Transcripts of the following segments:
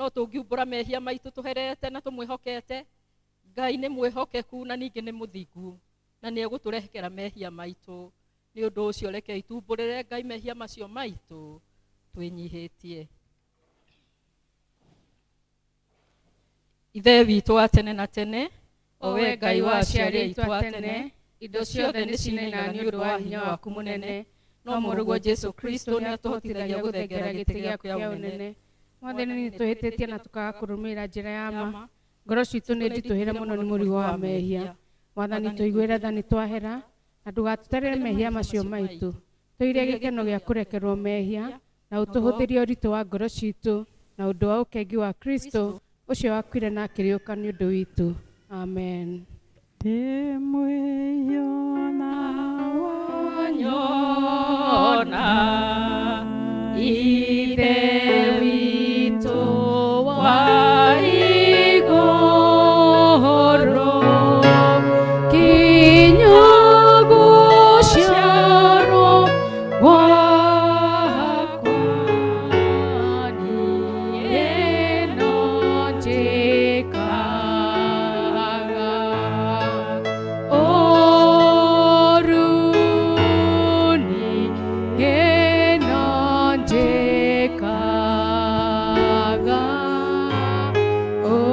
no tungiumbura mehia maitu tuherete na tumwihokete Ngai nĩ mwĩhokeku na ningĩ nĩ mũthingu na nĩ egũtũrehekera mehia maitu nĩ ũndũ ũcio reke itumbũrĩre Ngai mehia macio maitu twĩnyihĩtie. Ithe witũ wa tene na tene, o we Ngai wa aciari aitũ a tene, indo ciothe nĩ cinainaga nĩ ũndũ wa hinya waku mũnene, no mũrũguo Jesu Kristo nĩ atũhotithagia gũthengera gĩtĩ gĩaku kĩa ũnene. Mwathani nĩ twĩhĩtĩtie na tũkaga kũrũmĩrĩra njĩra ya ma, ngoro citũ nĩ nditũhĩre mũno nĩ mũrigo wa mehia. Mwathani tũiguĩre tha nĩ twahera, na ndũgatũtarĩre mehia macio maitũ, tũire gĩkeno gĩa kũrekerwo mehia, na ũtũhũthĩrie ũritũ wa ngoro citũ, na ũndũ wa ũkengi wa Kristo ũcio wakuire na akĩriũka nĩ ũndũ witũ. Amen. Ndĩmwĩyona wanyona Ithe witũ wa igũrũ, kinyũgũciarwo gwakwa niĩ no njĩkaga ũruni ĩno njĩkaga ũruni.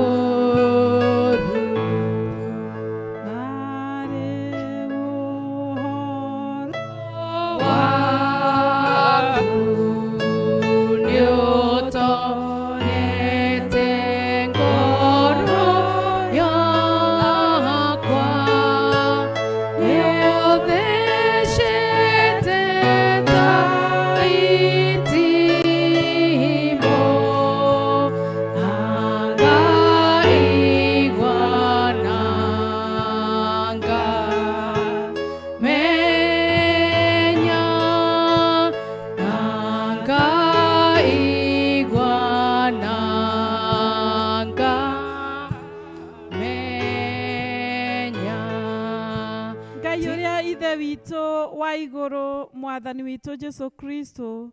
Mwathani witũ Jesu Kristo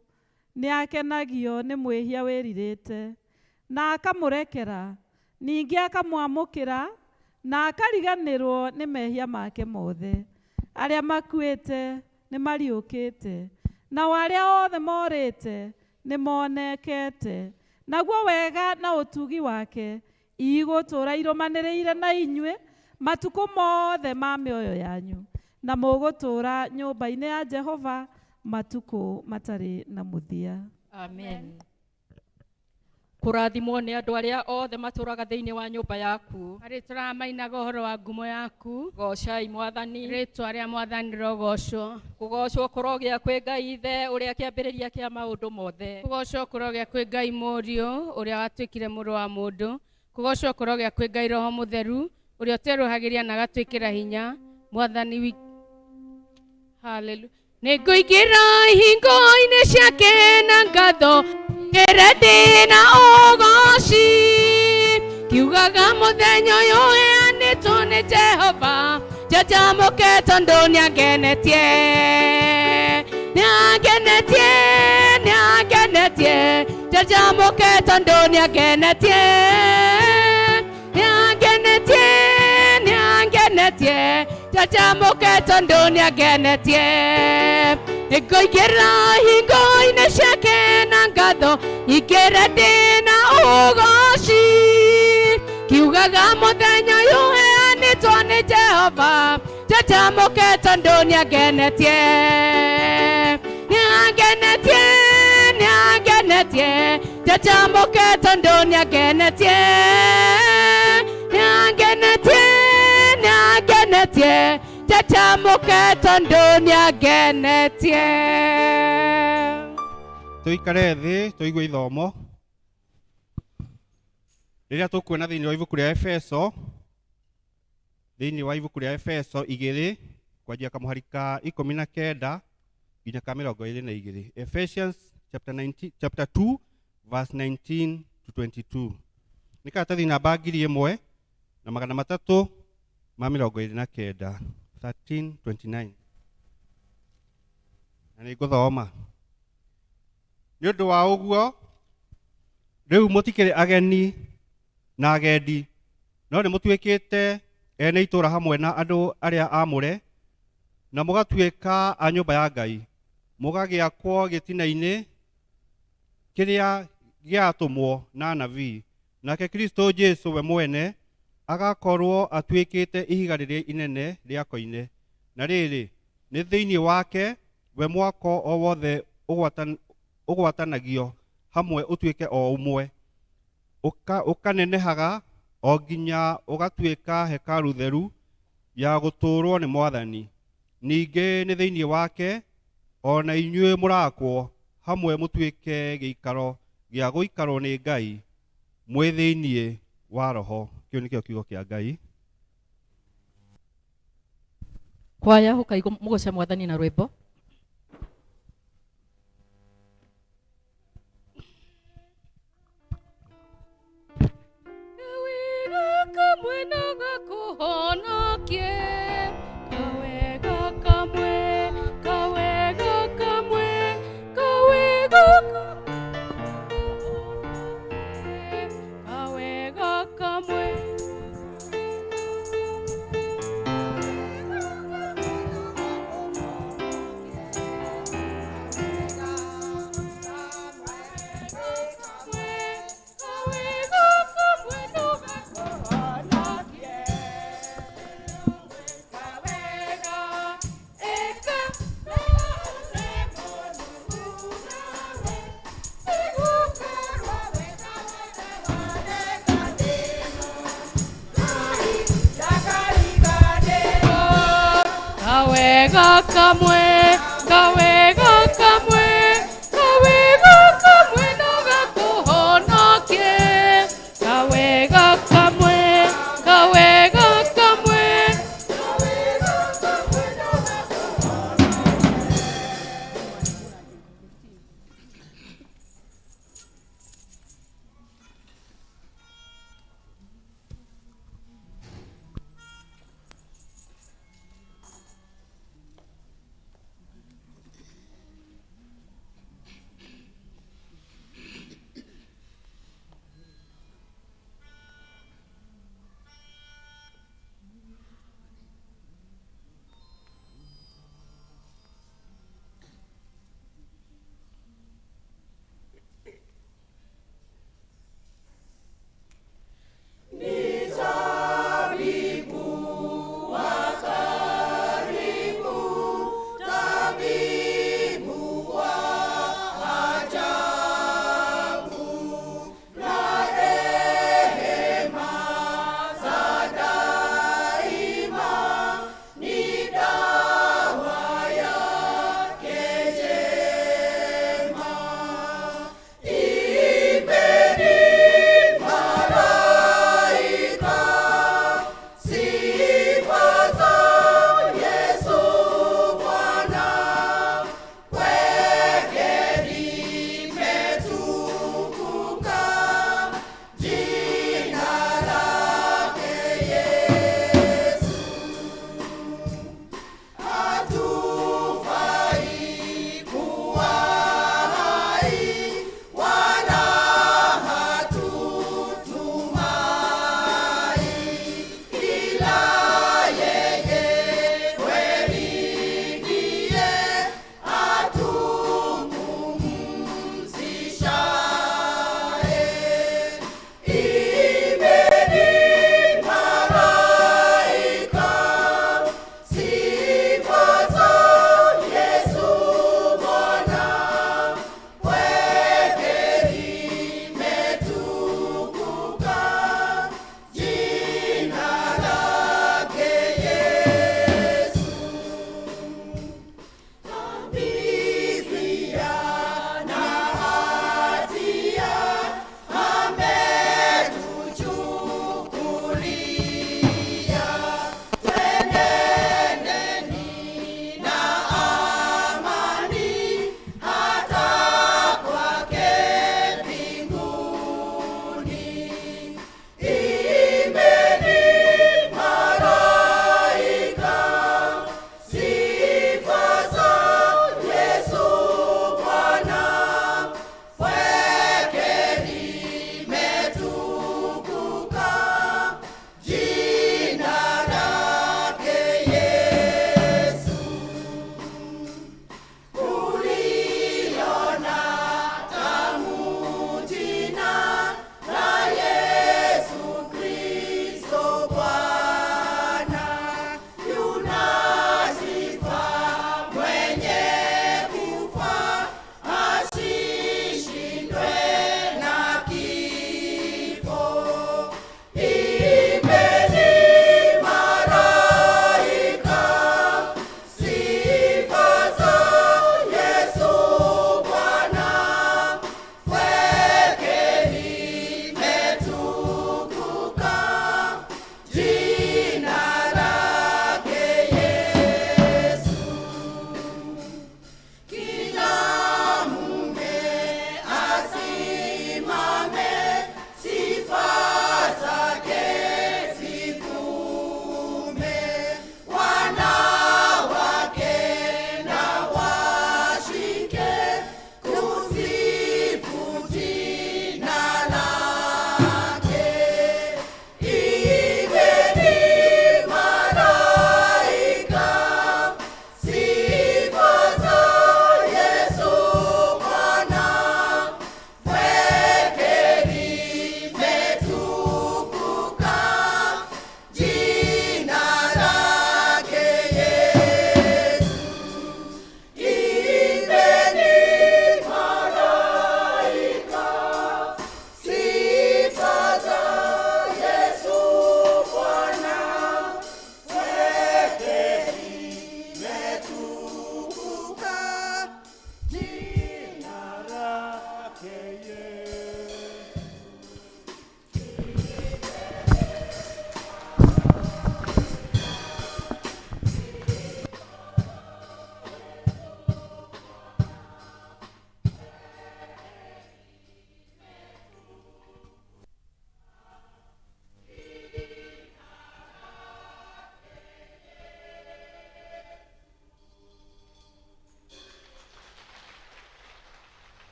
nĩ akenagio nĩ mwĩhia wĩrirĩte na akamũrekera, ningĩ akamwamũkĩra na akariganĩrwo nĩ mehia make mothe. Arĩa makuĩte nĩ mariũkĩte, nao arĩa othe morĩte nĩ monekete. Naguo wega na ũtugi wake igũtũũra irũmanĩrĩire na inyuĩ matukũ mothe ma mĩoyo yanyu, na mũgũtũũra nyũmba-inĩ ya Jehova matukũ matarĩ na mũthia. Amen. Kũrathimwo nĩ andũ arĩa othe matũũraga thĩinĩ wa nyũmba yaku. Arĩ tũramainaga ũhoro wa ngumo yaku. Gocai Mwathani. Rĩĩtwa rĩa Mwathani rogocwo. Kũgocwo kũrogĩa kwĩ Ngai Ithe ũrĩa kĩambĩrĩria kĩa maũndũ mothe. Kũgocwo kũrogĩa kwĩ Ngai Mũriũ ũrĩa watuĩkire mũrũ wa mũndũ. Kũgocwo kũrogĩa kwĩ Ngai Roho Mũtheru ũrĩa ũterũhagĩria na agatwĩkĩra hinya. Mwathani Hallelujah. Nĩngũingĩra hingo-inĩ ciake na ngatho, ngere ndĩ na ũgooci, kiugaga mũthenya ũyũ ũheanĩtwo nĩ Jehova, njanjamũke tondũ nĩangenetie, nĩangenetie, nĩangenetie, njanjamũke tondũ nĩangenetie, nĩangenetie, nĩangenetie, njanjamũke tondũ nĩangenetie. Nĩngũingĩra hingo-inĩ ciake na ngatho, ingĩre ndĩ na ũgooci, kiugaga mũthenya ũyũ ũheanĩtwo nĩ Jehova, njanjamũke tondũ nĩangenetie, nĩangenetie, nĩangenetie, njanjamũke tondũ nĩangenetie, nĩangenetie, nĩangenetie, njanjamũke tondũ nĩangenetie. Tũikare thĩ tũigue ithomo rĩrĩa tũkuona thĩinĩ wa ibuku rĩa Efeso, thĩinĩ wa ibuku rĩa Efeso 2 kwanjia kamũhari ka 19 nginya ka 22. Ephesians chapter 2 verse 19 to 22. Nĩ karatathi namba 1329 1329. Na nĩ ngũthoma. Nĩ ũndũ wa ũguo Riu mutikire ageni na agendi no ni mutuikite ene itura hamwe na andu aria amure na mugatuika a nyumba ya Ngai mugagiakwo gitina-ini kiria giatumwo na anabii nake Kristo Jesu we mwene agakorwo atuikite ihiga riria inene ria koine na riri ni thiini wake we mwako o wothe ugwatanagio hamwe utuike o umwe ukanenehaga o nginya ugatuika hekalu theru ya guturwo ni Mwathani. Ningi ni thiini wake ona inyue murakwo hamwe mutuike giikaro gia guikarwo ni Ngai mwi thiini wa roho. Kiu nikio kiugo kia Ngai. Kwaya hukaigo mugocia Mwathani na rwimbo. Kamwena gakuhonokie kawega kamwe kawega kamwe kawega kawega kamwe kawega kamwe kawega kamwe kawega kamwe no gakuhonokie kawega kamwe kawega kamwe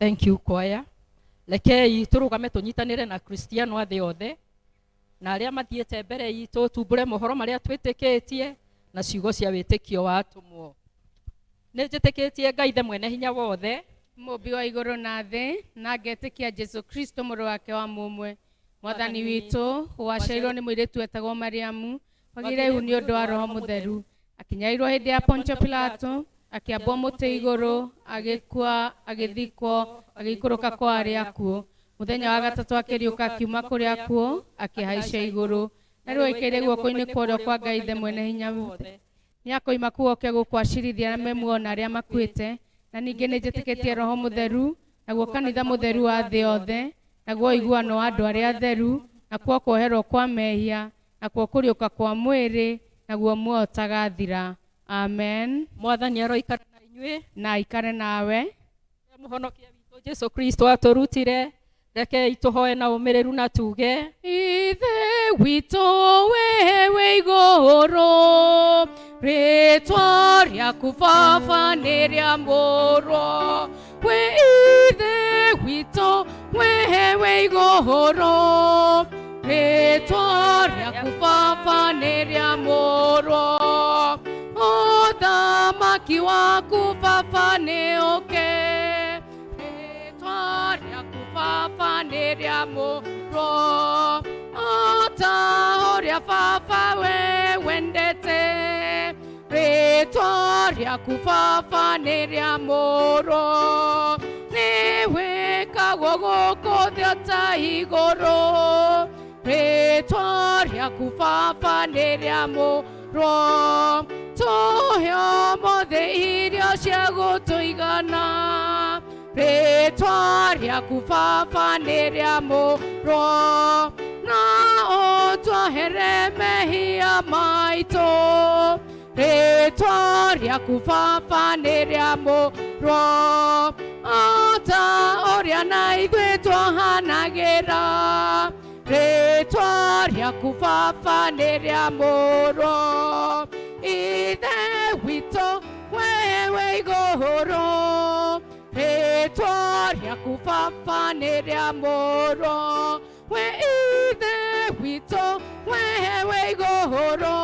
Thank you choir. Rekei turugame tunyitanire na Kristiano athe othe na aria mathiete mbere itu tumbure mohoro maria twitikitie na ciugo cia witikio wa atumwo. Ni njitikitie Ngai the mwene hinya wothe Mũmbi wa igũrũ na thĩ, na ngetikia Jesu Kristo mũrũ wake wa mũmwe, Mwathani witũ, waciarirwo nĩ mũirĩtu wetagwo Mariamu, wagĩire ihu nĩ ũndũ wa Roho Mũtheru, akinyairwo hĩndĩ ya Pontio Pilato, akiambwo mũtĩ igũrũ, agĩkua, agĩthikwo, agĩikũrũka kwa arĩa akuũ. Mũthenya wa gatatũ akĩriũka akiuma kũrĩ akuũ, akĩhaica igũrũ, na rĩu aikaire guoko-inĩ kwa ũrĩo kwa Ngai the mwene hinya wothe. Nĩakoima kuo oke gũkwacirithia na memuona arĩa makuĩte, na ningĩ nĩ njĩtĩkĩtie Roho Mũtheru, naguo kanitha mũtheru wa thĩ yothe, naguo iguano wa andũ arĩa atheru, nakuo kuoherwo kwa mehia, nakuo kũriũka kwa mwĩrĩ, naguo muoyo ũtagathira. Amen. Mwathani aroikara na inyuĩ Na aikare nawe. Mũhonokia witũ Jesu Kristo atũrutire, rekei tũhoe na ũmĩrĩru na tuge: Ithe witũ wewe igũrũ, rĩĩtwa rĩaku Baba nĩ rĩamũrwo. We ithe witũ wewe igũrũ, rĩĩtwa rĩaku Baba nĩ rĩamũrwo. Ũthamaki waku Baba nĩ ũke, rĩĩtwa rĩaku Baba nĩ rĩamũrwo. O ta ũrĩa Baba we wendete, rĩĩtwa rĩaku Baba nĩ rĩamũrwo. Nĩ wĩkagwo gũkũ thĩ ta igũrũ, rĩĩtwa rĩaku Baba nĩ rĩamũrwo. Tũhe ũmũthĩ irio cia gũtũigana, rĩĩtwa rĩaku Baba nĩ rĩamũrwo. Na ũtwehere mehia maitũ, rĩĩtwa rĩaku Baba nĩ rĩamũrwo. O ta ũrĩa na ithuĩ twahanagĩra, rĩĩtwa rĩaku Baba nĩ rĩamũrwo. Ithe witũ wewe igũrũ, rĩĩtwa rĩaku Baba nĩ rĩamũrwo. We ithe witũ wewe igũrũ,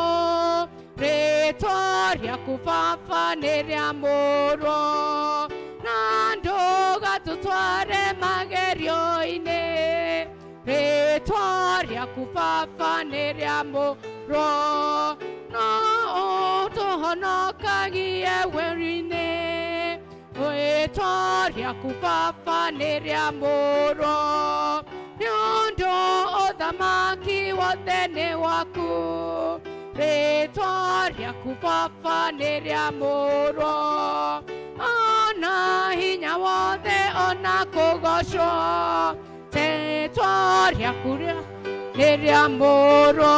rĩĩtwa rĩaku Baba nĩ rĩamũrwo. Na ndũgatũtware magerio-inĩ, rĩĩtwa rĩaku Baba nĩ rĩamũrwo. No ũtũhonokagie werũ-inĩ, rĩĩtwa rĩaku Baba nĩ rĩamũrwo. Nĩ ũndũ ũthamaki wothe nĩ waku, rĩĩtwa rĩaku Baba nĩ rĩamũrwo. Ona hinya wothe ona kũgocwo, rĩĩtwa rĩaku nĩ rĩamũrwo.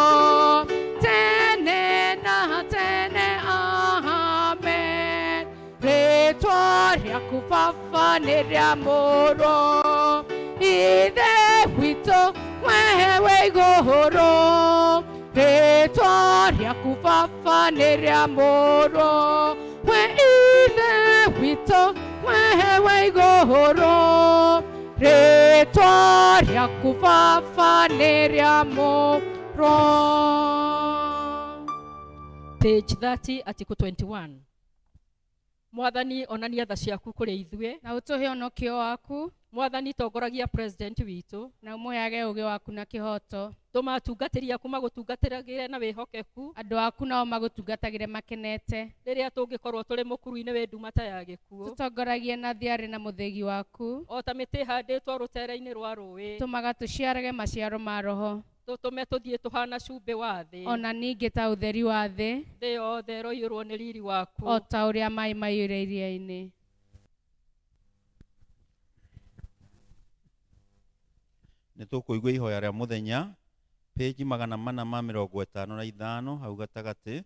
Tene na tene, amen. Rĩĩtwa rĩaku Baba nĩ rĩamũrwo. Ithe witũ wewe igũrũ, rĩĩtwa rĩaku Baba nĩ rĩamũrwo. We ithe witũ wewe igũrũ, rĩĩtwa rĩaku Baba nĩ rĩamũrwo. Page 30 article 21. Mwathani onania tha ciaku kũrĩ ithuĩ, Na ũtũhe ũnokio waku, Mwathani tongoragia president witũ, na ũmũheage ũũgĩ waku na kĩhoto. tũma atungatĩri aku magũtungatĩragĩre na wĩhokeku, Andũ aku nao magũtungatagĩre makenete. rĩrĩa tũngĩkorwo tũrĩ mũkuru-inĩ wĩ ndumata ya gĩkuũ, Tũtongoragie na thiarĩ na mũthĩgi waku, o ta mĩtĩ ĩhandĩtwo rũtere-inĩ rwa rũĩ, tũmaga tũciarage maciaro ma Roho. tũtũme tũthiĩ tũhana cumbĩ wa thĩ, Ona ningĩ ta ũtheri wa thĩ, thĩ yothe ĩroiyũrwo nĩ riri waku. o ta ũrĩa maĩ maiyũire iria-inĩ. Nĩ tũkũigua ihoya rĩa mũthenya page 455 hau gatagatĩ,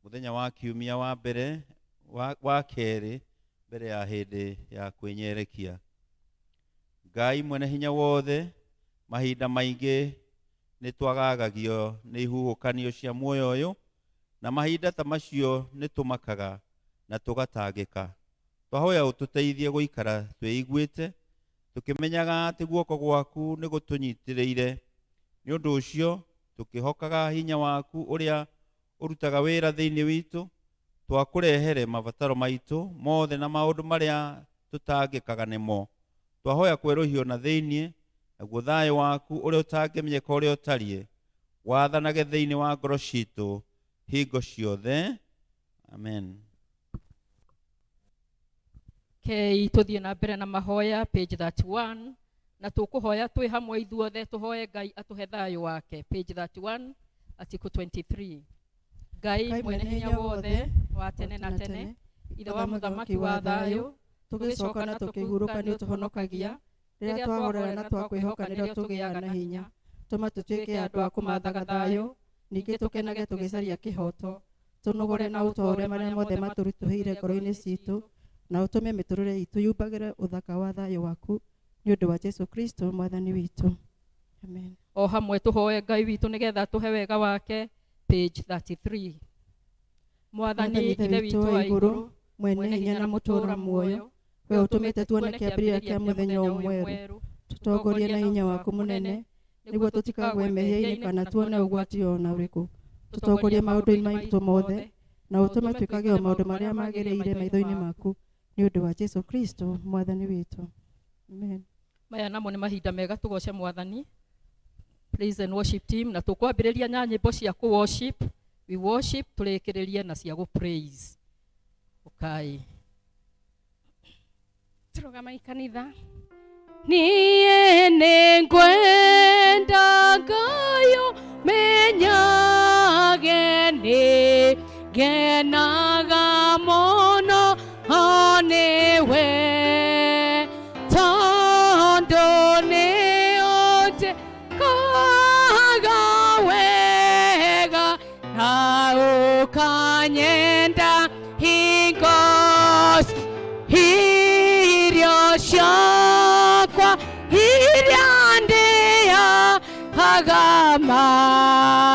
mũthenya wa kiumia wa mbere wa kerĩ mbere ya hĩndĩ ya kwĩnyerekia. Ngai mwene hinya wothe, mahinda maingĩ nĩ twagagagio nĩ ihuhũkanio cia muoyo ũyũ, na mahinda ta macio nĩ tũmakaga na tũgatangĩka. twahoya ututeithie guikara twiguite tukimenyaga ati guoko gwaku ni gutunyitirire ni undu ucio tukihokaga hinya waku uria urutaga wira thiini witu twakurehere mabataro maitu mothe na maundu maria tutangikaga nimo twahoya kweruhio na thiini naguo thayo waku uria utangimenyeka uria utarie wathanage thiini wa ngoro citu hingo ciothe amen. Kei tuthie na mbere na mahoya page 31 na tukuhoya twi hamwe ithuothe tuhoye Ngai atuhe thayo wake page 31 article 23. Ngai mwene hinya wothe wa tene na tene ithe wa muthamaki wa thayo tugicoka na tukihuruka ni utuhonokagia riria twahorera na twakwihoka nirio tugiaga na hinya tuma tutuike andu a kumathaga thayo ningi tukenage tugicaria kihoto tunogore na utore maria mothe maturutuheire ngoro-ini citu na utume miturire itu yumbagire uthaka wa thayo waku ni undu wa Jesu Kristo mwathani witu amen. O hamwe tuhoye Ngai witu nigetha tuhe wega wake page 33. Mwathani ithe witu wa iguru mwene hinya na mutura muoyo we utumite tuone kiambirira kia muthenya umweru tutongorie na hinya waku munene niguo tutikagwe mehia-ini kana tuone ugwati ona uriku tutongorie maundu-ini maitu mothe na utume twikage o maundu maria magiriire maitho-ini maku ni undu wa Jesu Kristo mwathani witu amen. Maya namo ni mahinda mega tugoce mwathani. Praise and worship team na tukwambiriria nya nyimbo cia ku worship we worship turikiririe na cia gu praise okay. Turugama ikanitha niye nengwenda Ngayo menyage ni genaga mono anewe tondo ne ote kaga wega na ukanyenda hingos hirio shakwa hiriandea hagama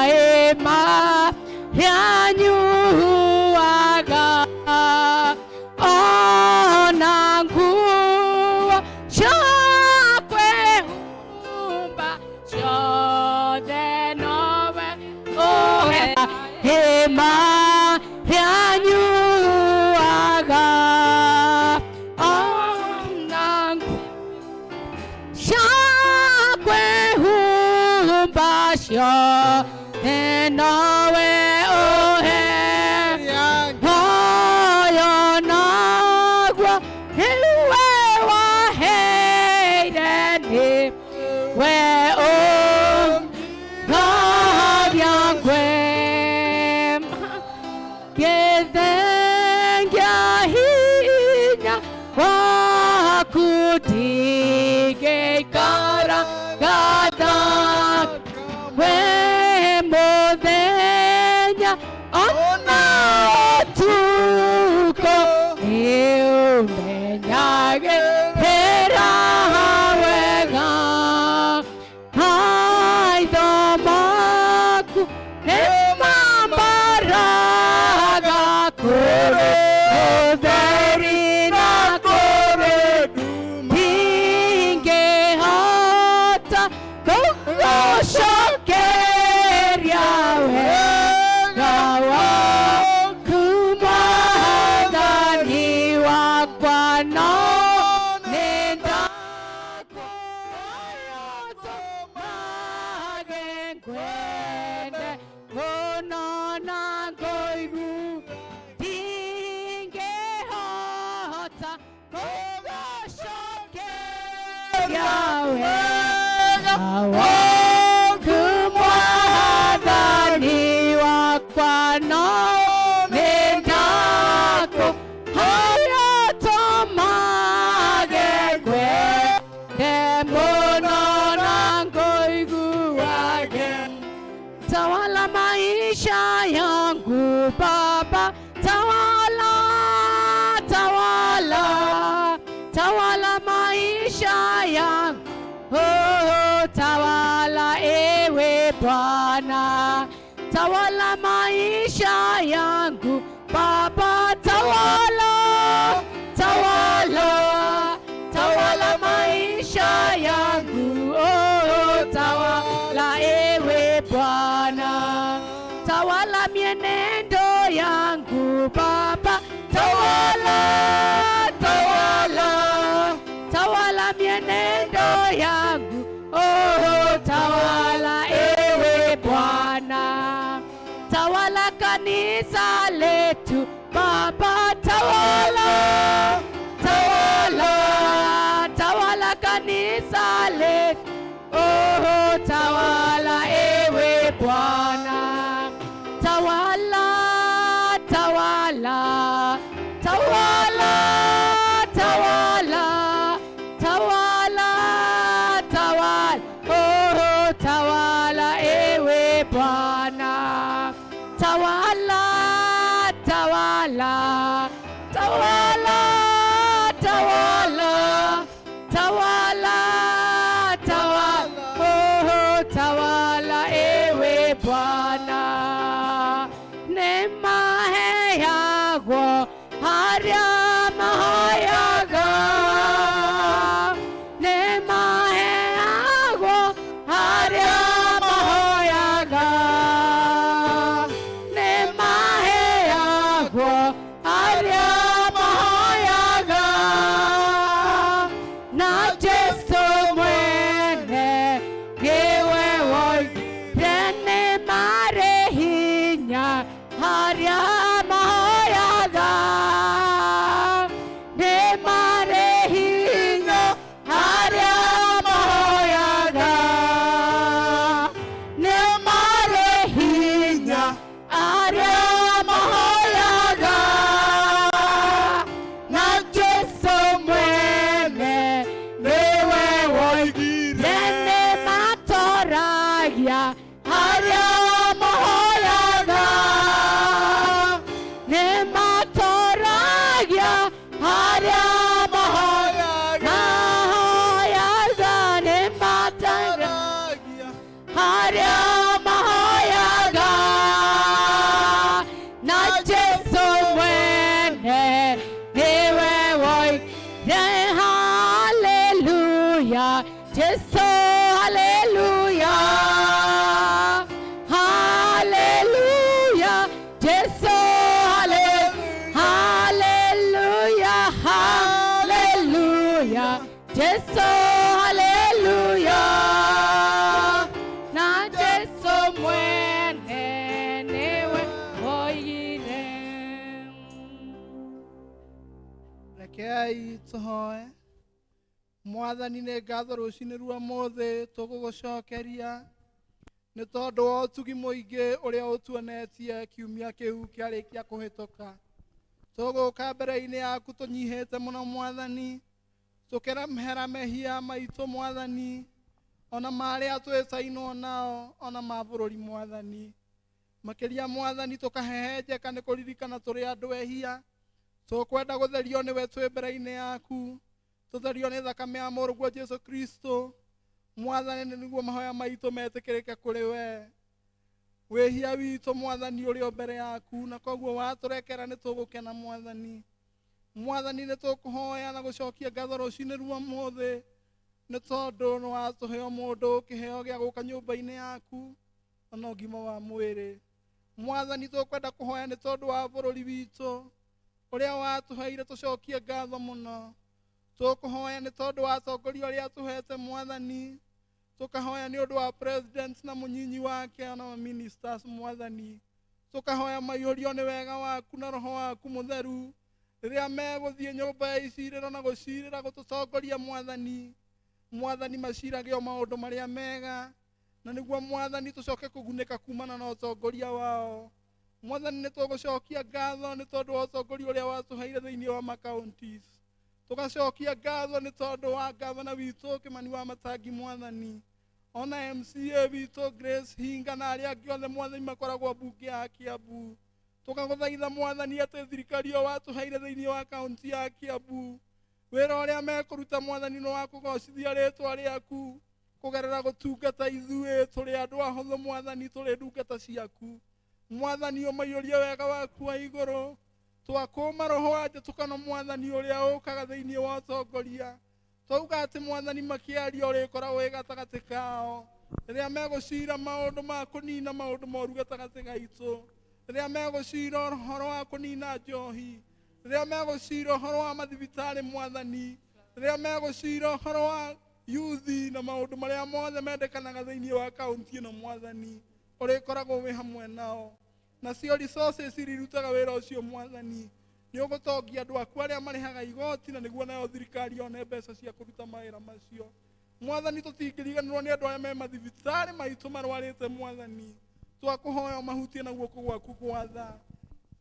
ema yanyuaga ona nguo shakwe humba shode nowe ohe ema yanyuaga ona nguo shakwe humba shode nowe ohe hoyo nagwa hiwe waheireni we ngavyangwe gethengia hinya wakutigekara gata we muthenya ona tuko niumenyage hera wega maitho maku nimambaraga kuri utheri na kuri ndingĩhota gũgũcokeria wega waku mwathani wakwa no nĩndakũhoya tũmage ngwende mũno na ngũigu ndingĩhota gũgũcokeria wega waku mwathani wakwa no nĩndakũhoya tũmage ngwende mũno na ngũiguage tawala maisha yangu Baba tawala tawala tawala maisha yangu oh, tawala ewe Bwana tawala maisha yangu Baba tawala tawala tawala, tawala maisha yangu, oh, tawala ewe Bwana, tawala mienendo yangu Baba, tawala, tawala, tawala mienendo yangu, oh, tawala ewe Bwana, tawala kanisa letu Baba, tawala, tawala, tawala kanisa letu, oh, tawala ewe Bwana, tawala, tawala, tawala, tawala, tawala, tawala, oh, tawala ewe Bwana, tawala, tawala, tawala, tawala, tawala, tawala, oh, tawala ewe Bwana, neema yako haria mahayaga, neema yako haria mahayaga, neema yako haria mahayaga, na Yesu mwene giwe woi rene marehinya haria mahayaga, ne marehinya haria mahayaga, ne marehinya haria mahayaga, na Yesu mwene giwe woi rene matoragia haria mahayaga, ne matoragia haria mahayaga, ne matoragia haria mahayaga, na Yesu mwene niwe woi re hallelujah, Yesu hallelujah, hallelujah, Yesu hallelujah, hallelujah, Yesu hallelujah, na Yesu mwene niwe woyire. Rekei tuhoe. Mwathani nĩ ngatho rũcinĩ rwa mũthĩ tũgũgũcokeria nĩ tondũ wa ũtugi mũingĩ ũrĩa ũtuonetie kiumia kĩu kĩarĩkia kũhĩtũka. Tũgũka mbere-inĩ yaku tũnyihĩte mũno Mwathani, tũkĩremera mehia maitũ Mwathani, ona marĩa twĩcainwo nao, ona ma bũrũri Mwathani. Makĩria Mwathani tũkahehenjeka nĩ kũririkana tũrĩ andũ ehia, tũkwenda gũtherio nĩwe twĩ mbere-inĩ yaku, tũtherio nĩ thakame ya mũrũguo Jesu Kristo. Mwathani nĩguo mahoya maitũ metĩkĩrĩke kũrĩ we. Wĩhia witũ Mwathani ũrĩ o mbere yaku, na koguo watũrekera nĩ tũgũkena Mwathani. Mwathani nĩ tũkũhoya na gũcokia ngatho rũcinĩ rwa mũthĩ nĩ tondũ nĩ watũhe o mũndũ kĩheo gĩa gũka nyũmba-inĩ yaku ona ũgima wa mwĩrĩ. Mwathani tũkwenda kũhoya nĩ tondũ wa bũrũri witũ ũrĩa watũheire tũcokie ngatho mũno. Tũkũhoya nĩ tondũ wa atongoria ũrĩa tũhete Mwathani, tũkahoya nĩ ũndũ wa president na mũnyinyi wake ona ministers Mwathani. Tũkahoya maihũrio nĩ wega waku na roho waku mũtheru rĩrĩa megũthiĩ nyũmba ya icirĩro na gũcirĩra gũtũtongoria Mwathani. Mwathani macirage o maũndũ marĩa mega na nĩguo Mwathani tũcoke kũgunĩka kumana na ũtongoria wao. Mwathani nĩ tũgũcokia ngatho nĩ tondũ wa ũtongoria ũrĩa watũheire thĩinĩ wa ma-counties. Tũgacokia ngatho nĩ tondũ wa gavana witũ Kĩmani wa Matangi Mwathani, ona MCA witũ Grace Hinga na arĩa angĩ othe Mwathani makoragwo mbunge ya Kiambu. Tũkagũthaitha Mwathani atĩ thirikari o watũheire thĩinĩ wa kaunti ya Kiambu, wĩra ũrĩa mekũruta Mwathani nĩ wa kũgocithia rĩtwa rĩaku kũgerera gũtungata ithuĩ tũrĩ andũ ahũthũ Mwathani, tũrĩ ndungata ciaku. Mwathani ũmaiyũrie wega waku wa igũrũ, twakũma roho wa njĩtũkano mwathani ũrĩa ũkaga thĩinĩ wa ũtongoria. Twauga atĩ mwathani makĩaria ũrĩkoragwo wĩ gatagatĩ kao rĩrĩa megũcira maũndũ ma kũnina maũndũ moru gatagatĩ gaitũ, rĩrĩa megũcira ũhoro wa kũnina njohi, rĩrĩa megũcira ũhoro wa mathibitarĩ mwathani, rĩrĩa megũcira ũhoro wa yuthi na maũndũ marĩa mothe mendekanaga thĩinĩ wa kaunti ĩno mwathani, ũrĩkoragwo wĩ hamwe nao. Nacio resources irutaga wĩra ũcio mwathani, nĩ ũgũtongia andũ aku arĩa marĩhaga igoti na nĩguo nayo thirikari one mbeca cia kũruta mawĩra macio. Mwathani tũtingĩriganĩrwo nĩ andũ arĩa me mathibitarĩ maitũ marwarĩte mwathani, twakũhoya mahutie na guoko gwaku gwatha.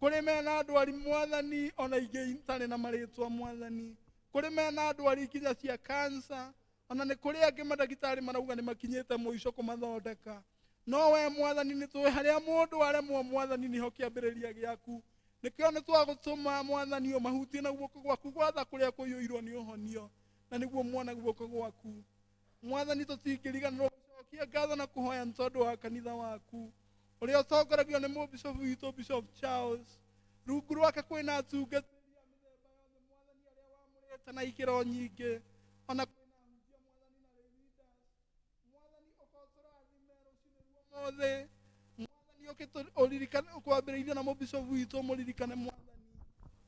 Kũrĩ mena ndwari mwathani ona ingĩ itarĩ na marĩtwa mwathani, kũrĩ mena ndwari nginya cia cancer, ona nĩ kũrĩ angĩ mandagĩtarĩ marauga nĩ makinyĩte mũico kũmathondeka. No we mwathani nĩ tũĩ harĩa mũndũ aremwo mwathani nĩho kĩambĩrĩria gĩaku. Nĩkĩo nĩ twagũtũma mwathani ũmahutie na guoko gwaku gwatha kũrĩa kũiyũirwo nĩ ũhonio, na nĩguo mwana guoko gwaku. Mwathani tũtingĩriganĩrwo gũcokia ngatho na kũhoya nĩ tondũ wa kanitha waku ũrĩa ũtongoragio nĩ mũbishofu witũ Bishop Charles. Rungu rwake kwĩna atungatĩri a mĩthemba yothe mwathani arĩa wamũrĩte na ikĩro nyingĩ, ona kwĩna ahunjia mwathani na leaders. Mwathani ũkotũrathime rũciinĩ ruomothe, mwathani ũkĩtũririkane kwambĩrĩirie na mũbishofu witũ mũririkane mwathani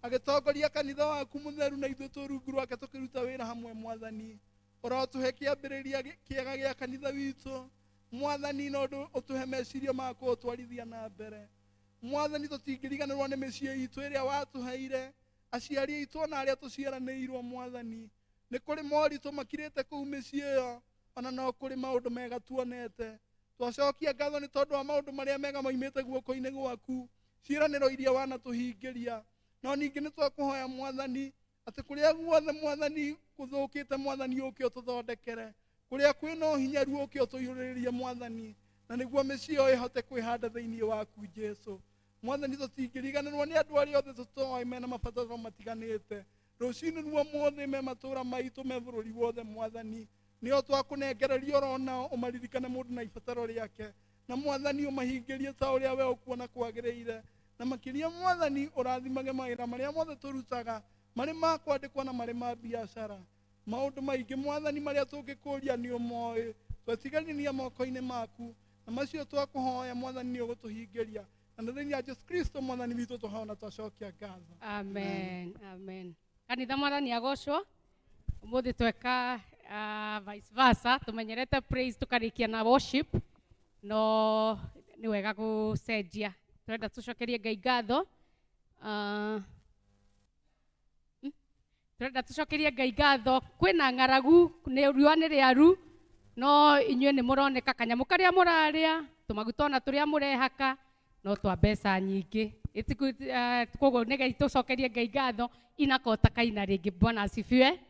agĩtongoria kanitha waku mũtheru na ithuĩ tũ rungu rwake tũkĩruta wĩra hamwe mwathani. Ũrotũhe kĩambĩrĩria kĩega gĩa kanitha witũ mwathani, na ũndũ ũtũhe meciria ma kũũtwarithia na mbere. Mwathani tũtingĩriganĩrwo nĩ mĩciĩ itũ ĩrĩa watũheire, aciari aitũ na arĩa tũciaranĩirwo mwathani. Nĩ kũrĩ moritũ makirĩte kũu mĩciĩ ĩyo, ona no kũrĩ maũndũ mega tuonete. Twacokia ngatho nĩ tondũ wa maũndũ marĩa mega moimĩte guoko-inĩ gwaku, ciĩranĩro iria wanatũhingĩria. No ningĩ nĩ twakũhoya mwathani atĩ kũrĩa guothe mwathani gũthũkĩte mwathani ũke ũtũthondekere, kũrĩa kwĩna ũhinyaru ũke ũtũiyũrĩrĩrie mwathani, na nĩguo mĩciĩ ĩyo ĩhote kwĩhanda thĩinĩ waku Jesũ. Mwathani tũtingĩriganĩrwo nĩ andũ arĩa othe tũtoĩ mena mabataro matiganĩte, rũciinĩ ruomothe me matũũra maitũ me bũrũri wothe mwathani, nĩo twakũnengereria orona ũmaririkane mũndũ na ibataro rĩake, na mwathani ũmahingĩrie ta ũrĩa we ũkuona kwagĩrĩire, na makĩria mwathani ũrathimage mawĩra marĩa mothe tũrutaga, marĩ ma kwandĩkwo na marĩ ma biacara. Maũndũ maingĩ mwathani marĩa tũngĩkũria nĩ ũmoĩ, twetigania moko-inĩ maku, na macio twakũhoya mwathani nĩ ũgũtũhingĩria, na thĩinĩ wa Jesũ Kristo mwathani witũ tũhoya twacokia ngatho. Amen, amen. Kanitha mwathani agocwo. Ũmũthĩ tweka vice versa, tũmenyerete praise tũkarĩkia na worship, no nĩ wega gũcenjia. Tũrenda tũcokerie Ngai ngatho. Tũrenda tũcokerie Ngai ngatho. Kwĩna ng'aragu, riũa nĩ rĩaru, no inyuĩ nĩ mũroneka kanyamũ karĩa mũrarĩa, tũmaguta ona tũrĩa mũrehaka, no twa mbeca nyingĩ. Koguo nĩ Ngai tũcokerie Ngai ngatho, inakota kaina rĩngĩ. Bwana asifiwe.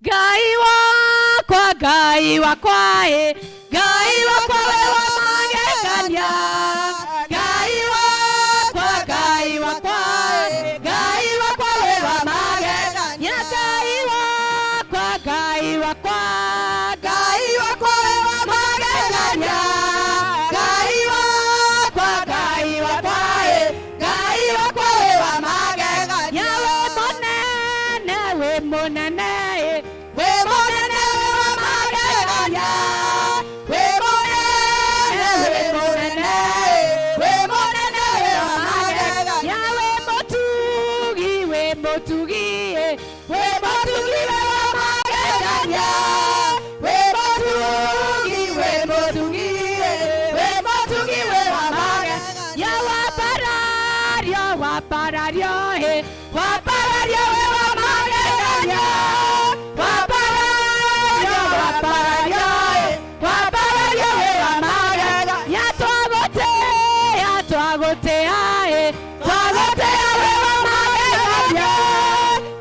Ngai wakwa, Ngai wakwa, Ngai wakwa we wa magegania. Ngai wakwa, Ngai wakwa, Ngai wakwa we wa magegania. Ngai wakwa, Ngai wakwa, Ngai wakwa we wa magegania. Ngai wakwa, Ngai wakwa, Ngai wakwa we wa magegania. We munene, we munene, we wa magegania. We munene, we munene, we munene, we wa magegania. We motugi, we motugi, we motugi, we wa magegania. We motugi, we motugi, we motugi, we wa magegania. Waparario, waparario, waparario, we wa magegania. Waparario, waparario, waparario, we wa magegania. Twagotea, twagotea, twagotea, we wa magegania.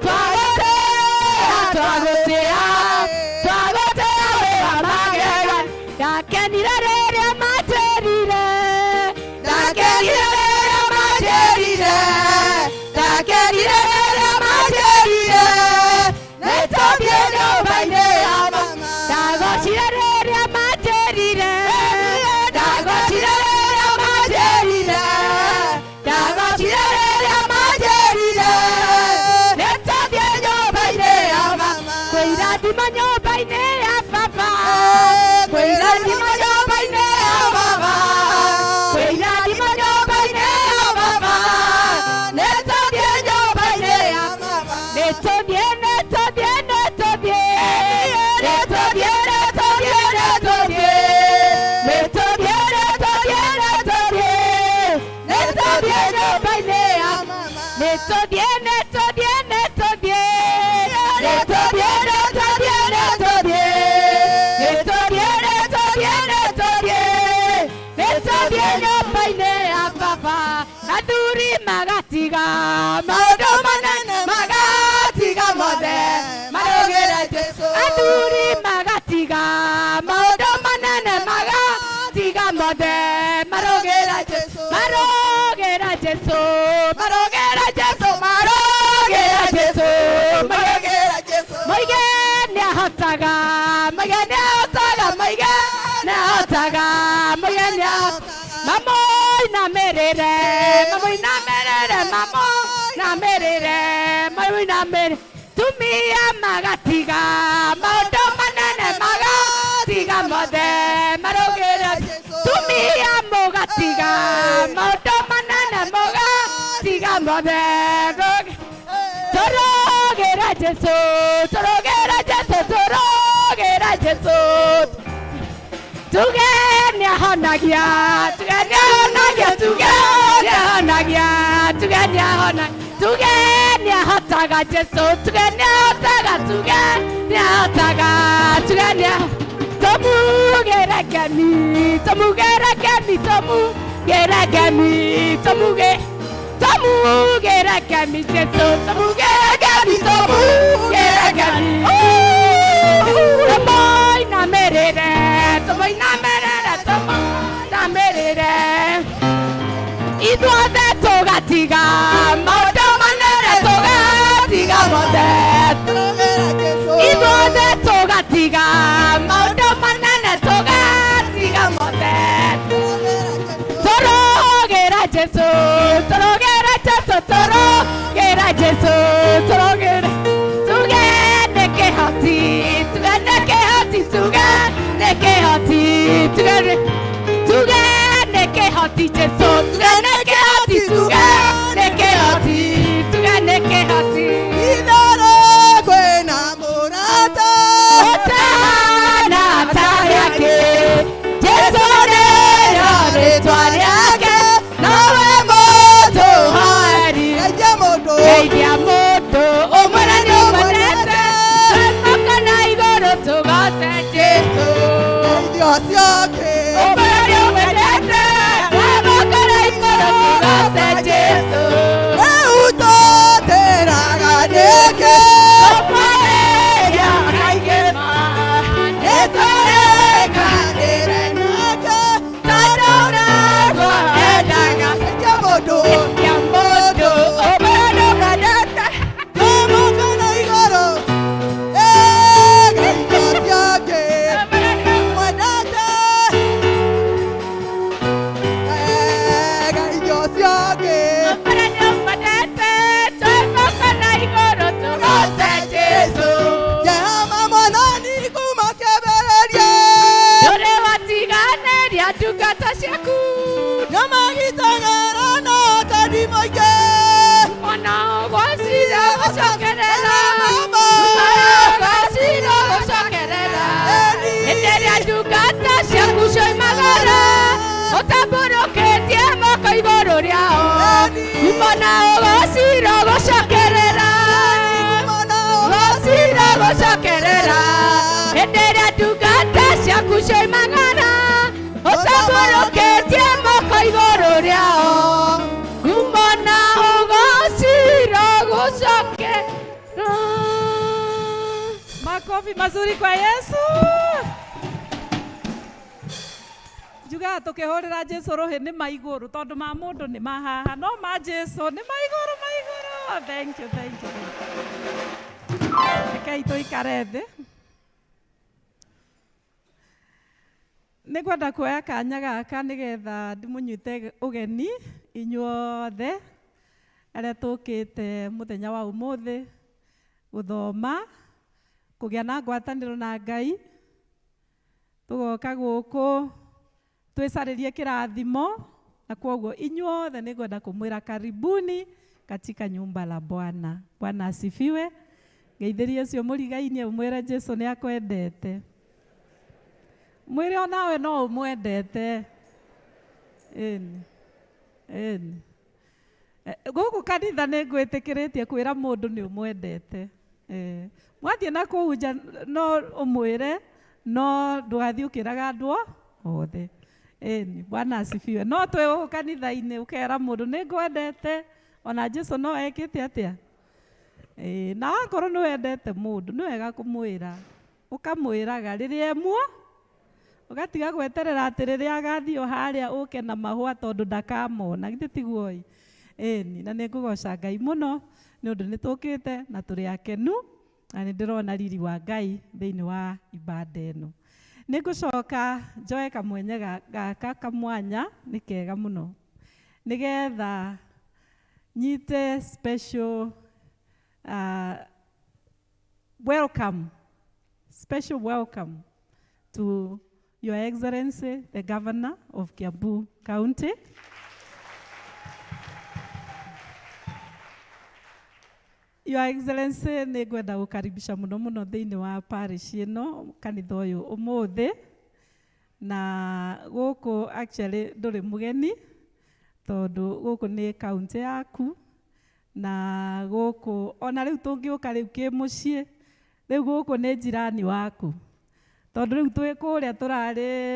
Twagotea, twagotea, twagotea, we wa magegania. Ndakenire rĩrĩa materire, ndakenire rĩrĩa materire, ndakenire rĩrĩa materire, nĩtobie nyũmba-inĩ ya mama. Ndagocire rĩrĩa materire, ndagocire rĩrĩa materire, ndagocire rĩrĩa materire, magatiga maũndũ manene magatiga mothe marũgĩre Jesũ athuri magatiga maũndũ manene magatiga mothe marũgĩre Jesũ marũgĩre Jesũ marũgĩre Jesũ marũgĩre Jesũ marũgĩre Jesũ moige nĩahotaga moige nĩahotaga moige nĩahotaga moige nĩahotaga mamoina merere tumia magatiga maũndũ manene magatiga mothe marũgĩre tumia mũgatiga maũndũ manene magatiga mothe tũrũgĩre Jesũ tũrũgĩre Jesũ tũrũgĩre Jesũ tuge nĩahonagia tuge nĩahonagia tuge nĩahonagia tuge nĩahonagia tuge nĩahotaga Jesũ tuge nĩahotaga tuge nĩahotaga tuge tũmugĩre ngemi tũmugĩre ngemi tũmugĩre ngemi tũmugĩre ngemi Jesũ tũmugĩre ngemi tũmugĩre ngemi tũmoina merere tũmoina merere tũmoina merere ithuothe tũgatiga maũndũ manene tũgatiga mothe ithuothe tũgatiga maũndũ manene tũgatiga mothe tũrũgĩre Jesũ tũrũgĩre Jesũ tũrũgĩre Jesũ tũrũgĩre tuge nĩ kĩhoti tuge nĩ kĩhoti tuge nĩ kĩhoti tuge nĩ kĩhoti Jesũ tuge nĩ kĩhoti tuge nĩ kĩhoti tuge nĩ kĩhoti itharũ kwĩna mũrata ũtana tarĩake Jesũ nĩrĩo rĩtwa rĩake nowe mũndũ hoeri geithia mũndũ ũmwĩre nĩũmenete twĩmoka na igũrũ tũgoce Jesũ geithio ciake ũmwĩre nĩũmenete twĩmoka na igũrũ tũgoce Jesũ rĩu tũtĩraga nĩkĩ tũmwarĩria kaingĩma nĩtũrĩkanĩre nake tondũ nagwo endaga geithia mũndũ ũmwĩre nĩũmenete twĩmoka na igũrũ geithio ciake mwenete geithio ciake ũmwĩre nĩũmenete twĩmoka na igũrũ tũgoce Jesũ Jehova Mwathani kuma kĩambĩrĩria ndũrĩ watiganĩria ndungata ciaku nĩmagitagĩra na ũtari mũingĩ ona ũgwacira gũcokerera ũgwacira gũcokerera hĩndĩ ĩrĩa ndungata ciaku cioimagara ũtambũrũkĩtie moko igũrũ rĩao kumona ũgwacira gũcokerera ũgwacira gũcokerera hĩndĩ ĩrĩa ndungata ciaku cioimagara ũtambũrũkĩtie moko igũrũ rĩao kumona ũgwacira gũcokerera. Makofi mazuri kwa Yesu. Juga tukihurira Jesu rohi ni maiguru tondu ma mundu ni mahaha no ma Jesu ni maiguru. Thank you. Rekei tuikare thi. Nĩngwenda kuoya kanya gaka nĩgetha ndĩmũnyite ũgeni inyuothe arĩa tũkĩte mũthenya wa ũmũthĩ gũthoma kũgĩa na ngwatanĩro na Ngai tũgoka gũkũ twĩcarĩrie kĩrathimo na kwoguo inyuothe nĩngwenda kũmwĩra karibuni katika nyumba la Bwana. Bwana asifiwe. Geithĩrie ũcio mũrigainie ũmwĩre Jesu nĩ akwendete. Mwĩre onawe no ũmwendete. Gũkũ kanitha nĩngwĩtĩkĩrĩtie kwĩra mũndũ nĩ ũmwendete. Mwathiĩ na kũu nja no ũmwĩre no ndũgathiĩ ũkĩraga andũ othe. Bwana asifiwe. No twĩ gũkũ kanitha-inĩ ũkera mũndũ nĩ ngwendete ona Jesu no ekĩte atĩa na wakorwo nĩ wendete mũndũ nĩ wega kũmwĩra ũkamwĩraga rĩrĩa emwo ũgatiga gweterera atĩ rĩrĩa agathiĩ o harĩa ũke na mahũa tondũ ndakamona githĩ tiguo ĩni na nĩ ngũgoca Ngai mũno nĩ ũndũ nĩ tũkĩte na tũrĩ akenu na nĩ ndĩrona riri wa Ngai thĩinĩ wa ibada ĩno. Nĩ ngũcoka njoe kamwenye gaka kamwanya nĩ kega mũno nĩgetha nyite special special welcome to Your Excellency the Governor of Kiambu County. Your Excellency nĩ ngwenda gũkaribisha mũno mũno thĩinĩ wa parish ĩno kanitha ũyũ ũmũthĩ na gũkũ actually ndũrĩ mũgeni tondũ gũkũ nĩ kaunti yaku na gũkũ ona rĩu tũngĩũka rĩu kĩ mũciĩ rĩu gũkũ nĩ jirani waku tondũ rĩu twĩ kũrĩa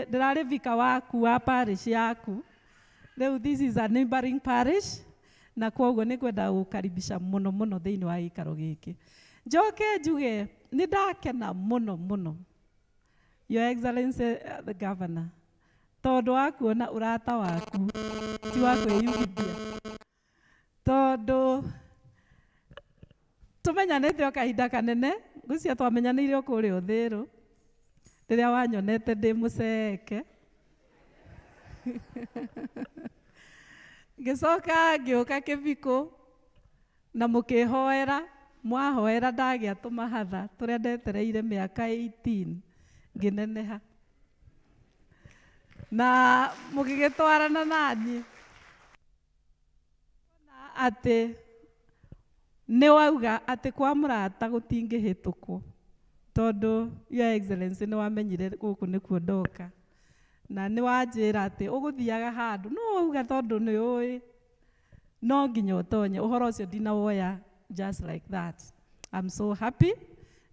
ndĩrarĩ vika waku wa parish yaku rĩu this is a neighboring parish na kwoguo nĩ ngwenda gũkaribisha mũno mũno thĩinĩ wa gĩikaro gĩkĩ. Njoke njuge nĩ ndakena mũno mũno Your Excellency the Governor tondũ wa kuona ũrata waku ti wa kwĩyugithia tondũ tũmenyanĩte o kahinda kanene ngũcia twamenyanĩire o kũrĩa ũthĩrũ rĩrĩa wanyonete ndĩ mũceke ngĩcoka ngĩũka kĩbiko na mũkĩhoera mwahoera ndagĩa tũmahatha tũrĩa ndetereire mĩaka 18 ngĩneneha na mũgĩgĩtwarana naniĩ atĩ nĩ wauga atĩ kwa mũrata gũtingĩhĩtũkwo tondũ Your Excellency nĩ wamenyire gũkũ nĩkuo ndoka na nĩ wanjĩra atĩ ũgũthiaga handũ no wauga tondũ nĩ ũĩ no nginya ũtonye ũhoro ũcio ndinawoya just like that. I'm so happy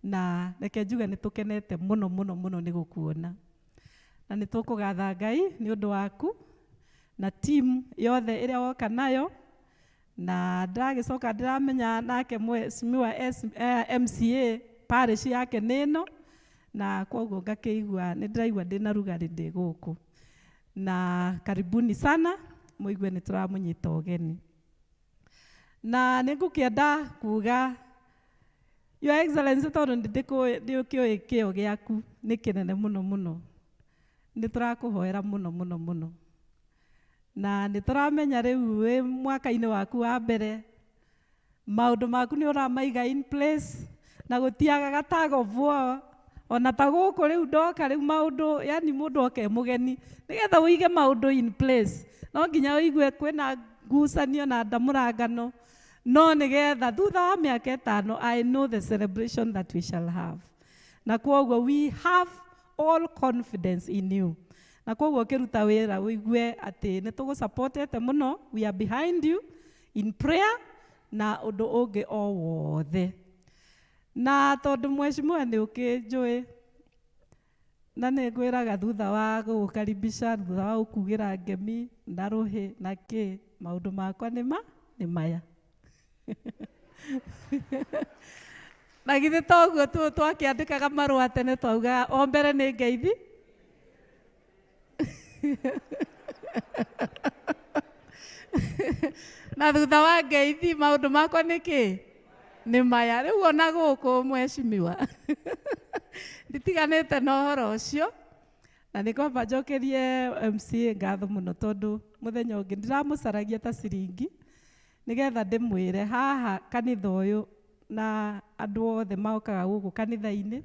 na reke njuge nĩ tũkenete mũno mũno mũno nĩ gũkuona na nĩ tũkũgatha Ngai nĩ ũndũ waku na team yothe ĩrĩa woka nayo na ndagĩcoka ndĩramenya nake mheshimiwa MCA parish yake nĩno na kwoguo ngakĩigua nĩ ndĩraigua ndĩna rugarĩ ndĩ gũkũ na karibuni sana mũigue nĩ tũramũnyita ũgeni na nĩ ngũkĩenda kuga Your Excellency tondũ ndĩkĩũĩ kĩo gĩaku nĩ kĩnene mũno mũno nĩ tũrakũhoera mũno mũno mũno na nĩ tũramenya rĩu wĩ mwaka-inĩ waku wa mbere maũndũ maku nĩ ũramaiga in place na gũtiagaga tag of war ona ta gũkũ rĩu ndoka rĩu maũndũ yani mũndũ oke mũgeni nĩgetha ũige maũndũ in place no nginya ũigue kwĩna ngucanio na ndamũrangano no nĩgetha thutha wa mĩaka 5 I know the celebration that we shall have na kwoguo we have all confidence in you na kwoguo ũkĩruta wĩra ũigue atĩ nĩ tũgũsupportete mũno we are behind you in prayer na ũndũ ũngĩ o wothe na tondũ mheshimiwa nĩ ũkĩnjũĩ na nĩ ngwĩraga thutha wa gũgũkaribisha thutha wa gũkugĩra ngemi na rũhĩ na kĩ maũndũ makwa nĩ maya na githĩ toguo twakĩandĩkaga marũa tene twauga o mbere nĩ ngeithi na thutha wa ngeithi maũndũ makwa nĩkĩ nĩ maya rĩu ona gũkũ mheshimiwa nditiganĩte na ũhoro ũcio na nĩ kwamba njokerie MCA ngatho mũno tondũ mũthenya ũngĩ ndiramũcaragia ta ciringi nĩgetha ndĩmwĩre haha kanitha ũyũ na andũ othe mokaga gũkũ kanitha-inĩ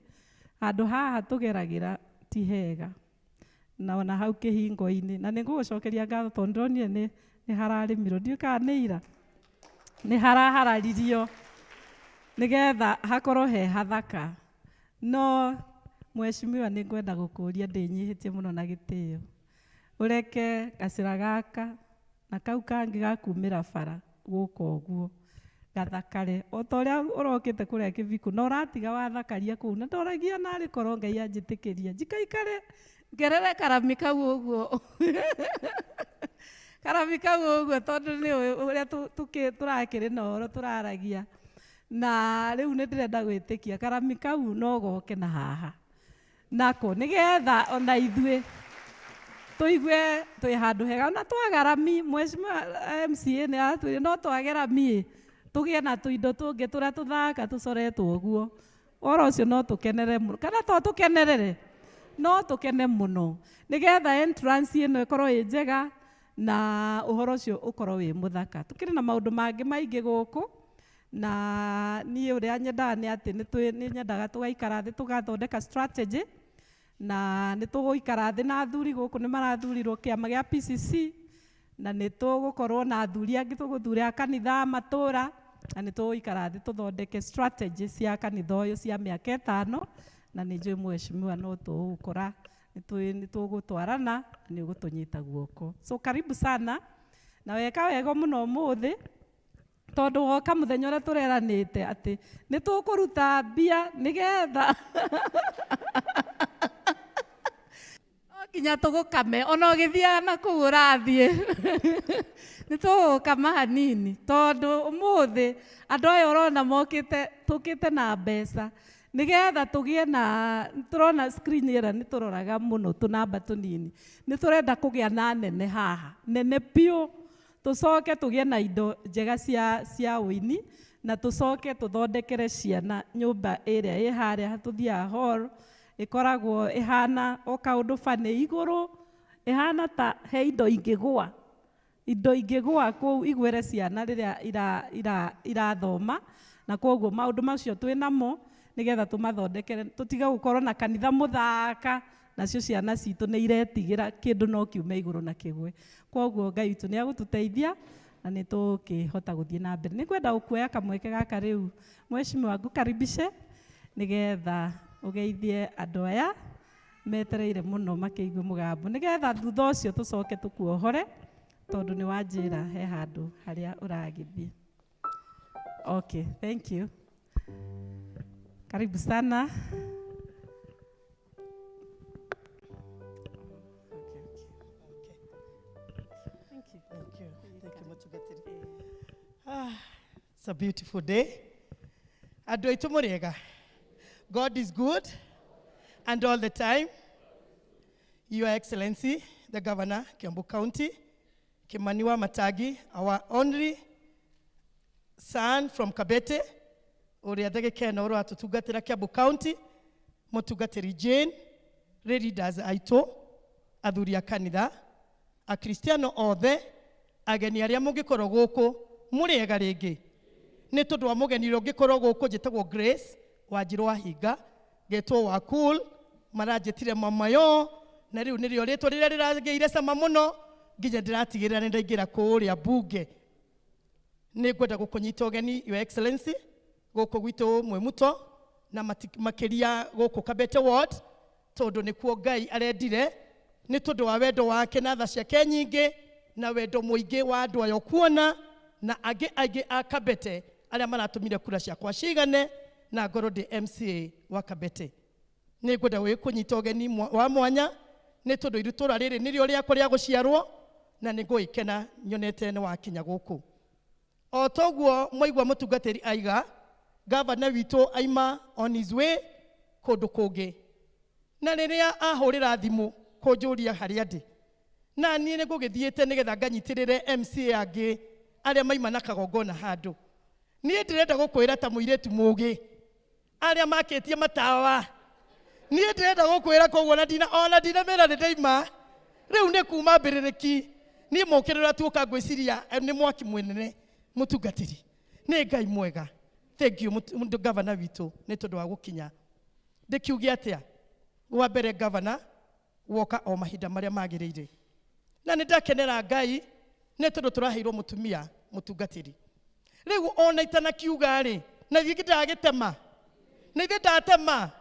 handũ haha tũgeragĩra ti hega na ona hau kĩhingo-inĩ na nĩ ngũgũcokeria ngatho tondũ ndĩronire nĩ hararĩmirwo ndiũĩ kana nĩ ira nĩ harahararirio nĩgetha hakorwo he hathaka no mheshimiwa nĩ ngwenda gũkũria ndĩnyihĩtie mũno na gĩtĩo ũreke gacĩra gaka na kau kangĩ gakumĩra bara gũka ũguo gathakare o ta ũrĩa ũrokĩte kũrĩa kĩbiko na ũratiga wathakaria kũu na ndoragia narĩ korwo Ngai anjĩtĩkĩria njikaikare ngerere karami kau ũguo karami kau ũguo tondũ nĩ ũrĩa tũrakĩrĩ na ũhoro tũraragia. Na rĩu nĩ ndĩrenda gwĩtĩkia karami kau no goke na haha nako nĩgetha ona ithuĩ tũigue twĩ handũ hega na twagarami. Mheshimiwa MCA nĩ aratwĩrire no twagerami tũgĩe na tũindo tũngĩ tũrĩa tũthaka tũcoretwo ũguo. Ũhoro ũcio no tũkenere mũno, kana to tũkenerere, no tũkene mũno nĩgetha entrance ĩno ĩkorwo ĩ njega na ũhoro ũcio ũkorwo wĩ mũthaka. Tũkĩrĩ na maũndũ mangĩ maingĩ gũkũ, na niĩ ũrĩa nyendaga nĩ atĩ nĩ nyendaga tũgaikara thĩ tũgathondeka strategy, na nĩ tũgũikara thĩ na athuri gũkũ nĩ marathurirwo kĩama gĩa PCC, na nĩ tũgũkorwo na athuri angĩ tũgũthurĩra kanitha matũra, na nĩ tũgũikara thĩ tũthondeke strategy cia kanitha ũyũ cia mĩaka 5, na nĩ njũĩ mheshimiwa no tũgũkora nĩ tũgũtwarana na nĩ ũgũtũnyita guoko. So karibu sana na weka wega mũno ũmũthĩ tondũ woka mũthenya ũrĩa tũreranĩte atĩ nĩ tũkũruta mbia nĩgetha nginya tũgũkame ona ũgĩthiaga na kũu ũrathiĩ nĩ tũgũkama hanini tondũ ũmũthĩ andũ aya ũrona mokĩte tũkĩte na mbeca nĩgetha tũgĩe na tũrona screen ĩra nĩ tũroraga mũno tũnamba tũnini. Nĩ tũrenda kũgĩa na nene haha nene piũ, tũcoke tũgĩe na indo njega cia ũini, na tũcoke tũthondekere ciana nyũmba ĩrĩa ĩ harĩa tũthiaga hall ĩkoragwo ĩhana o kaũndũ fanĩ igũrũ, ĩhana ta he indo ingĩgũa kũu igwĩre ciana rĩrĩa irathoma, na koguo maũndũ macio twĩ namo nĩgetha tũmathondekere, tũtige gũkorwo na kanitha mũthaka nacio ciana citũ nĩ iretigĩra kĩndũ no kiume igũrũ na kĩgwe. Koguo Ngai witũ nĩ agũtũteithia na nĩ tũkĩhota gũthiĩ na mbere. Nĩ kwenda gũkuoya kamweke gaka rĩu mheshimiwa ngũkaribishe nĩgetha ũgeithie andũ aya metereire mũno makĩigue mũgambo, nĩgetha thutha ũcio tũcoke tũkuohore tondũ nĩ wanjĩra he handũ harĩa ũragĩthiĩ. Okay, thank you. Karibu sana. It's a beautiful day. Andũ aitũ mũrĩega. God is good and all the time. Your Excellency, the Governor, Kiambu County, Kimani Wamatangi, our only son from Kabete, ũrĩa ndagĩkena ũrĩa atũtungatĩra Kiambu County, mũtungatĩri Jane, leaders aitũ, athuri a kanitha, akristiano othe, ageni arĩa mũngĩkorwo gũkũ, mũrĩega rĩngĩ. Nĩ tondũ wa mũgeni ũrĩa ũngĩkorwo gũkũ njĩtagwo Grace Wanjirũ Wahinga, ngetwo wa cool, maranjĩtire mama yo, na rĩu nĩrĩo rĩtwa rĩrĩa rĩragĩire cama mũno, nginya ndĩratigĩrĩra nĩ ndaingĩra kũrĩa mbunge. Nĩ ngwenda gũkũnyita ũgeni, Your Excellency, gũkũ gwitũ Mwĩmuto, na makĩria gũkũ Kabete Ward, tondũ nĩkuo Ngai arendire, nĩ tondũ wa wendo wake na tha ciake nyingĩ, na wendo mũingĩ wa andũ aya kuona, na angĩ a Kabete, arĩa maratũmire kura ciakwa cigane, na ngorwo ndĩ MCA wa Kabete. Nĩ ngwenda kũnyita ũgeni wa mwanya, nĩ tondũ itũũra rĩrĩ nĩrĩo rĩakwa rĩa gũciarwo, na nĩ ngũgĩkena nyonete nĩ wakinya gũkũ. O toguo mwaigua mũtungatĩri aiga, Governor witũ aima on his way kũndũ kũngĩ. Na rĩrĩa ahũrĩra thimũ kũnjũria harĩa ndĩ, na niĩ nĩ ngũgĩthiĩte nĩgetha nganyitĩrĩre MCA angĩ arĩa maima na kagongona handũ. Niĩ ndĩrenda gũkwĩra ta mũirĩtu mũũgĩ, arĩa makĩtie matawa. Niĩ ndĩrenda gũkwĩra koguo ona ndinamera nĩ ndaima. Rĩu nĩ kuma mbĩrĩrĩki, niĩ mũkĩrĩra tuoka ngwĩciria nĩ mwaki mũnene mũtungatĩri. Nĩ Ngai mwega. Thank you Governor witũ nĩ tondũ wa gũkinya. Ndĩkiuge atĩa, wa mbere Governor woka o mahinda marĩa magĩrĩire. Na nĩ ndakenera Ngai nĩ tondũ tũraheirwo mũtumia mũtungatĩri. Rĩu ona itanakiuga rĩ, na gĩkĩ ndagĩtema. Na ithe ndatema.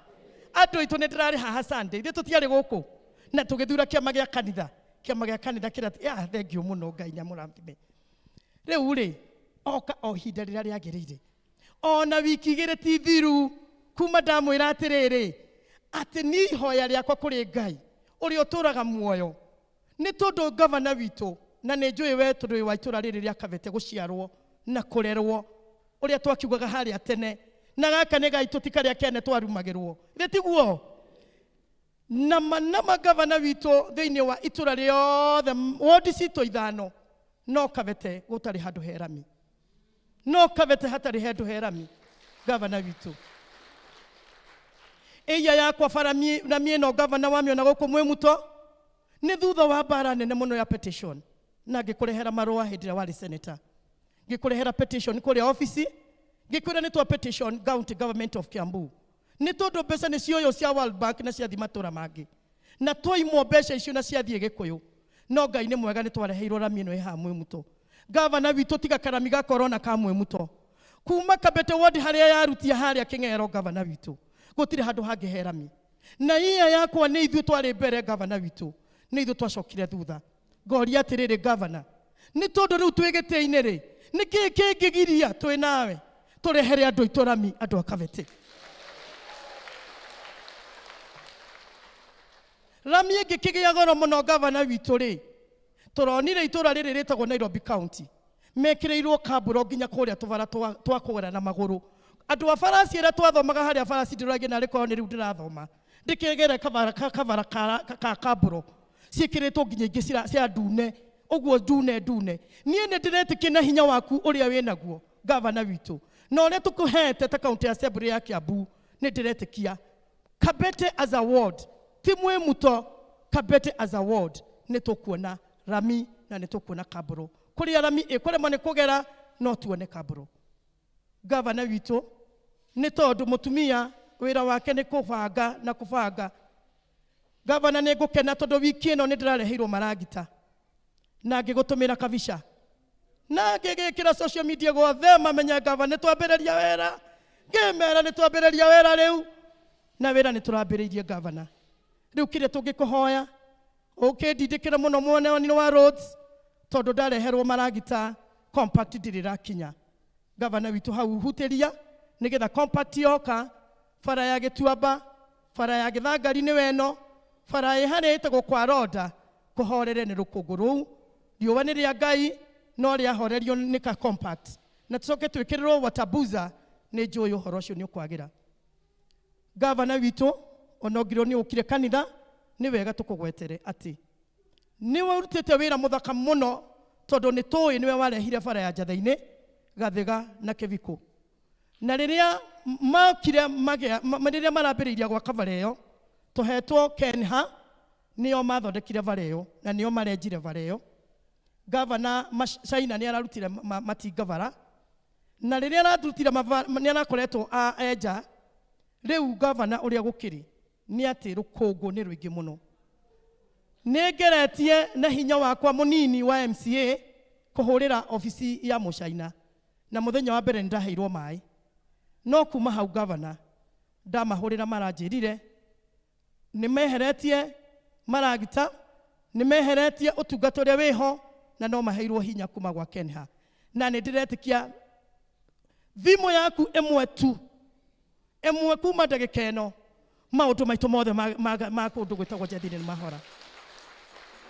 Andũ aitũ nĩ ndĩrarĩ haha Sunday, ithe tũtiarĩ gũkũ. Na tũgĩthura kĩama gĩa kanitha. Kĩama gĩa kanitha kĩrĩa thank you mũno Ngai nĩamũrathime. Rĩu rĩ, oka o ihinda rĩrĩa rĩagĩrĩire. Ona wiki igĩrĩ ti thiru kuma ndamwĩra atĩrĩrĩ, atĩ niĩ ihoya rĩakwa kũrĩ Ngai ũrĩa ũtũraga muoyo, nĩ tondũ Governor witũ na nĩ njũĩ we tũrĩ wa itũra rĩrĩ rĩa Kabete gũciarwo na kũrerwo ũrĩa twakiugaga harĩa tene, na gaka nĩ gaitũ ti karĩa kene twarumagĩrwo rĩtiguo. Na magavana witũ thĩinĩ wa itũra rĩothe wodi citũ ithano, no Kabete gũtarĩ handũ herami, no Kabete hatarĩ handũ herami gavana witũ. Ĩya yakwa bara na mĩeno gavana wamĩona gũkũ Mwĩmuto nĩ thutha wa mbara nene mũno ya petition, na ngĩkũrehera marũa hĩndĩ ĩrĩa warĩ senator, ngĩkũrehera petition kũrĩa ofici, ngĩkwĩra nĩ twa petition county government of Kiambu, nĩ tondũ mbeca nĩ cioyo cia World Bank na ciathi matũra mangĩ, na twaimwo mbeca icio na ciathiĩ Gĩkũyũ, no Ngai nĩ mwega nĩ twareheirwo rami ĩno ĩha Mwĩmuto. Gavana witũ tiga karami ga corona ka Mwĩmuto, kuma Kabete ward harĩa yarutia harĩa Kĩng'ero gavana witũ gũtirĩ handũ hangĩ herami, na iya yakwa nĩ ithuĩ twarĩ mbere gavana witũ, nĩ ithuĩ twacokire thutha. Ngoria atĩrĩrĩ gavana, nĩ tondũ rĩu twĩ gĩtĩ-inĩ rĩ, nĩ kĩĩ kĩngĩgiria twĩ nawe tũrehere andũ aitũ rami, andũ a Kabete? Rami ĩngĩkĩgĩa goro mũno gavana witũ rĩ, tũronire itũra rĩrĩ rĩtagwo Nairobi County mekĩrĩirwo kambũro nginya kũrĩa tũbara twa kũgera na magũrũ. Andũ a farasi ĩrĩa twathomaga harĩa farasi ndĩragĩ na rĩkorwo nĩ rĩu ndĩrathoma, ndĩkĩgere kabara ka kambũro ciĩkĩrĩtwo nginya ingĩ cia ndune, ũguo ndune. Niĩ nĩ ndĩretĩkia na hinya waku ũrĩa wĩ naguo gavana witũ, na ũrĩa tũkũhete ta county assembly ya Kiambu, nĩ ndĩretĩkia Kabete as a ward, ti Mwĩmuto, Kabete as a ward nĩ tũkuona rami na nĩ tũkuona kambũro. Kũrĩa rami ĩkũrema nĩ kũgera no tuone kambũro. Gavana witũ nĩ tondũ mũtumia wĩra wake nĩ kũbanga na kũbanga. Gavana nĩ ngũkena tondũ wiki ĩno nĩ ndĩrareheirwo maragita na ngĩgũtũmĩra kabica na ngĩgĩkĩra social media guothe mamenye gavana nĩ twambĩrĩria wĩra, ngĩmera nĩ twambĩrĩria wĩra rĩu, na wĩra nĩ tũrambĩrĩirie gavana. Rĩu kĩrĩa tũngĩkũhoya ũkĩndindĩkĩra mũno mwena wa roads, tondũ ndareherwo maragita compact ndĩrĩrakinya. Gavana witũ hau hutĩria nĩgetha compact yoka, bara ya Gĩtuamba, bara ya Gĩthangari nĩ weno, bara ĩharĩa ĩtagwo kwa Roda kũhorere nĩ rũkũngũ rũu, riũa nĩ rĩa Ngai no rĩahorerio nĩ ka compact, na tũcoke twĩkĩrĩrwo Watabuza, nĩ njũĩ ũhoro ũcio nĩ ũkwagĩra. Gavana witũ ona ũngirwo nĩ ũkire kanitha, nĩ wega tũkũgwetere atĩ nĩ warutĩte wĩra mũthaka mũno, tondũ nĩ tũĩ nĩwe warehire bara ya Njatha-inĩ, Gathĩga na Kĩvikũ, na rĩrĩa makire rĩrĩa marambĩrĩiria gwaka bara ĩyo tũhetwo Kenha, nĩo mathondekire bara ĩyo na nĩo marenjire bara ĩyo. Gavana China nĩ ararutire matinga bara, na rĩrĩa ararutire nĩ arakoretwo enja. Rĩu gavana ũrĩa gũkĩrĩ nĩ atĩ rũkũngũ nĩ rũingĩ mũno. Nĩ ngeretie na hinya wakwa mũnini wa MCA kũhũrĩra ofici ya Mũchaina, na mũthenya wa mbere nĩ ndaheirwo maĩ, no kuma hau gavana ndamahũrĩra maranjĩrire nĩ meheretie maragita, nĩ meheretie ũtungata ũrĩa wĩho, na no maheirwo hinya kuma gwa Kenha. Na nĩ ndĩretĩkia thimũ yaku ĩmwe tu, ĩmwe kuma ndagĩka ĩno, maũndũ maitũ mothe ma kũndũ gwĩtagwo Njathi-inĩ nĩ mahora.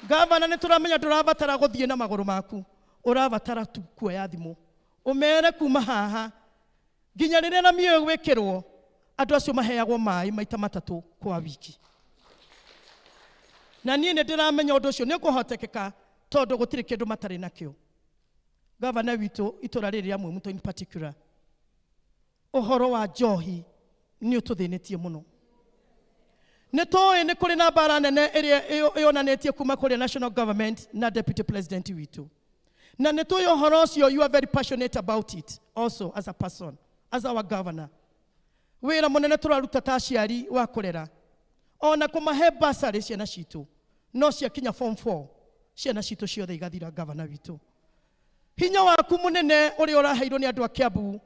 Gavana nĩ tũramenya ndũrabatara gũthiĩ na magũrũ maku, ũrabatara tu kuoya thimũ ũmere kuma haha nginya rĩrĩa na mĩoyo gwĩkĩrwo, andũ acio maheagwo maĩ maita matatũ kwa wiki. Na niĩ nĩ ndĩramenya ũndũ ũcio nĩ ũkũhotekeka tondũ gũtirĩ kĩndũ matarĩ nakĩo. Gavana witũ itũra rĩrĩ rĩa Mwĩmuto in particular, ũhoro wa njohi nĩ ũtũthĩnĩtie mũno. Nĩ tũĩ nĩ kũrĩ na mbara nene ĩrĩa ĩonanĩtie kuma kũrĩ national government na deputy president witũ, na nĩ tũĩ ũhoro ũcio, you are very passionate about it also as a person, as our governor. Wĩra mũnene tũraruta ta aciari wa kũrera, ona kũmahe bursary ciana citũ, no ciakinya form 4 ciana citũ ciothe igathira gavana witũ. Hinya waku mũnene ũrĩa ũraheirwo nĩ andũ a Kiambu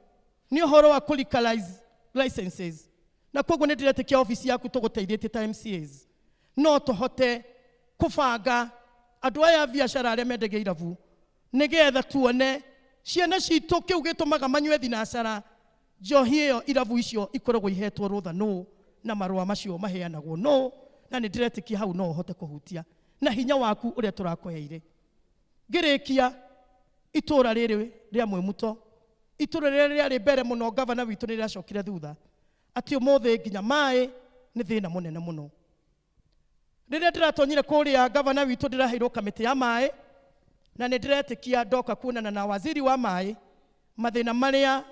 nĩ ũhoro wa legalize licenses, na koguo nĩ ndĩretĩkia ofici yaku tũgũteithĩtie ta MCAs, no tũhote kũbanga andũ aya biacara arĩa mendagia irabu, nĩgetha tuone ciana citũ kĩu gĩtũmaga manyue thinacara, njohi ĩyo irabu icio ikoragwo ihetwo rũtha no, na marũa macio maheanagwo no, na nĩ ndĩretĩkia hau no ũhote kũhutia na hinya waku ũrĩa tũrakũheire. Ngirikia itura riri ria Mwimuto, itura riri ria mbere muno gavana witu ni racokire thutha, ati umuthi nginya mai ni thina munene muno. Riria ndiratonyire kuria gavana witu ndiraheirwo kamiti ya mai, na ni ndiretikia ndoka kuonana na waziri wa mai, mathina maria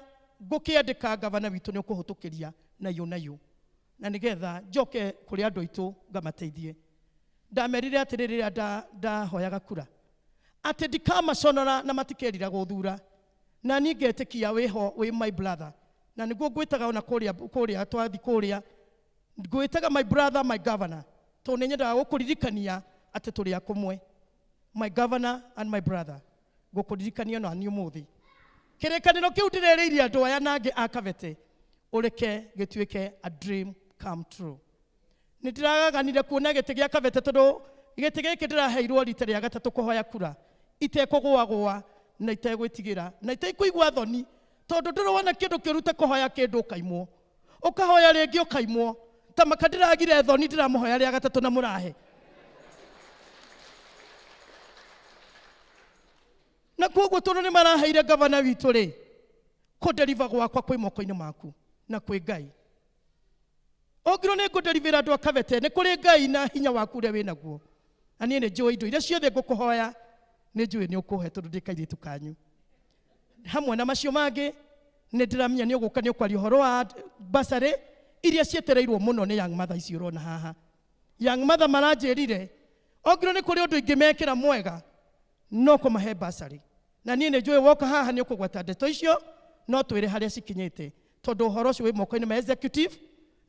ngukiandika gavana witu ni ukuhutukiria na yo na nigetha njoke kuri andu aitu ngamateithie. Ndamerire atiri riria ndahoyaga kura ati ndikamaconora na matikerira guthura, na ni ngetikia wiho wi my brother, na niguo ngwitaga ona kuria twathi kuria ngwitaga my brother my governor, to ni nyendaga gukuririkania ati turi akumwe, my governor and my brother, gukuririkania no ani umuthi kirekaniro kiu ndirereirie andu aya nangi akavete ureke gituike a dream come true. Nindiraganire kuona gite gia kavete tondu gite giki ndiraheirwo rita ria gatatu kuhoya kura itekugwagwa na itegwitigira na iteikuigwa thoni, tondu ndirona kindu kiruta kuhoya kindu kaimwo ukahoya ringi ukaimwo ta makandiragire thoni ndiramuhoya ria gatatu na murahe. Na koguo tondu ni maraheire gavana witu ri kudeliver gwakwa kwi moko-ini maku na kwi Ngai. Ogiro ni kudelivera andu akavete ni kuri Ngai na hinya waku ria wina guo. Ani ni njui indo iria ciothe ngukuhoya ni njui ni ukuhe tondu ndikairitu kanyu. Hamwe na macio mangi ni ndiramenya ni uguka ni ukwaria uhoro wa basari iria cietereirwo muno ni young mother ici urona haha. Young mother maranjirire ogiro ni kuri undu ingimekira mwega no kumahe basari, na niĩ nĩ njũĩ woka haha nĩ ũkũgweta ndeto icio no twĩre harĩa cikinyĩte, tondũ ũhoro ũcio wĩ moko-inĩ ma executive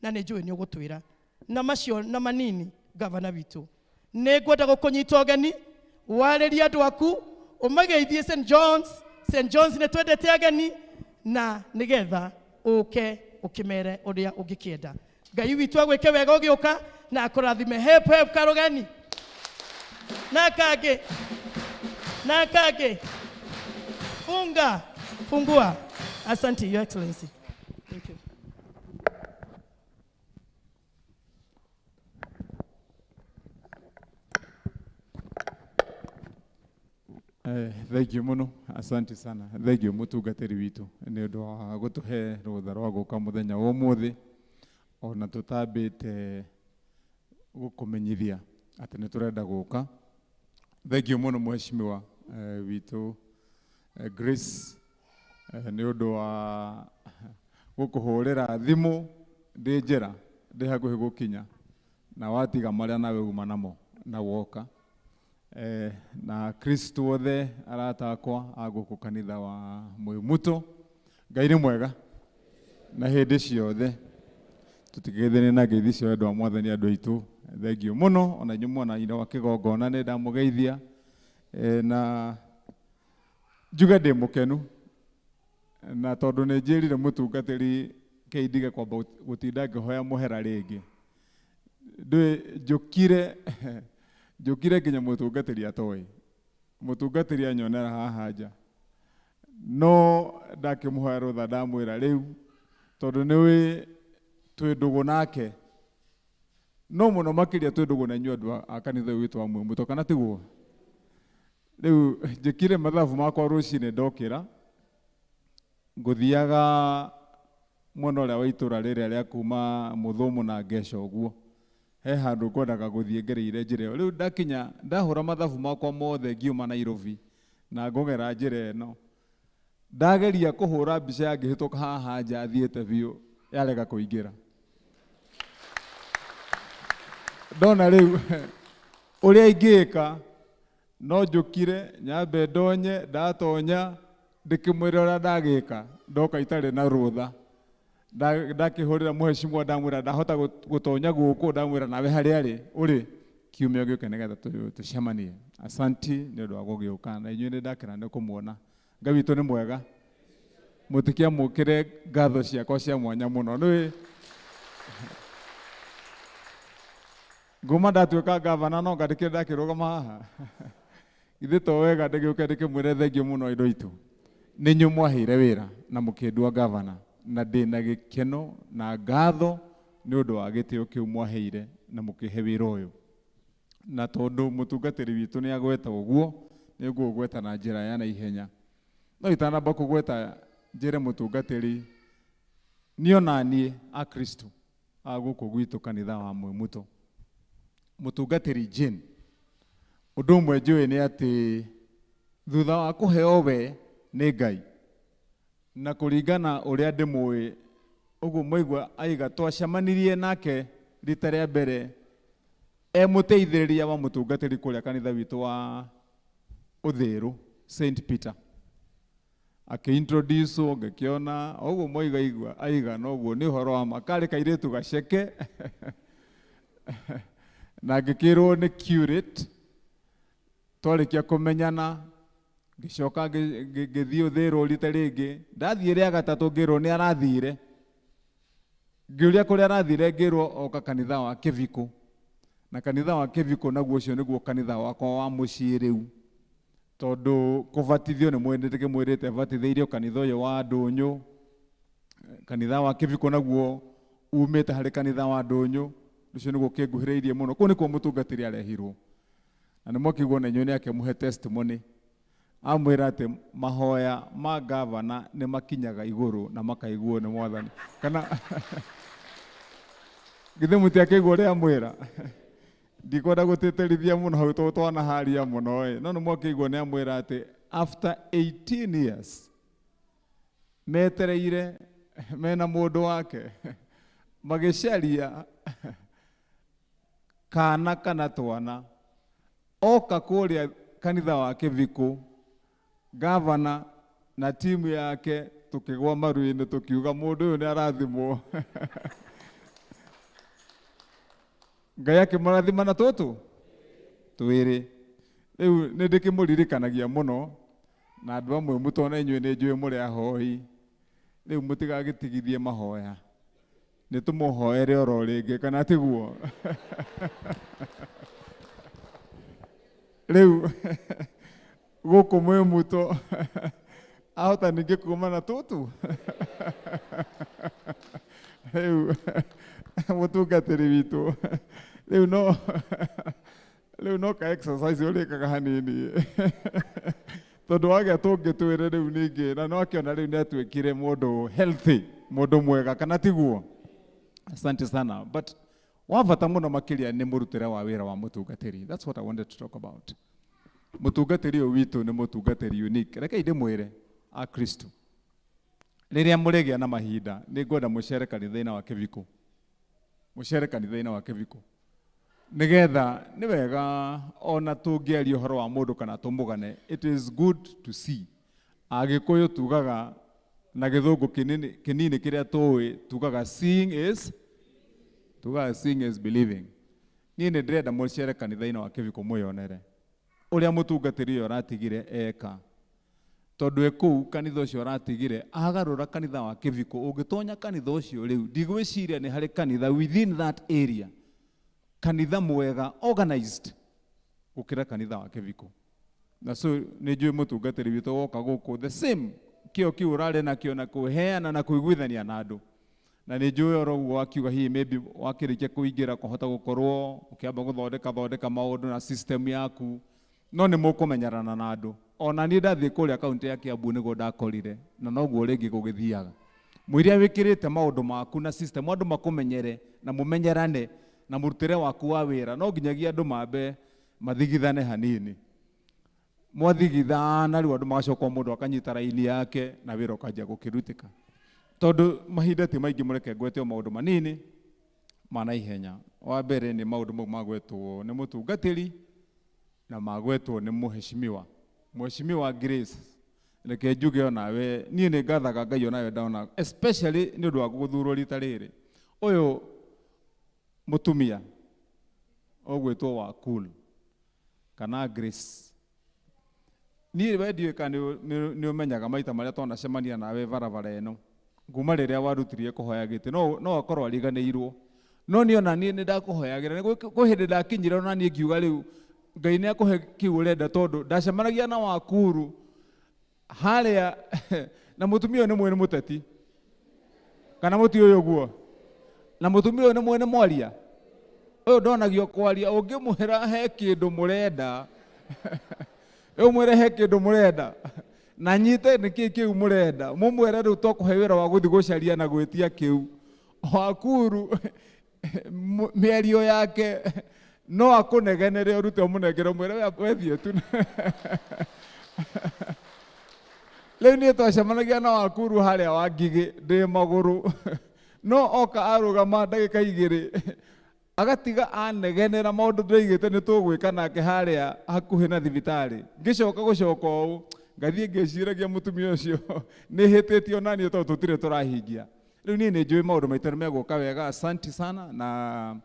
na nĩ njũĩ nĩ ũgũtwĩra. Na macio na manini gavana witũ nĩ ngwenda gũkũnyita ũgeni warĩrie andũ aku ũmageithie St. John's nĩ twendete ageni na nĩgetha ũke ũkĩmere ũrĩa ũngĩkĩenda. Ngai witũ agwĩke wega ũgĩũka na akũrathime. Hep hep karũgeni na kage fungua. Asante your excellency. Thank you. Thank you muno, asante sana. Thank you mutungatiri witu ni undu wa gutuhe rutha rwa guka muthenya wa umuthi ona tutambite gukumenyithia ati ni turenda guka. Thank you muno mheshimiwa witu Grace ni undu wa gukuhurira thimu ndi njira ndi hakuhi gukinya na watiga maria nawe uma namo na woka na Kristo wothe aratakwa aguku kanitha wa Mwimuto. Ngai ni mwega na hindi ciothe tutigithene na ngeithi cio andu a mwathani andu aitu. Thank you muno ona nyumo na ina wa kigongona ni ndamugeithia na juga ndi mukenu na tondu ni njirire mutungatiri keidige kwamba gutinda ngihoya muhera ringi ndui njukire nginya mutungatiri atoi mutungatiri anyonera haha nja no ndakimuhoya rutha ndamwira riu tondu niwe twi ndugu nake no muno makiria twi ndugu na inyuĩ andũ a kanitha witũ wa Mwimuto kana tiguo. Riu njĩkire mathabu makwa rũcinĩ ndokĩra ngũthiaga mwena ũrĩa wa itũra rĩrĩa rĩa kuma Mũthũmũ na Ngeca ũguo he handũ ngwendaga gũthiĩ ngereire njĩra ĩyo. Rĩu ndakinya ndahũra mathabu makwa mothe ngiuma Nairobi na ngũgera njĩra ĩno ndageria kũhũra mbica ya ngĩhĩtũka haha nja thiĩte biũ yarega kũingĩra. Ndona riu uria ingika no njukire nyambe ndonye ndatonya ndikimwira uria ndagika ndoka itari na rutha ndakihurira muheshimiwa ndamwira ndahota gutonya guku ndamwira nawe haria ri uri kiumia gioke nigetha tucemanie. Asanti ni undu wa gugiuka na inyuĩ nĩ ndakena nĩ kũmuona. Ngai witũ nĩ mwega mutikia mukire ngatho ciakwa cia mwanya muno nĩ ngoma ndatuĩka gavana no ngandĩkire ndakĩrũgama haha ithe to wega ndĩgĩũke ndĩkĩmwĩre thengiũ mũno indo itũ nĩ inyuĩ mwaheire wĩra na mũkĩndua gavana na ndĩna gĩkeno na ngatho nĩ ũndũ wa gĩtĩo kĩu mwaheire na mũkĩhe wĩra ũyũ na tondũ mũtungatĩri witũ nĩ agweta ũguo nĩ ngũgweta na njĩra ya na ihenya. No itanamba kũgweta njĩre mũtungatĩri nĩ ona niĩ a Kristo a gũkũ gwitũ kanitha wa Mwĩmuto. Mũtungatĩri Jane, ũndũ ũmwe njũĩ nĩ atĩ thutha wa kũheo we nĩ Ngai na kũringana ũrĩa ndĩmũĩ, ũguo mwaigua aiga twacemanirie nake rita rĩa mbere mũteithĩrĩria wa mũtungatĩri kũrĩa kanitha witũ wa Ũthĩĩru St Peter, akĩintroduce ngĩkĩona ũguo mwaigua igua aiga noguo nĩ ũhoro wa makarĩ kairĩtu gaceke na ngĩkĩrwo nĩ curate. Twarĩkia kũmenyana ngĩcoka ngĩthiĩ Ũthĩĩru rita rĩngĩ, ndathiĩ rĩa gatatũ ngĩrwo nĩ arathire, ngĩũria kũrĩa arathire ngĩrwo oka kanitha wa Kĩvikũ, na kanitha wa Kĩvikũ naguo ũcio nĩguo kanitha wakwa wa mũciĩ rĩu, tondũ kũbatithio nĩ mwĩrĩte batithĩirio kanitha ũyũ wa Ndũnyũ. Kanitha wa Kĩvikũ naguo umĩte harĩ kanitha wa Ndũnyũ, ũcio nĩguo kĩnguhĩrĩirie mũno, kũu nĩkuo mũtungatĩri arehirwo. Na nĩ mwakĩiguo na inyuĩ nĩ akĩmũhe testimony, amwĩra atĩ mahoya ma gavana nĩ makinyaga igũrũ na makaiguo nĩ Mwathani. Kana githĩ mũtiakĩiguo ũrĩa amwĩra? Ndikwenda gũtĩtĩrithia mũno hau tondũ twanaharia mũno, no nĩ mwakĩiguo nĩ amwĩra atĩ after 18 years metereire mena mũndũ wake magĩcaria kana kana twana, oka kũrĩa kanitha wa Kĩvikũ, gavana na timu yake tukĩgwa maru-inĩ tukiuga mũndũ ũyũ nĩ arathimwo. Ngai akĩmũrathima na tũtũ twĩrĩ. Rĩu nĩ ndĩkĩmũririkanagia mũno, na andũ amwe mũtona inyuĩ nĩ njũĩ mũrĩ ahoi, rĩu mũtigagĩtigithie mahoya, nĩ tũmũhoere oro rĩngĩ, kana tiguo? Rĩu gũkũ Mwĩmuto ahota ningĩ kuma na tũtũ. Rĩu mũtungatĩri witũ, rĩu no ka exercise ũrĩkaga hanini, tondũ wagĩa tũngĩ twĩrĩ rĩu ningĩ, na no akĩona rĩu nĩ atuĩkire mũndũ healthy, mũndũ mwega, kana tiguo? Asante sana. But wa bata mũno makĩria nĩ mũrutĩre wa wĩra wa mũtungatĩri. That's what I wanted to talk about. Mũtungatĩri ũyũ witũ nĩ mũtungatĩri unique. Reke ndĩmwĩre a Kristo, rĩrĩa mũrĩgĩa na mahinda nĩ ngwenda mũcere kanitha-inĩ wa Kĩvikũ, mũcere kanitha-inĩ wa Kĩvikũ, nĩgetha nĩ wega ona tũngĩaria ũhoro wa mũndũ kana tũmũgane, it is good to see. Agĩkũyũ tugaga na gĩthũngũ kĩnini kĩrĩa tũĩ tugaga seeing is believing. Niĩ nĩ ndĩrenda mũcere kanitha-inĩ wa Kĩvikũ mwĩonere ũrĩa mũtungatĩri ũyũ aratigire eka, tondũ kũu kanitha ũcio aratigire agarũra kanitha wa Kĩvikũ. Ũngĩtonya kanitha ũcio rĩu, ndigwĩciria nĩ harĩ kanitha within that area, kanitha mwega organized gũkĩra kanitha wa Kĩvikũ. Na so nĩ njũĩ mũtungatĩri witũ woka gũkũ the same kĩo kĩu ũrarĩ nakĩo na kũheana na kũiguithania na andũ. Na nĩ njũĩ oro ũguo akiuga hihi maybe wakĩrĩkia kũingĩra kũhota gũkorwo ũkĩamba gũthondeka maũndũ na system yaku, no nĩ mũkũmenyerana na andũ. Ona niĩ ndathiĩ kũrĩa kaunti ya Kiambu nĩguo ndakorire, na noguo rĩngĩ gũgĩthiaga. Mũiria wĩkĩrĩte maũndũ maku na system, andũ makũmenyere na mũmenyerane na mũrutĩre waku wa wĩra, no nginyagia andũ mambe mathigithane hanini. Mwathigithana rĩu andũ magacoka mũndũ akanyita raini yake na wĩra ũkanjia gũkĩrutĩka. Tondũ mahinda ti maingĩ mũreke ngwete maũndũ manini ma naihenya. Wa mbere nĩ maũndũ mau magwetwo nĩ mũtungatĩri na magwetwo nĩ mũheshimiwa. Mheshimiwa Grace, reke njuge onawe niĩ nĩ ngathaga Ngai onawe ndaona, especially nĩ ũndũ wa gũthurwo rita rĩrĩ. Ũyũ mũtumia ũgwĩtwo wa cool kana Grace, niĩ wendiĩ kana nĩ ũmenyaga maita marĩa twanacemania nawe barabara ĩno, nguma rĩrĩa warutirie kũhoya gĩtĩ, no akorwo ariganĩirwo, no niĩ ona niĩ nĩ ndakũhoyagĩra. Kwĩ hĩndĩ ndakinyire ona niĩ ngiuga rĩu Ngai nĩ akũhe kĩu ũrenda, tondũ ndacemanagia na Wakuru harĩa na mũtumia ũyũ nĩ mwene mũteti kana mũti ũyũ guo, na mũtumia ũyũ nĩ mwene mwaria, ũyũ ndonagio kwaria, ũngĩmwĩra he kĩndũ mũrenda Umwire kindu murenda na nyite niki kiu murenda mumwire riu twakuhe wira wa guthi gucaria na gwitia kiu Wakuru mĩario yake no akunegenere urute umunengere mwire wethie tu Leo ni twacemanagia na Wakuru haria Wangigi ndi maguru no oka arugama ndagika igiri agatiga anegenera maundu ndoigite ni tugwika nake haria hakuhi na thibitari ngicoka gucoka uu ngathie ngiciragia mutumia ucio ni hititio nani to tutire turahingia riu ni njui maundu maitari meguka wega asanti sana na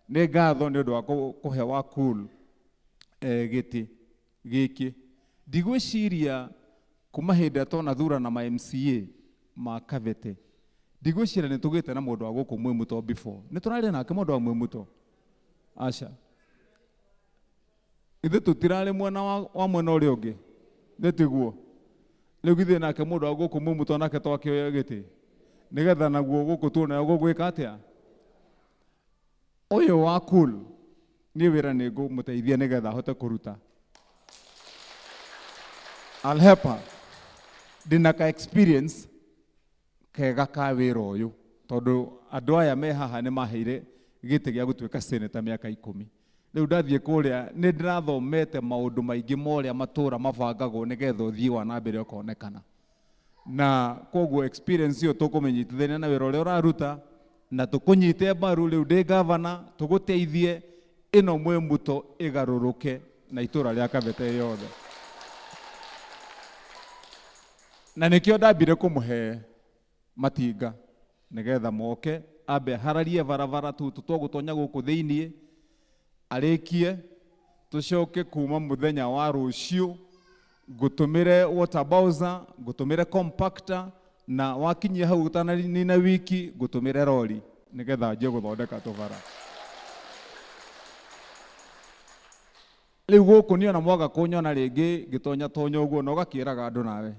ni ngatho ni undu wa kuhe Wakuru giti giki ndigwiciria kuma hindi atona thura na ma MCA ma Kavete ndigwiciria ni tugite na mundu wa guku mwimuto before ni turari nake mundu wa mwimuto aca ithe tutirari mwena wa mwena uri ungi ndetiguo riu githie nake mundu wa guku mwimuto nake twakioya giti nigetha naguo guku tuone gugwika atia uyu Wakuru ni wira ni ngumuteithia nigetha hote kuruta I'll help her ndina ka experience kega ka wira uyu tondu andu aya me haha ni maheire gite gia gutuika senator miaka 10 riu ndathie kuria ni ndirathomete maundu maingi moria matura mabangagwo nigetha uthii wa na mbere ukonekana na koguo experience yo tukumenyithania na wira uria uraruta na tukunyite mbaru riu ndi governor tuguteithie ino mwimuto igaruruke na itura ria Kavete yothe na nikio ndambire kumuhe matinga nigetha moke ambe hararie barabara tu twagutonya guku thiini arikie tucoke kuma muthenya wa rucio ngutumire water bowser ngutumire compactor na wakinyia hau utanani na wiki ngutumire rori nigetha nje guthondeka tubara riu guku niona mwaga kunyona ringi ngitonya tonya uguo no gakiiraga andu nawe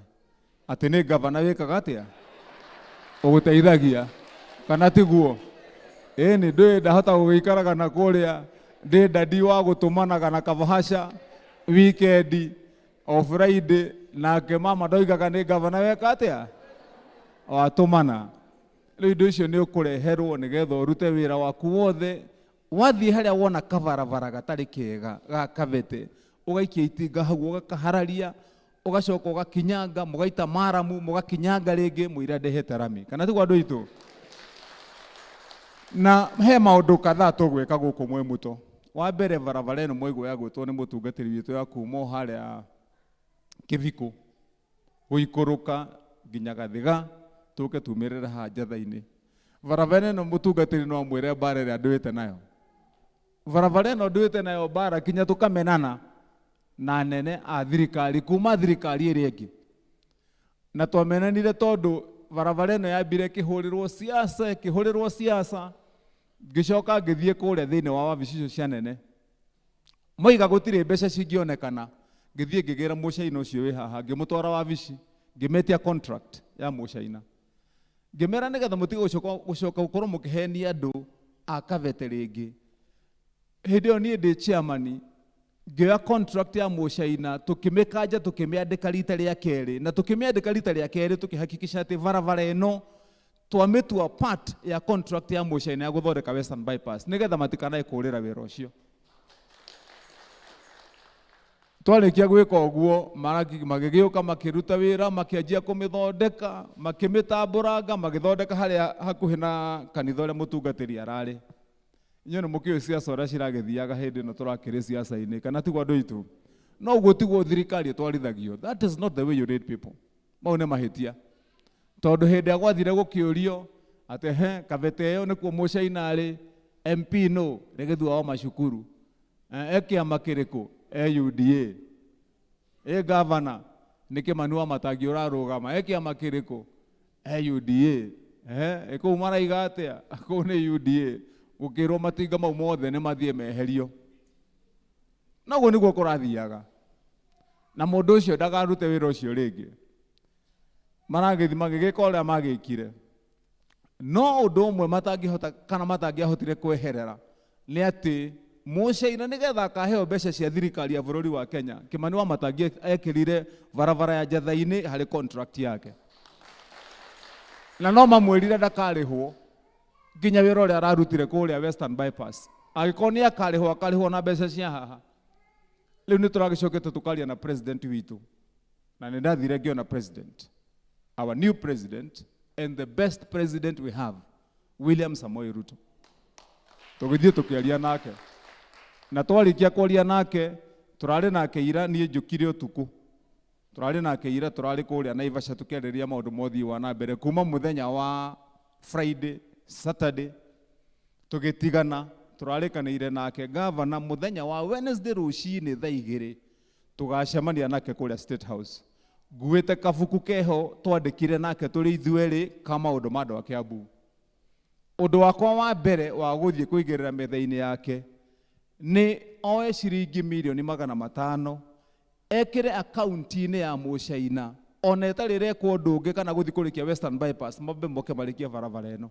ati ni governor wikaga atia uguteithagia kana tiguo ni ndenda hota gugikaraga na kuria ndi dadi wa gutumanaga na kabahasha weekend o Friday nake mama ndoigaga ni governor weka atia watumana riu indo icio ni ukureherwo nigetha urute wira waku wothe wathie haria wona kabarabara gatari kega ga Kavete ugaikia itinga hau ugakahararia ugacoka ugakinyanga mugaita maramu mugakinyanga ringi muira ndehete rami kana tiguo andu itu na he maundu kadhaa tugwika guku mwimuto wa mbere barabara ino mwaigua ya gwitwo ni mutungatiri witu ya kuma haria Kiviko guikuruka nginya Gathiga tuke tumirire ha njatha-ini barabara ino mutungatiri no mwire bara ria nduite nayo barabara ino nduite nayo bara kinya tukamenana na nene a thirikari kuma thirikari iri ingi na twamenanire tondu barabara ino yambire kihurirwo siasa ngicoka ngithie kuria thiini wa wabici icio cia nene moiga gutire mbeca cingionekana ngithie ngigira mucaina ucio wi haha ngimutwara wabici ngimetia contract ya mucaina ngimera nigetha mutige gucoka gukorwo mukihenia andu a Kavete ringi hindi iyo nie ndi chairman ngioya contract ya mucaina tukimikanja tukimiandika rita ria keri na tukimiandika rita ria keri tukihakikisha ati barabara ino twamitua part ya contract ya mucaina ya guthondeka Western bypass nigetha matikanae kurira wira ucio twarikia gwika uguo magigiuka makiruta wira makianjia kumithondeka makimitamburanga magithondeka haria hakuhi na kanitha uria mutungatiri arari inyo ni mukiu siasa uria ciragithiaga hindi ino turakiri siasa-ini kana tiguo andu itu no uguo tiguo thirikari twarithagio that is not the way you lead people mau ni mahitia tondu hindi ya gwathire gukiurio ati Kavete iyo nikuo mucaina ari MP no regethua wa macukuru ekiama kiriku UDA governor niki manua matagi urarugama ekiama kiriku UDA eko maraiga atia ko ni UDA ukirwo matinga mau mothe ni mathie meherio naguo niguo kurathiaga na mundu ucio ndagarute wira ucio ringi maragithi magigika uria magikire no undu umwe matangihota kana matangiahotire kweherera ni ati Mũcaina nĩgetha akaheo mbeca cia thirikari ya bũrũri wa Kenya, Kimani Wamatangi ekĩrire barabara ya Njatha-inĩ harĩ contract yake, na no mamwĩrire ndakarĩhwo nginya wĩra ũrĩa ararutire kũrĩa Western Bypass. Agĩkorwo nĩ akarĩhwo na mbeca cia haha. Rĩu nĩ tũragĩcokete tũkaria na president witũ, na nĩ ndathire ngĩona president, our new president and the best president we have, William Samoei Ruto. Tũgĩthiĩ tũkĩaria nake, na twarĩkia kwaria nake, tũrarĩ nake ira, niĩ njũkire ũtukũ, tũrarĩ nake ira, tũrarĩ kũrĩa Naivasha tũkĩarĩria maũndũ mothii wa na mbere kuma mũthenya wa Friday, Saturday, tũgĩtigana, tũrarĩkanĩire nake governor mũthenya wa Wednesday rũcinĩ thaa 2 tũgacemania nake kũrĩa State House. Nguĩte kabuku keho twandĩkire nake tũrĩ ithuerĩ kama ũndũ ma andũ a Kiambu. Ũndũ wakwa wa mbere wa gũthiĩ kũigĩrĩra metha-inĩ yake nĩ oe ciringi milioni 500 ekĩre akaunti-inĩ ya Mũcaina, ona ĩtarĩ rekwo ũndũ ũngĩ kana gũthiĩ kũrĩkia Western Bypass, mambe moke marĩkie barabara ĩno.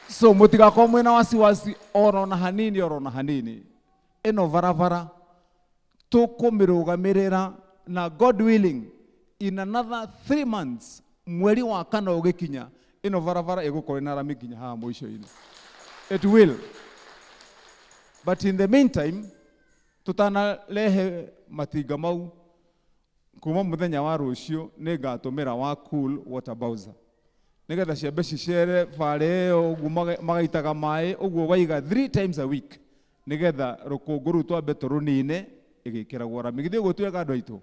So mũtigakorwo mwĩna wasiwasi orona hanini, ĩno barabara tũkũmĩrũgamĩrĩra, na God willing in another 3 months, mweri wa 4 ũgĩkinya, ĩno barabara ĩgũkorwo ĩna rami nginya haha mũico-inĩ. It will. But in the meantime, tutanarehe matinga mau, kuma mũthenya wa rũciũ nĩ ngatũmĩra wa cool water bowser, nĩgetha ciambe cicere bare ũguo magaitaga maĩ, ũguo waiga 3 times a week, nĩgetha rũkũngũ rũu twambe tũrũnine ĩgĩkĩragwo rami. Githĩ ũguo twega andũ aitũ?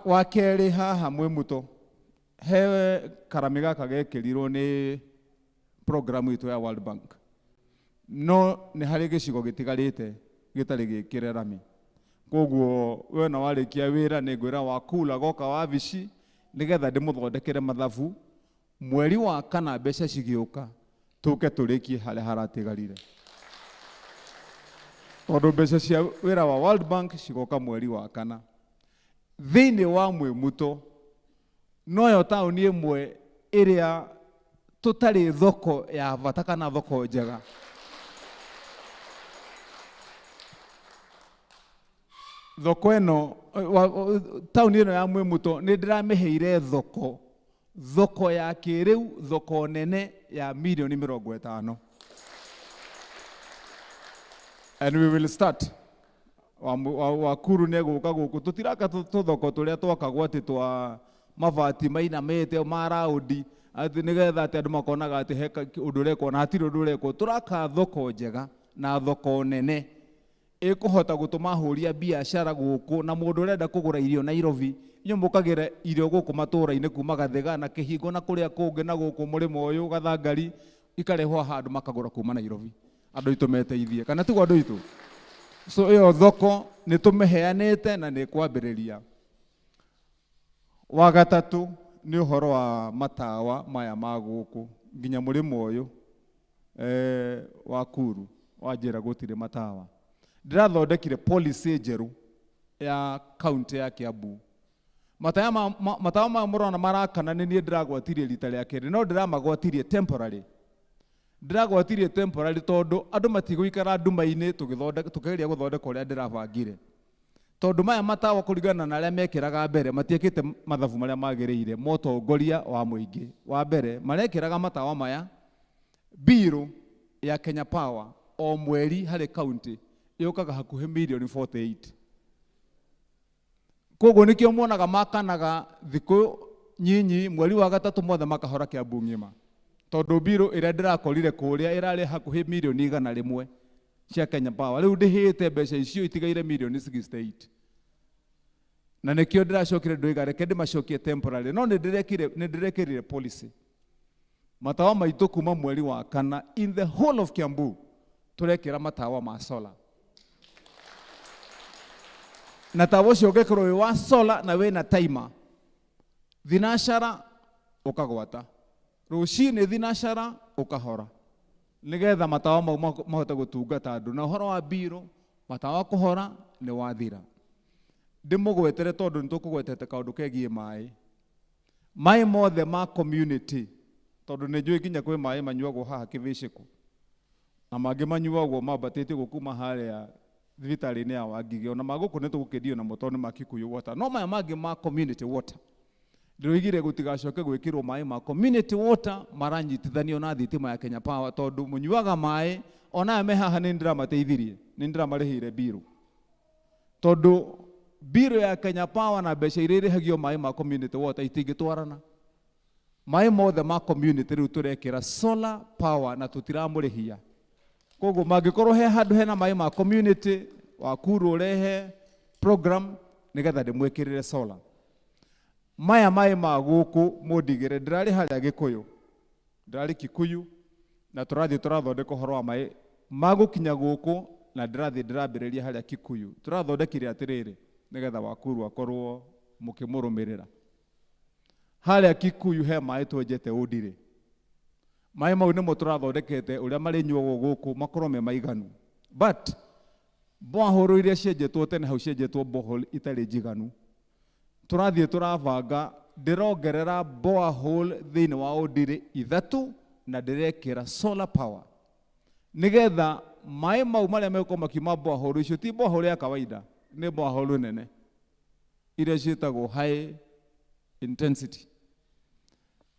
Wa kerĩ haha mwĩ mũto, he karami gaka gekĩrirwo nĩ programu itũ ya World Bank, no nĩ harĩ gĩcigo gĩtigarĩte gĩtarĩ gĩkĩre rami. Koguo we na warĩkia wĩra nĩ ngwĩra wa kula goka wabici, nĩgetha ndĩmũthondekere mathabu, mweri wa 4 mbeca cigĩũka tũke tũrĩkie harĩa haratigarire. Tondũ mbeca cia wĩra wa World Bank cigoka mweri wa 4. Thĩinĩ wa Mwĩmuto noyo taũni ĩmwe ĩrĩa tũtarĩ thoko ya bata kana thoko njega. Thoko ĩno, taũni ĩno ya Mwĩmuto nĩ ndĩramĩheire thoko ya kĩrĩu, thoko nene ya milioni 50. And we will start. Wakuru negũka gũkũ, tũtiraka tũthoko tũrĩa twakagwo atĩ twa mabati mainamĩte ma raũndi, atĩ nĩgetha atĩ andũ makonaga atĩ he ũndũ ũrekwo na hatirĩ ũndũ ũrekwo. Tũraka thoko njega na thoko nene ĩkũhota gũtũma ahũri a biacara gũkũ, na mũndũ ũrenda kũgũra irio Nairobi, inyuĩ mũkagĩra irio gũkũ matũũra-inĩ kuma Gathega na Kĩhingo na kũrĩa kũngĩ na gũkũ mũrĩmo ũyũ Gathangari, ikarehwo handũ makagũra kuma Nairobi. Andũ aitũ meteithie, kana tiguo andũ aitũ? So ĩyo thoko nĩ tũmĩheanĩte na nĩ kwambĩrĩria. Wa gatatũ nĩ ũhoro wa matawa maya ma gũkũ nginya mũrĩmo ũyũ wa Kuru wanjĩra gũtirĩ matawa. Ndĩrathondekire policy njerũ ya kaunti ya Kiambu. Matawa maya mũrona marakana nĩ niĩ ndĩragwatirie rita rĩa kerĩ, no ndĩramagwatirie temporary. Ndĩragwatirie temporary tondũ andũ matigũikara nduma-inĩ tũkĩgeria gũthondeka ũrĩa ndĩrabangire. Tondũ maya matawa kũringana na arĩa mekĩraga mbere matiĩkĩte mathabu marĩa magĩrĩire mũtongoria wa mũingĩ. Wa mbere marekĩraga matawa maya biro ya Kenya Power o mweri harĩ kaunti yũkaga hakuhĩ milioni 48. Koguo nĩkĩo muonaga makanaga thikũ nyinyi, mweri wa gatatũ mothe makahora Kiambu ng'ima. Tondũ biro ĩrĩa ndĩrakorire kũrĩa ĩrarĩ hakuhĩ milioni 100 cia Kenya Power. Rĩu ndĩhĩte mbeca icio itigaire milioni 68. Na nĩkĩo ndĩracokire ndũiga reke ndĩmacokie temporary, no nĩndĩrekĩrire policy. Matawa maitũ kuma mweri wa 4 in the whole of Kiambu tũrekĩra matawa ma solar. Na tawa ũcio ũngĩkorwo wĩ wa solar na wĩna timer, thinacara ũkagwata, rũcinĩ thinacara ũkahora, nĩgetha matawa mau mahote gũtungata andũ. Na ũhoro wa biro matawa kũhora nĩ wathira. Ndĩmũgwetere tondũ nĩ tũkũgwetete kaũndũ kegiĩ maĩ. Maĩ mothe ma community tondu nĩ njũĩ nginya kwĩ maĩ manyuagwo haha kĩbĩcĩku na mangĩ manyuagwo mambatĩte gũkuma harĩa thibitarĩ-inĩ ya Wangige, ona magũkũ nĩ tũgũkĩndio na moto nĩ ma Kikuyu water, no maya mangĩ ma community water ndĩroigire gũtigacoke gwĩkĩrwo maĩ ma community water maranyitithanio na thitima ya Kenya Power, tondu mũnyuaga maĩ ona me haha nĩ ndĩramateithirie, nĩ ndĩramarĩhĩire biru, tondu biru ya Kenya Power na mbeca iria irĩhagio maĩ ma community water itingĩtwarana. Maĩ mothe ma community rĩu tũrekĩra solar power na tũtiramũrĩhia. Koguo mangĩkorwo he handũ hena maĩ ma community, Wakuru ũrehe program nĩgetha ndĩmwĩkĩrĩre solar. Maya maĩ ma gũkũ mũndigĩre, ndĩrarĩ harĩa Gĩkũyũ, ndĩrarĩ Kikuyu, na tũrathiĩ tũrathondeka ũhoro wa maĩ magũkinya gũkũ, na ndĩrambĩrĩria harĩa Kikuyu. Tũrathondekire atĩrĩrĩ nĩgetha Wakuru akorwo mũkĩmũrũmĩrĩra. Harĩa Kikuyu he maĩ twenjete ũndirĩ. Maĩ mau nĩmo tũrathondekete ũrĩa marĩnyuagwo gũkũ makorwo me maiganu. But borehole iria cienjetwo tene hau cienjetwo borehole itarĩ njiganu. Tũrathiĩ tũravanga, ndĩrongerera borehole thĩinĩ wa ũndirĩ ithatũ na ndĩrekĩra solar power. Nĩgetha maĩ mau marĩa megũkorwo makiuma borehole icio ti borehole ya kawaida, nĩ borehole nene iria ciĩtagwo high intensity.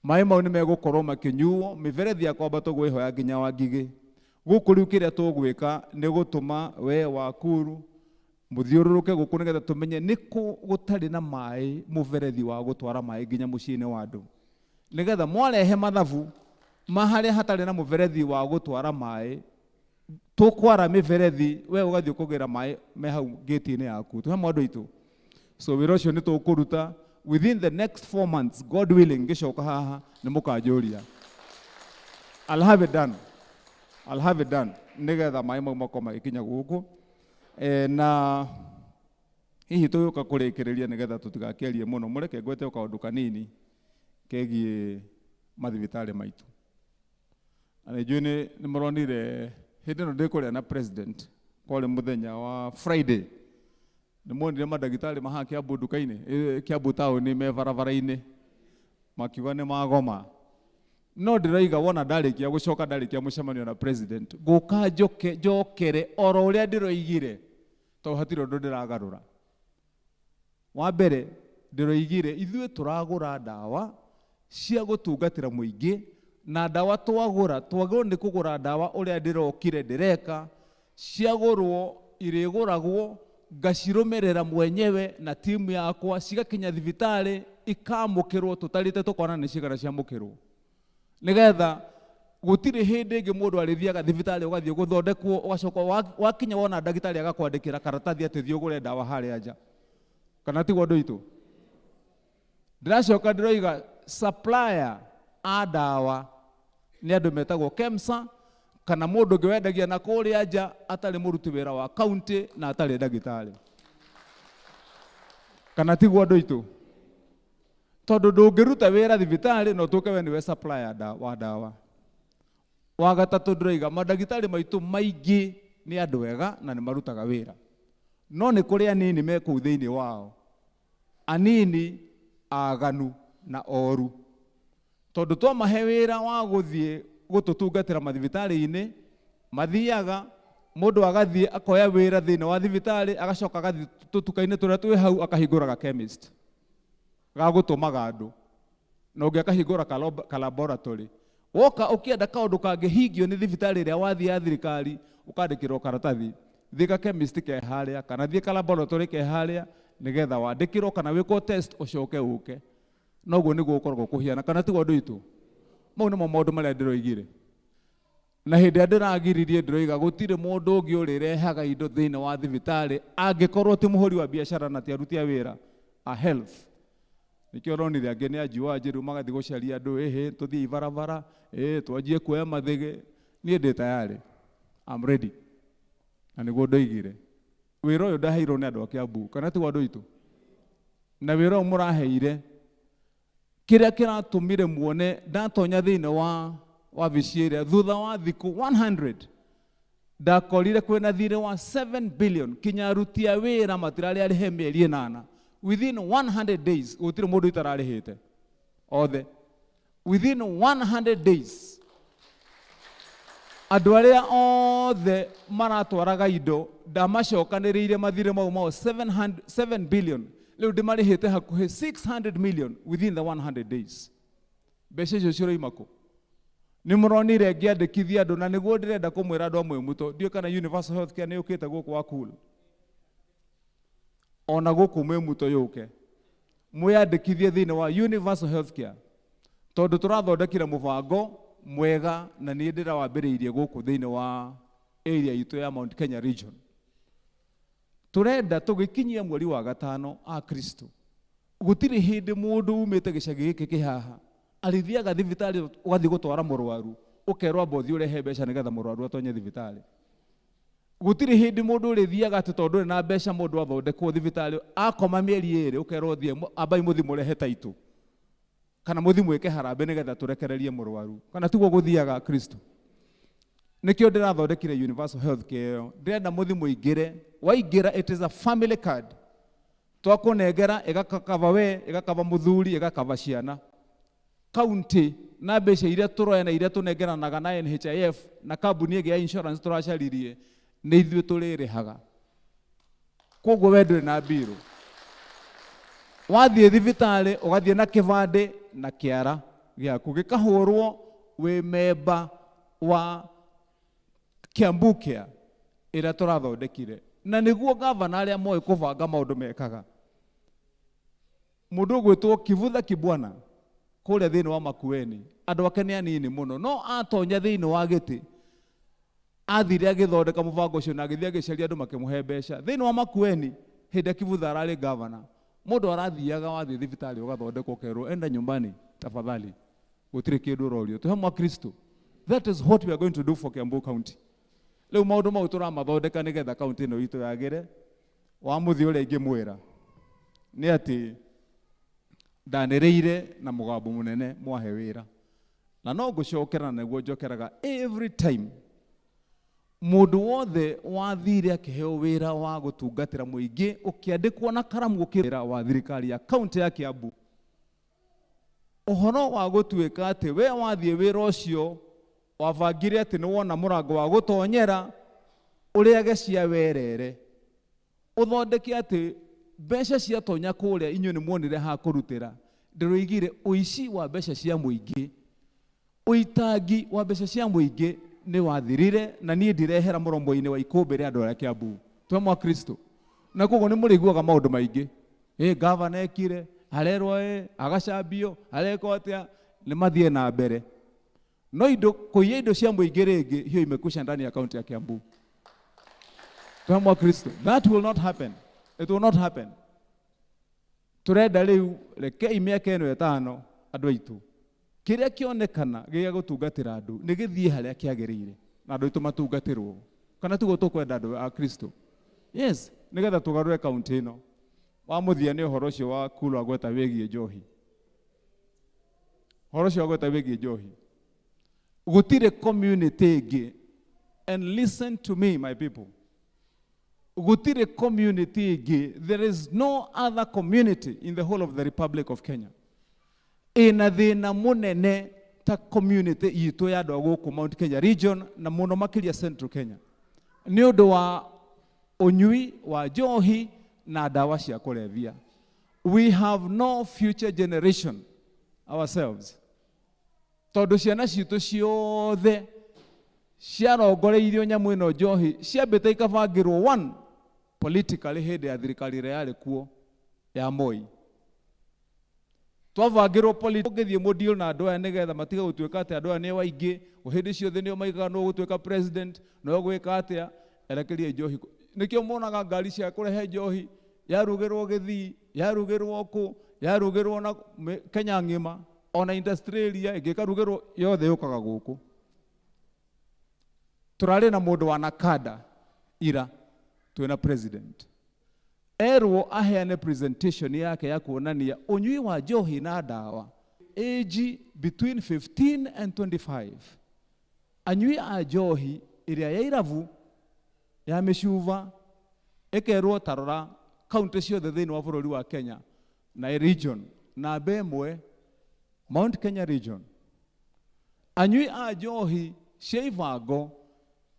Maĩ mau nĩ megũkorwo makĩnyuo, mĩberethi ya kwambata gwĩhoya nginya Wangige. Gũkũ rĩu kĩrĩa tũgwĩka nĩ gũtũma we Wakuru mũthiũrũrũke gũkũ nĩgetha tũmenye nĩkũ gũtarĩ na maĩ mũberethi wa gũtwara maĩ nginya mũciĩ-inĩ wa andũ. Nĩgetha mwarehe mathabu ma harĩa hatarĩ na mũberethi wa gũtwara maĩ, tũkwara mĩberethi, we ũgathiĩ kũgĩra maĩ me hau gate-inĩ yaku. Tũhe andũ aitũ. So wĩra ũcio nĩ tũkũruta within the next 4 months, God willing, gĩcoka haha nĩ mũkanjũria. I'll have it done. Nĩgetha maĩ mau makorwo magĩkinya gũkũ. Na hihi tũgĩũka kũrĩkĩrĩria nĩgetha tũtigakĩarie mũno, mũreke ngwete kaũndũ kanini kegiĩ mathibitarĩ maitũ. Na nĩnjũĩ nĩ mũronire hĩndĩ ĩno ndĩkũrĩa na president, kwarĩ mũthenya wa Friday, nĩ muonire mandagĩtarĩ maha Kiambu nduka-inĩ, Kiambu taũni me barabara-inĩ makiuga nĩ magoma. No ndĩraiga wona ndarĩkia gũcoka, ndarĩkia mũcemanio na president, ngũka njokere oro ũrĩa ndĩroigire, tondũ hatirĩ ũndũ ndĩragarũra. Wa mbere ndĩroigire ithuĩ tũragũra ndawa cia gũtungatĩra mũingĩ, na ndawa twagĩrĩirwo nĩ kũgũra ndawa ũrĩa ndĩrokire ndĩreka, ciagũrwo irĩgũragwo ngacirũmĩrĩra mwenyewe na timu yakwa, cigakinya thibitarĩ ikamũkĩrwo tũtarĩte tũkona nĩ cigana ciamũkĩrwo. Nĩgetha gũtirĩ hĩndĩ ĩngĩ mũndũ arĩthiaga thibitarĩ ũgathiĩ gũthondekwo ũgacoka wakinya wona ndagĩtarĩ agakwandĩkĩra karatathi atĩ thiĩ ũgũre ndawa harĩa nja. Kana tiguo andũ aitũ? Ndĩracoka ndĩroiga supplier a ndawa nĩ andũ metagwo KEMSA, kana mũndũ ũngĩ wendagia na kũrĩa nja atarĩ mũruti wĩra wa kaunti na atarĩ ndagĩtarĩ. Kana tiguo andũ aitũ? Tondu ndũngĩruta wĩra thibitarĩ no tũke we nĩwe supplier wa ndawa. Wa gatatũ ndĩroiga mandagĩtarĩ maitũ maingĩ nĩ andũ ega na nĩ marutaga wĩra, no nĩ kũrĩ anini me kũu thĩinĩ wao, anini aganu na oru. Tondu twamahe wĩra wa gũthiĩ gũtũtungatĩra mathibitarĩ-inĩ, mathiaga mũndũ agathiĩ akoya wĩra thĩinĩ wa thibitarĩ, agacoka agathiĩ tũtuka-inĩ tũrĩa twĩ hau akahingũraga chemist gagũtũmaga andũ, na ũngĩ akahingũra ka laboratory. Woka ũkĩenda kaũndũ kangĩhingio nĩ thibitarĩ ĩrĩa wathiĩ ya thirikari, ũkandĩkĩrwo karatathi, thiĩ ka chemist ke harĩa, kana thiĩ ka laboratory ke harĩa, nĩgetha wandĩkĩrwo kana wĩkwo test ũcoke ũke. Noguo nĩguo gũkoragwo kũhiana, kana tiguo andũ aitũ? Mau nĩmo maũndũ marĩa ndĩroigire. Na hĩndĩ ĩrĩa ndĩragiririe ndĩroiga gũtirĩ mũndũ ũngĩ ũrĩrehaga indo thĩinĩ wa thibitarĩ angĩkorwo ti mũhũri wa biacara na ti aruti a wĩra a health. Nĩkĩo ũronire angĩ nĩ anjua rĩu magathiĩ gũcaria andũ, tũthiĩ ibarabara, twanjie kuoya mathĩgĩ. Niĩ ndĩ tayarĩ, I'm ready. Na nĩguo ndoigire wĩra ũyũ ndaheirwo nĩ andũ a Kiambu, kana tiguo andũ aitũ? Na wĩra ũyũ mũraheire, kĩrĩa kĩratũmire muone ndatonya thĩinĩ wa wabici ĩrĩa thutha wa thikũ 100 ndakorire kwĩna thirĩ wa 7 billion, kinya aruti a wĩra matirarĩ arĩhe mĩeri 8. Within 100 days gũtirĩ mũndũ itararĩhĩte othe. within 100 days andũ arĩa othe maratwaraga indo ndamacokanĩrĩire mathire mau mao 7 billion rĩu ndĩmarĩhĩte hakuhĩ 600 million within the 100 days. Mbeca icio ciroima kũ? Nĩ mũronire ngĩandĩkithia andũ na nĩguo ndĩrenda kũmwĩra andũ amwe mũto ndiũ kana universal health care nĩ yũkĩte gũkũ wa cool ona gũkũ mwĩ mũto yũke mwĩandĩkithie thĩinĩ wa universal health care tondũ tũrathondekire mũbango mwega na nĩ ndĩrawambĩrĩirie gũkũ thĩinĩ wa area itũ ya Mount Kenya region. Turenda tũgĩkinyia mweri wa gatano a Kristo gũtirĩ hĩndĩ mũndũ umĩte gĩcagi gĩkĩ kĩhaha arithiaga thibitarĩ ũgathiĩ gũtwara mũrwaru ũkerwo bothi ũrehe mbeca nĩgetha mũrwaru atonye thibitarĩ. Gũtirĩ hĩndĩ mũndũ ũrĩthiaga atĩ tondũ na mbeca mũndũ athondekwo thibitarĩ akoma mĩeri 2 ũkerwo thiĩ ambai mũthi mũrehe taitũ kana mũthi mwĩke harambe nĩgetha tũrekererie mũrwaru kana tiguo gũthiaga Kristo. Nĩkĩo ndĩrathondekire universal health care ĩyo ndĩrenda mũthi mũingĩre waingĩra it is a family card twakũnengera ĩgakava we ĩgakava mũthuri ĩgakava ciana. County na mbeca iria tũroya na iria tũnengeranaga na NHIF na kambuni ĩngĩ ya insurance tũracaririe nĩ ithuĩ tũrĩrĩhaga. Koguo we ndũrĩ na mbirũ. Wathiĩ thibitarĩ ũgathiĩ na kĩbandĩ na kĩara gĩaku gĩkahũrwo wĩ memba wa Kiambu Care ĩrĩa tũrathondekire na nĩguo gavana arĩa moĩ kũbanga maũndũ mekaga. Mũndũ ũgwĩtwo Kivutha Kibwana kũrĩa thĩinĩ wa Makueni andũ ake nĩ anini mũno no atonya thĩinĩ wa gĩtĩ athire agĩthondeka mũbango ũcio na agĩthiĩ agĩcaria andũ makĩmũhe mbeca thĩinĩ wa Makueni hĩndĩ Kivutha ararĩ gavana. Mũndũ arathiaga wathiĩ thibitarĩ ũgathondekwo ũkerwo enda nyumbani tafadhali gũtirĩ kĩndũ ũrorio tũhe mwa Kristo. That is what we are going to do for Kiambu County. Leo maũndũ mau tũramathondeka nĩgetha kaunti ĩno itũ yagĩre. Wa mũthĩ ũrĩa ingĩmwĩra nĩ atĩ ndanĩrĩire na mũgambo mũnene mwahe wĩra na no ngũcokera nĩguo njokeraga every time mũndũ wothe wathire akĩheo wĩra wa gũtungatĩra mũingĩ ũkĩandĩkwo na karamu ũkĩra wa thirikari ya kaunti ya Kiambu. Ũhoro wa gũtuĩka atĩ we wathiĩ wĩra ũcio wabangire atĩ nĩ wona mũrango wa gũtonyera ũrĩage cia werere ũthondeke atĩ mbeca cia tonya kũrĩa inyuĩ nĩ muonire ha kũrutĩra ndĩroigire ũici wa mbeca cia mũingĩ ũitangi wa mbeca cia mũingĩ nĩ wathirire na niĩ ndirehera mũromo-inĩ wa ikũmbĩ rĩa andũ arĩa Kiambu twe mwa Kristo. Na koguo nĩ mũrĩiguaga maũndũ maingĩ gavana ekire arerwo agacambio areko atĩa nĩ mathiĩ na mbere no indo kũiya indo cia mũingĩ rĩngĩ hiyo imekusha ndani ya kaunti ya Kiambu twe mwa Kristo. That will not happen. It will not happen. Turenda rĩu rekei mĩaka ĩno 5 andũ aitũ kĩrĩa kĩonekana gĩa gũtungatĩra andũ nĩ gĩthiĩ harĩa kĩagĩrĩire na andũ aitũ matungatĩrwo kana tugo tũkwenda andũ a Kristo. Yes, nĩgetha tũgarũre kaunti ĩno. Wa mũthia nĩ ũhoro ũcio wa kulwa gweta wĩgiĩ njohi. Ũhoro ũcio wa gweta wĩgiĩ njohi. Gũtirĩ community ĩngĩ, and listen to me my people, gũtirĩ community ĩngĩ, there is no other community in the whole of the Republic of Kenya ĩna thĩna mũnene ta community itũ ya andũ a gũkũ Mount Kenya region na mũno makĩria Central Kenya nĩ ũndũ wa ũnyui wa njohi na ndawa cia kũrebia. We have no future generation ourselves. Tondũ ciana citũ ciothe ciarongoreirio nyamũ ĩno njohi ciambĩte ikabangĩrwo one politically hĩndĩ ya thirikari ĩrĩa yarĩ kuo ya Moi. Twabangĩrwo political ũgĩthiĩ mũdeal na andũ aya nĩgetha matiga gũtuĩka atĩ andũ aya nĩ waingĩ hĩndĩ ciothe nĩo maigaga no gũtuĩka president no gwĩka atĩa erekerie njohi. Nĩkĩo monaga ngari cia kũrehe njohi yarugĩrwo Gĩthii yarugĩrwo kũ yarugĩrwo na Kenya ng'ima ona Australia ĩngĩkarugĩrwo yothe yũkaga gũkũ. Turarĩ na mũndũ wa Nakada ira twĩna president erwo aheane presentation yake ya kuonania ũnyui wa njohi na ndawa age between 15 and 25. Anyui a njohi ĩrĩa ya irabu ya mĩcuba ĩkerwo tarora kaunti ciothe thĩinĩ wa bũrũri wa Kenya na region na ĩmwe Mount Kenya region anyui a njohi cia ibango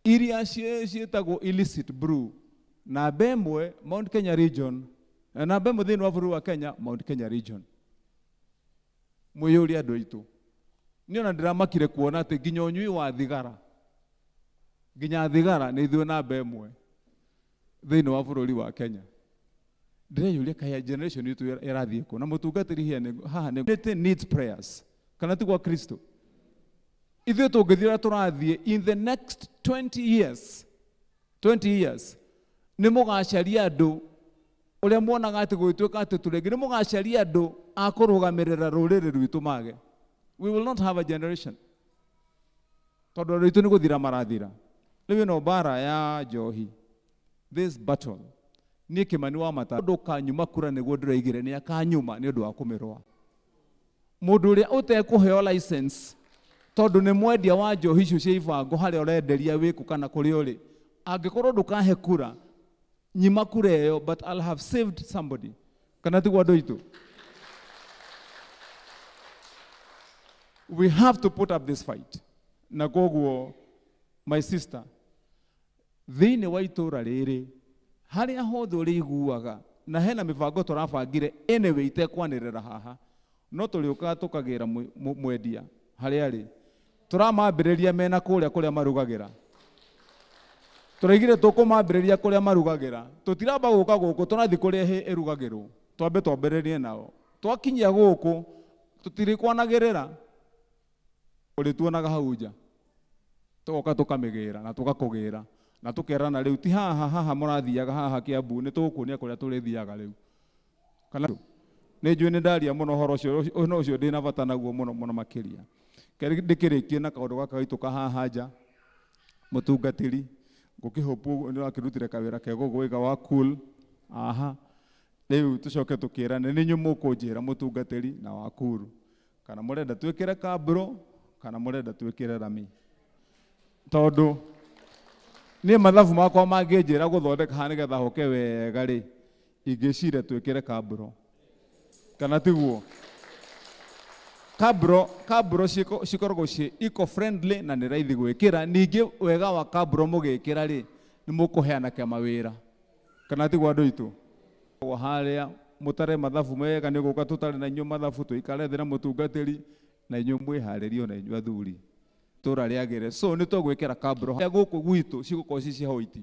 iria ciĩtagwo illicit brew na bemwe Mount Kenya region na bemwe thĩinĩ wa bũrũri wa Kenya Mount Kenya region. Mwĩyũrie andũ aitũ, niĩ ona ndĩramakire kuona atĩ nginya ũnyui wa thigara nĩ ithuĩ na bemwe thĩinĩ wa bũrũri wa Kenya. Ndĩreyũria kaĩ generation itũ ĩrathiĩ kũ, na mũtungatĩri haha nĩ needs prayers kana ti gwa Kristo. Ithuĩ tũngĩthiĩ ũrĩa tũrathiĩ in the next 20 years nĩ mũgacaria andũ ũrĩa muonaga atĩ gũgĩtuĩka atĩ tũrengĩ, nĩ mũgacaria andũ a kũrũgamĩrĩra rũrĩrĩ rwitũ mage. We will not have a generation. Tondũ andũ aitũ nĩ gũthira marathira. Rĩu ĩno mbara ya njohi, this battle, niĩ Kĩmani wa Mata ndũkanyuma kura nĩguo ndĩraigire nĩ akanyuma nĩ ũndũ wa kũmĩrũa. Mũndũ ũrĩa ũtekũheo license tondũ nĩ mwendia wa njohi icio cia ibango harĩa ũrenderia wĩkũ kana kũrĩa ũrĩ, angĩkorwo ndũkahe kura, nyima kura ĩyo, but I'll have saved somebody. Kana tiguo andũ aitũ? We have to put up this fight. Na koguo, my sister, thĩinĩ wa itũra rĩrĩ, harĩa hothe ũrĩiguaga, na hena mĩbango tũrabangire anyway itekwanĩrĩra haha, no tũrĩũkaga tũkagĩra mwendia harĩa arĩ. Tũramambĩrĩria mena kũrĩa marugagĩra. Tũraigire tũkũmambĩrĩria kũrĩa marugagĩra. Tũtiramba gũka gũkũ, tũrathiĩ kũrĩa ĩrugagĩrwo. Twambe twambĩrĩrie nao. Twakinyia gũkũ, tũtirĩkwanagĩrĩra. Ũrĩtuonaga hau nja. Tũgoka tũkamĩgĩra na tũgakũgĩra. Na tũkerana rĩu ti haha mũrathiaga haha Kiambu, nĩ tũgũkuonia kũrĩa tũrĩthiaga rĩu. Kana nĩ njũĩ nĩ ndaria mũno ũhoro ũcio ndĩna bata naguo mũno makĩria. Ndĩkĩrĩkie na kaũndũ gaka gaitũ haha nja, mũtungatĩri ngũkĩhopu nĩ wakĩrutire kawĩra kega gwĩka wa cool. Rĩu tũcoke tũkĩrane nĩ inyuĩ mũkũnjĩra mũtungatĩri na wa cool, kana mũrenda twĩkĩre kabro kana mũrenda twĩkĩre rami. Tondũ niĩ mathabu makwa mangĩnjĩra gũthondeka haha nĩgetha hoke wega rĩ, ingĩciria twĩkĩre kabro kana tiguo. Kabro cikoragwo ciĩ eco friendly na nĩ raithi gwĩkĩra. Ningĩ wega wa kabro mũgĩkĩra rĩ, nĩ mũkũheana kĩmawĩra. Kana tiguo andũ aitũ? Harĩa mũtare mathabu mega nĩ gũka tũtarĩ na inyuĩ mathabu, tũikare thĩ na mũtungatĩri na inyuĩ mwĩharĩrie na inyuĩ athuri. Tũra rĩagĩre. So nĩ tũgwĩkĩra kabro. Gũkũ gwitũ cigũkorwo ci cia white.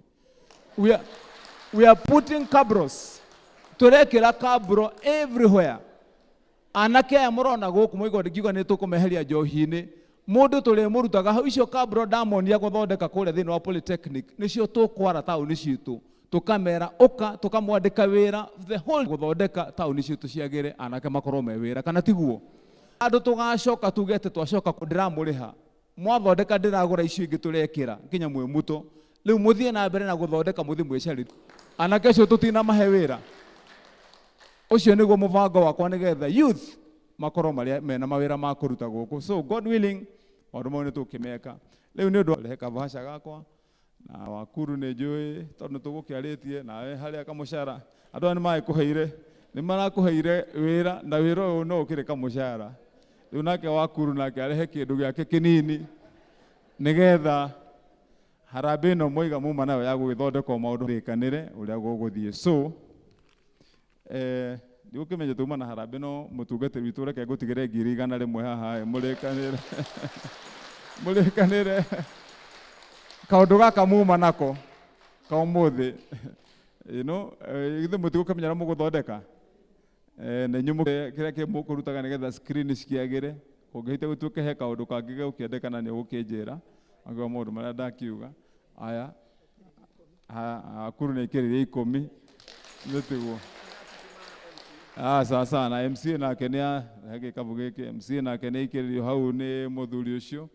We are putting cabros. Tũrekĩra kabro everywhere. Anake aya mũrona gũkũ mũigua ngiuga nĩ tũkũmeheria njohi-inĩ. Mũndũ tũrĩmũrutaga hau icio kabro ndamonia gũthondeka kũrĩa thĩinĩ wa polytechnic, nĩcio tũkwara taũni citũ. Tũkamera ũka tũkamwandĩka wĩra the whole gũthondeka taũni citũ ciagĩre, anake makorwo me wĩra. Kana tiguo? Andũ tũgacoka tuge atĩ twacoka ndĩramũrĩha, mwathondeka ndĩragũra icio ingĩ tũrekĩra nginya mwĩ mũto. Rĩu mũthiĩ na mbere na gũthondeka mũthiĩ mwĩcarĩrie. Anake acio tũtinamahe wĩra. Ũcio nĩguo mũbango wakwa nĩgetha youth makorwo mena mawĩra ma kũruta gũkũ. So God willing, maũndũ mau nĩ tũkĩmeka. Rĩu nĩ ũndũ wa rehe kabahasha gakwa na wakuru nĩ njũĩ tondũ tũgũkĩarĩtie nawe harĩa kamũcara. Andũ aya nĩ marakũheire wĩra na wĩra ũyũ no ũkĩrĩ kamũcara. Rĩu nake wakuru nake arehe kĩndũ gĩake kĩnini nĩgetha harambĩ ĩno moiga muma nayo ya gũgĩthondeka maũndũ rĩkanĩre ũrĩa gũgũthiĩ. So ndĩgũkĩmenya tuma na harambĩ no mũtungatĩri witũ reke ngũtigĩre 100 haha mũrĩkanĩre kaũndũ gaka muma nako ka ũmũthĩ. Githĩ mũtigũkĩmenya ũrĩa mũgũthondeka na inyuĩ kĩrĩa kĩmũkũrutaga nĩgetha screen cikĩagĩre. Kũngĩhĩte gũtuĩke he kaũndũ kangĩ gũkĩendekana nĩ ũgũkĩnjĩra angĩkorwo maũndũ marĩa ndakiuga. Aya akuru nĩ ikĩrĩire 10 nĩ tiguo. Sasa na MC nake nĩ gĩkabũ gĩkĩ, MC nake nĩ ikĩrĩrio hau nĩ mũthuri ũcio.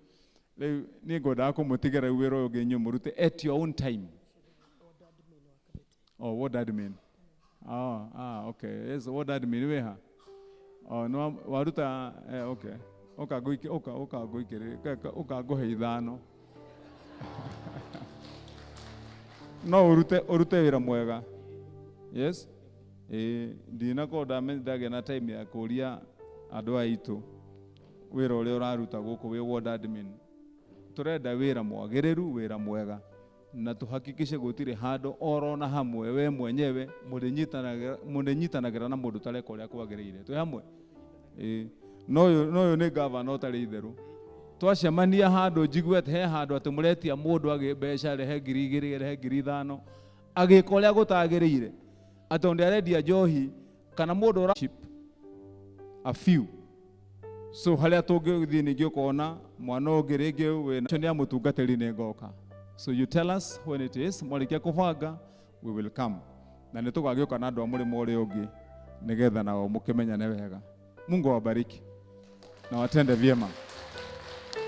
Rĩu niĩ ngwendaga kũmũtigĩra wĩra ũyũ ũngĩ inyuĩ mũrute at your own time. Oh, what admin? Okay. Yes, what admin we ha? No waruta okay. Oka ngũhe ithano. No urute wĩra mwega. Yes? Ndinakorwo ndagĩa na time ya kũria andũ aitũ wira uria uraruta guku wi ward admin turenda wira mwagiriru wira mwega na tuhakikishe gutire hando orona hamwe we mwenyewe munyitanagira na mundu tareka uria kwagirire twi hamwe no ni governor utari itheru twacemania handu njiguete he handu ati muretia mundu agimbeca rehe 2,000 rehe 5,000 agika uria gutagirire atonde arendia njohi kana mundu a few so haria tungithii ningi ukona mwana ungi ringi wina ni amutungatiri ni ngoka so you tell us when it is mwarikia kubanga we will come na nitugagioka na andu a murimo uri ungi nigetha nao mukimenyane wega. Mungu awabariki na watende vyema.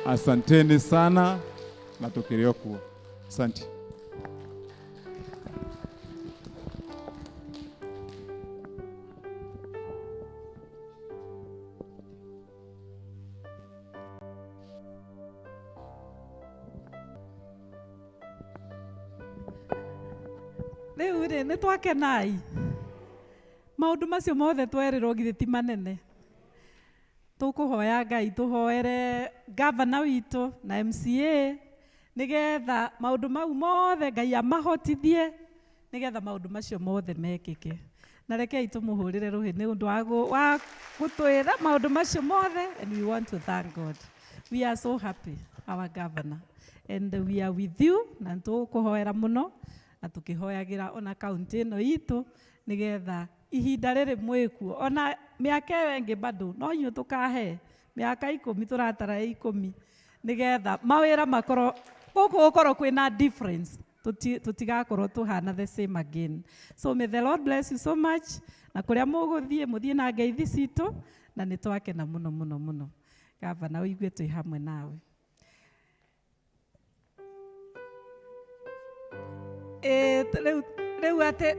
Asanteni sana na tukirio kuo. Asante. Rĩu nĩ twakenai maũndũ macio mothe twerĩrwo githĩ ti manene. Tũkũhoya Ngai tũhoere gavana witũ na MCA nigetha maũndũ mau mothe Ngai amahotithie nigetha maũndũ macio mothe mekĩke. Na rekei tũmũhũrĩre rũhĩ nĩ ũndũ wa gũtwĩra maũndũ macio mothe, and we want to thank God. We are so happy, our governor, and we are with you na tũkũhoera mũno na tukihoyagira ona kaunti ĩno itũ nigetha ihinda rĩrĩ mwĩkuo ona mĩaka ĩyo ĩngĩ bado no inyuĩ tũkahe mĩaka 10 tũratara 10 nigetha mawĩra makorwo gũkũ gũkorwo kwĩna difference tũtigakorwo tũhana the same again. So may the Lord bless you so much na kũrĩa mũgũthiĩ na ngeithi citũ na nĩ twakena mũno mũno mũno. Gavana ũigue twĩ hamwe nawe. Rĩu atĩ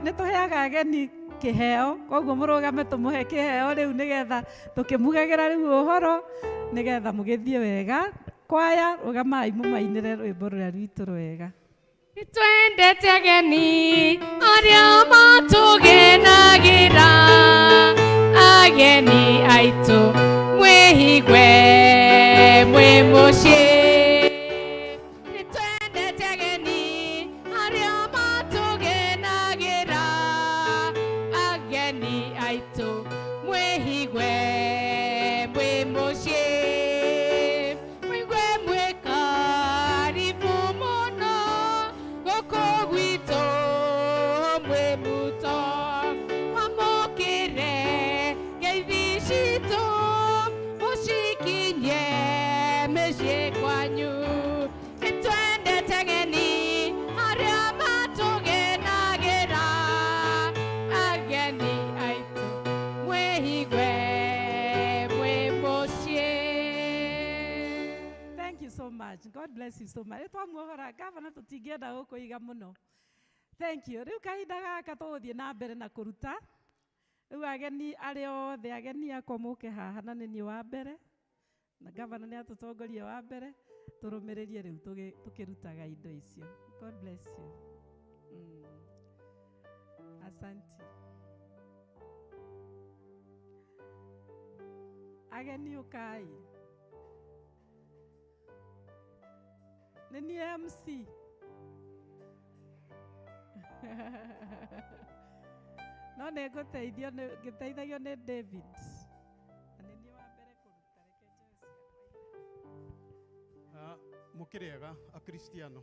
nĩ tũheaga ageni kĩheo, koguo mũrũgame tũmũhe kĩheo rĩu nĩgetha tũkĩmugagĩra rĩu ũhoro nĩgetha mũgĩthiĩ wega. Kwaya rũgamai mũmainĩre rwĩmbo rũrĩa rwitũ rwega. Twendete ageni arĩa matũgenagĩra, ageni aitũ mwĩhigwe mwĩ mũciĩ. God bless you so much. Twamuohora gavana tũtingĩenda gũkũiga mũno. Thank you. Rĩu kahinda gaka tũgũthiĩ na mbere na kũruta. Rĩu ageni arĩa othe ageni akwa mũke haha na nĩ niĩ wa mbere. Na gavana nĩ atũtongoria wa mbere. Tũrũmĩrĩrie rĩu tũkĩrutaga indo icio. God bless you. Asante. Ageni ũkai. Nini MC? No nĩngũteithio ngĩteithagio nĩ David. Nini wa mbere kũruta reke Joyce. Mũkĩrĩega akristiano.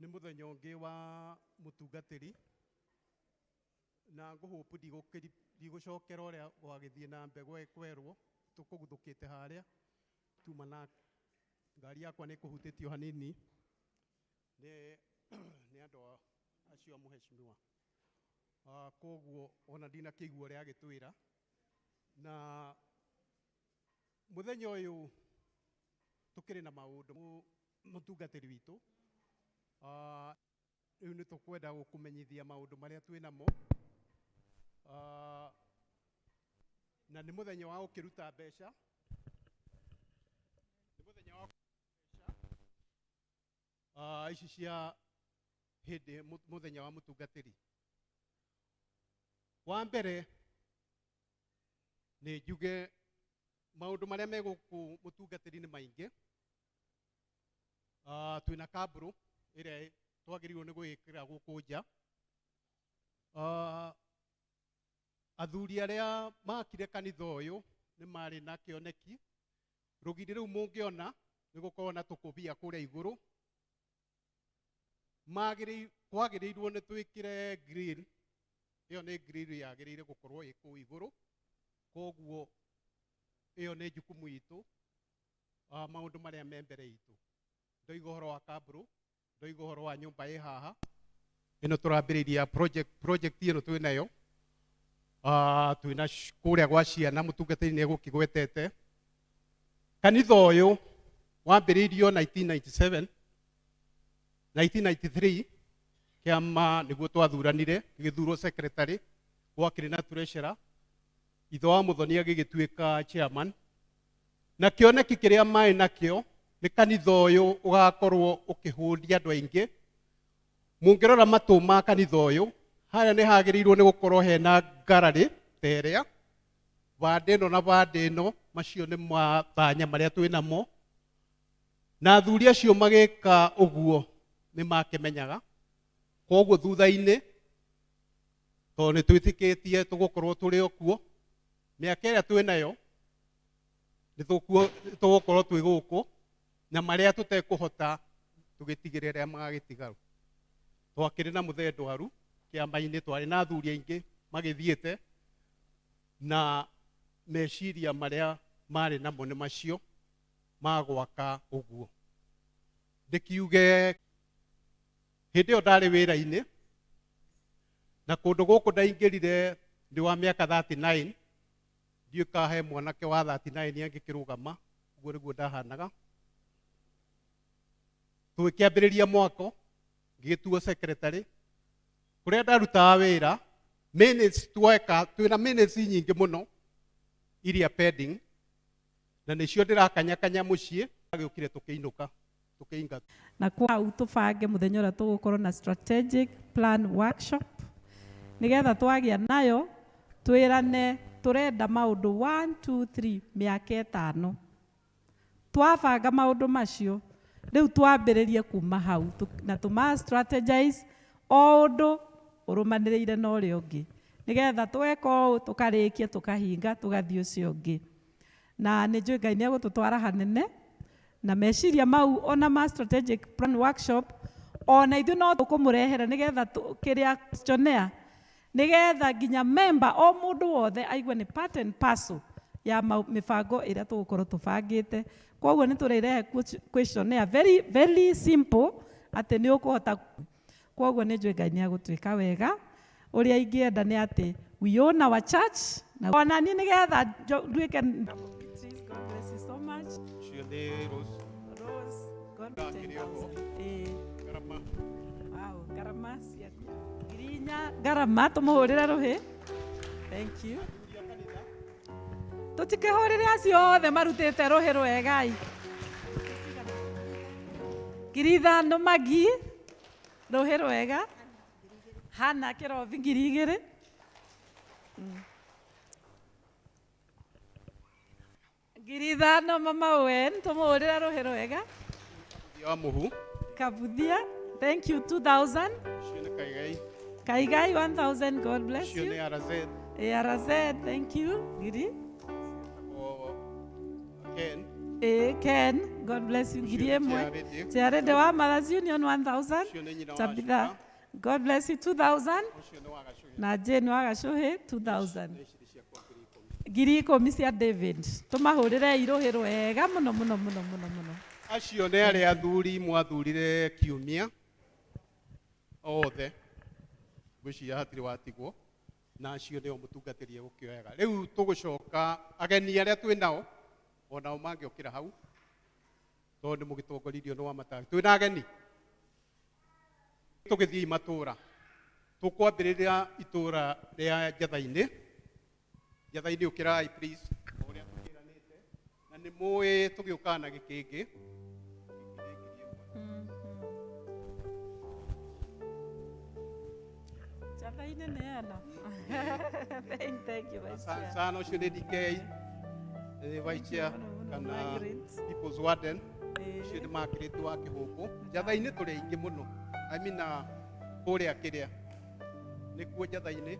Nĩ mũthenya ũngĩ wa mũtungatĩri na ngũhope ndigũcokera ũrĩa gwagĩthiĩ na mbere kwerwo tũkũguthũkĩte harĩa tumana ngari yakwa nĩ kũhutĩtio hanini nĩ andũ acio mũheshimiwa. Koguo ona ndina kĩigua ũrĩa agĩtwĩra na mũthenya ũyũ tũkĩrĩ na maũndũ mũtungatĩri witũ. Rĩu nĩ tũkwenda gũkũmenyithia maũndũ marĩa twĩ namo na nĩ mũthenya wa gũkĩruta mbeca. Ici cia hĩndĩ mũthenya wa mũtungatĩri. Wa mbere nĩ njuge maũndũ marĩa me gũkũ mũtungatĩri-inĩ maingĩ. Twĩna kambũrũ ĩrĩa twagĩrĩirwo nĩ gwĩkĩra gũkũ nja. Athuri arĩa makire kanitha ũyũ nĩ marĩ na kĩoneki. Rũgiri rũu mũngĩona nĩ gũkorwo na tũkũbia kũrĩa igũrũ. Twagĩrĩirwo nĩ twĩkĩre grill. Ĩyo nĩ grill yagĩrĩire gũkorwo ĩ kũu igũrũ. Koguo ĩyo nĩ jukumu itũ. Maũndũ marĩa me mbere itũ. Ndoiga ũhoro wa kambũrũ, ndoiga ũhoro wa nyũmba ĩ haha. Ĩno tũrambĩrĩria project ĩno twĩnayo. Twĩna kũrĩa gwa ciana mũtungatĩri nĩ egũkĩgwetete. Kanitha ũyũ wambĩrĩirio 1997, 1993 kĩama nĩguo twathuranire, gĩgĩthurwo secretary, gwakĩrĩ na treasurer, ithe wa Mũthoni agĩgĩtuĩka chairman. Na kĩoneki kĩrĩa maĩ nakĩo nĩ kanitha ũyũ ũgakorwo ũkĩhũnia andũ aingĩ. Mũngĩrora matũ ma kanitha ũyũ, harĩa nĩ hagĩrĩirwo nĩ gũkorwo hena ngararĩ ta ĩrĩa. Bande ĩno na bande ĩno, macio nĩ matanya marĩa twĩnamo. Na athuri acio magĩka ũguo nĩ makĩmenyaga. Koguo thutha-inĩ, tondũ nĩ twĩtĩkĩtie tũgũkorwo tũrĩ o kuo, mĩaka ĩrĩa twĩnayo nĩ tũgũkorwo twĩ gũkũ, na marĩa tũtekũhota tũgĩtigĩre arĩa magagĩtiga. Twakĩrĩ na mũthee ndwaru kĩama-inĩ, twarĩ na athuri aingĩ magĩthiĩte, na meciria marĩa marĩ namo nĩ macio ma gwaka ũguo. Ndĩkiuge hĩndĩ ĩyo ndarĩ wĩra-inĩ, na kũndũ gũkũ ndaingĩrire ndĩ wa mĩaka 39, ndiũĩ kana he mwanake wa 39 angĩkĩrũgama, ũguo nĩguo ndahanaga. Tũgĩkĩambĩrĩria mwako, ngĩgĩtuo secretary, kũrĩa ndarutaga wĩra, minutes twĩna minutes nyingĩ mũno iria pending, na nĩcio ndĩrakanyakanya mũciĩ, agĩũkire tũkĩinũka, tũkĩingata. Na kwau tũbange mũthenya ũrĩa tũgũkorwo na strategic plan workshop, nĩgetha twagĩa nayo twĩrane tũrenda maũndũ 1, 2, 3 mĩaka 5. Twabanga maũndũ macio, rĩu twambĩrĩrie kuma hau na tũma strategize o ũndũ ũrũmanĩrĩire na ũrĩa ũngĩ, nĩgetha tweka ũũ tũkarĩkia tũkahinga tũgathiĩ ũcio ũngĩ. Na nĩ njũĩ Ngai nĩ egũtũtwara hanene, na meciria mau ona ma strategic plan workshop ona ithuĩ no tũkũmũrehera nĩgetha kĩrĩa questionnaire, nĩgetha nginya member o mũndũ wothe aigue nĩ part and parcel ya mĩbango ĩrĩa tũgũkorwo tũbangĩte. Koguo nĩ tũrĩrehe questionnaire very, very simple atĩ nĩ ũkũhota. Koguo nĩ njũĩ Ngai nĩ egũtwĩka wega. Ũrĩa ingĩenda nĩ atĩ we own our church, na ona niĩ nĩgetha nduĩke. God bless you so much. Rose, God bless you. Wow, ngarama ciaku. Girinya ngarama tũmũhũrĩre rũhĩ. Thank you. Tũtikĩhũrĩre acio othe marutĩte rũhĩ rwegai. Ngiri 5 Magi, rũhĩ rwega. Hana Kĩrobi ngiri 2. Ngiri 5 Mama Wen, tũmũhũrĩre rũhĩ rwega. Kabuthia, thank you, 2,000. Kaigai 1,000, God bless you. ARZ, thank you. Giri. Ken, God bless you. Giri emwe. Tiarede wa Mothers Union 1,000. Tabitha, God bless you, 2,000. Na Jane wa Gacuhi 2,000. Giri 10 cia David. Tũmahũrĩre irũhĩ rwega mũno mũno mũno mũno mũno. Acio nĩ arĩa athuri mwathurire kiumia othe, gwĩciria hatirĩ watigwo, na acio nĩo mũtungatĩri egũkĩoyaga. Rĩu tũgũcoka ageni arĩa twĩnao onao mangĩokĩra hau, tondũ nĩ mũgĩtongoririo nĩ wa Matawi. Twĩna ageni tũgĩthiĩ matũũra, tũkwambĩrĩria itũũra rĩa Njatha-inĩ. Njatha-inĩ ũkĩrai please, ũrĩa tũkĩranĩte, na nĩ mũĩ tũgĩũkaga na gĩkĩngĩ. Njatha-inĩ Thutha-inĩ nĩ eno. Thank you, Vice Chair. Sana ucio nĩ DK Vice Chair kana People's Warden ucio nĩ Margaret wa Kĩhũngũ. Njatha-inĩ tũrĩ aingĩ mũno. I mean kũrĩa kĩrĩa nĩkuo njatha-inĩ.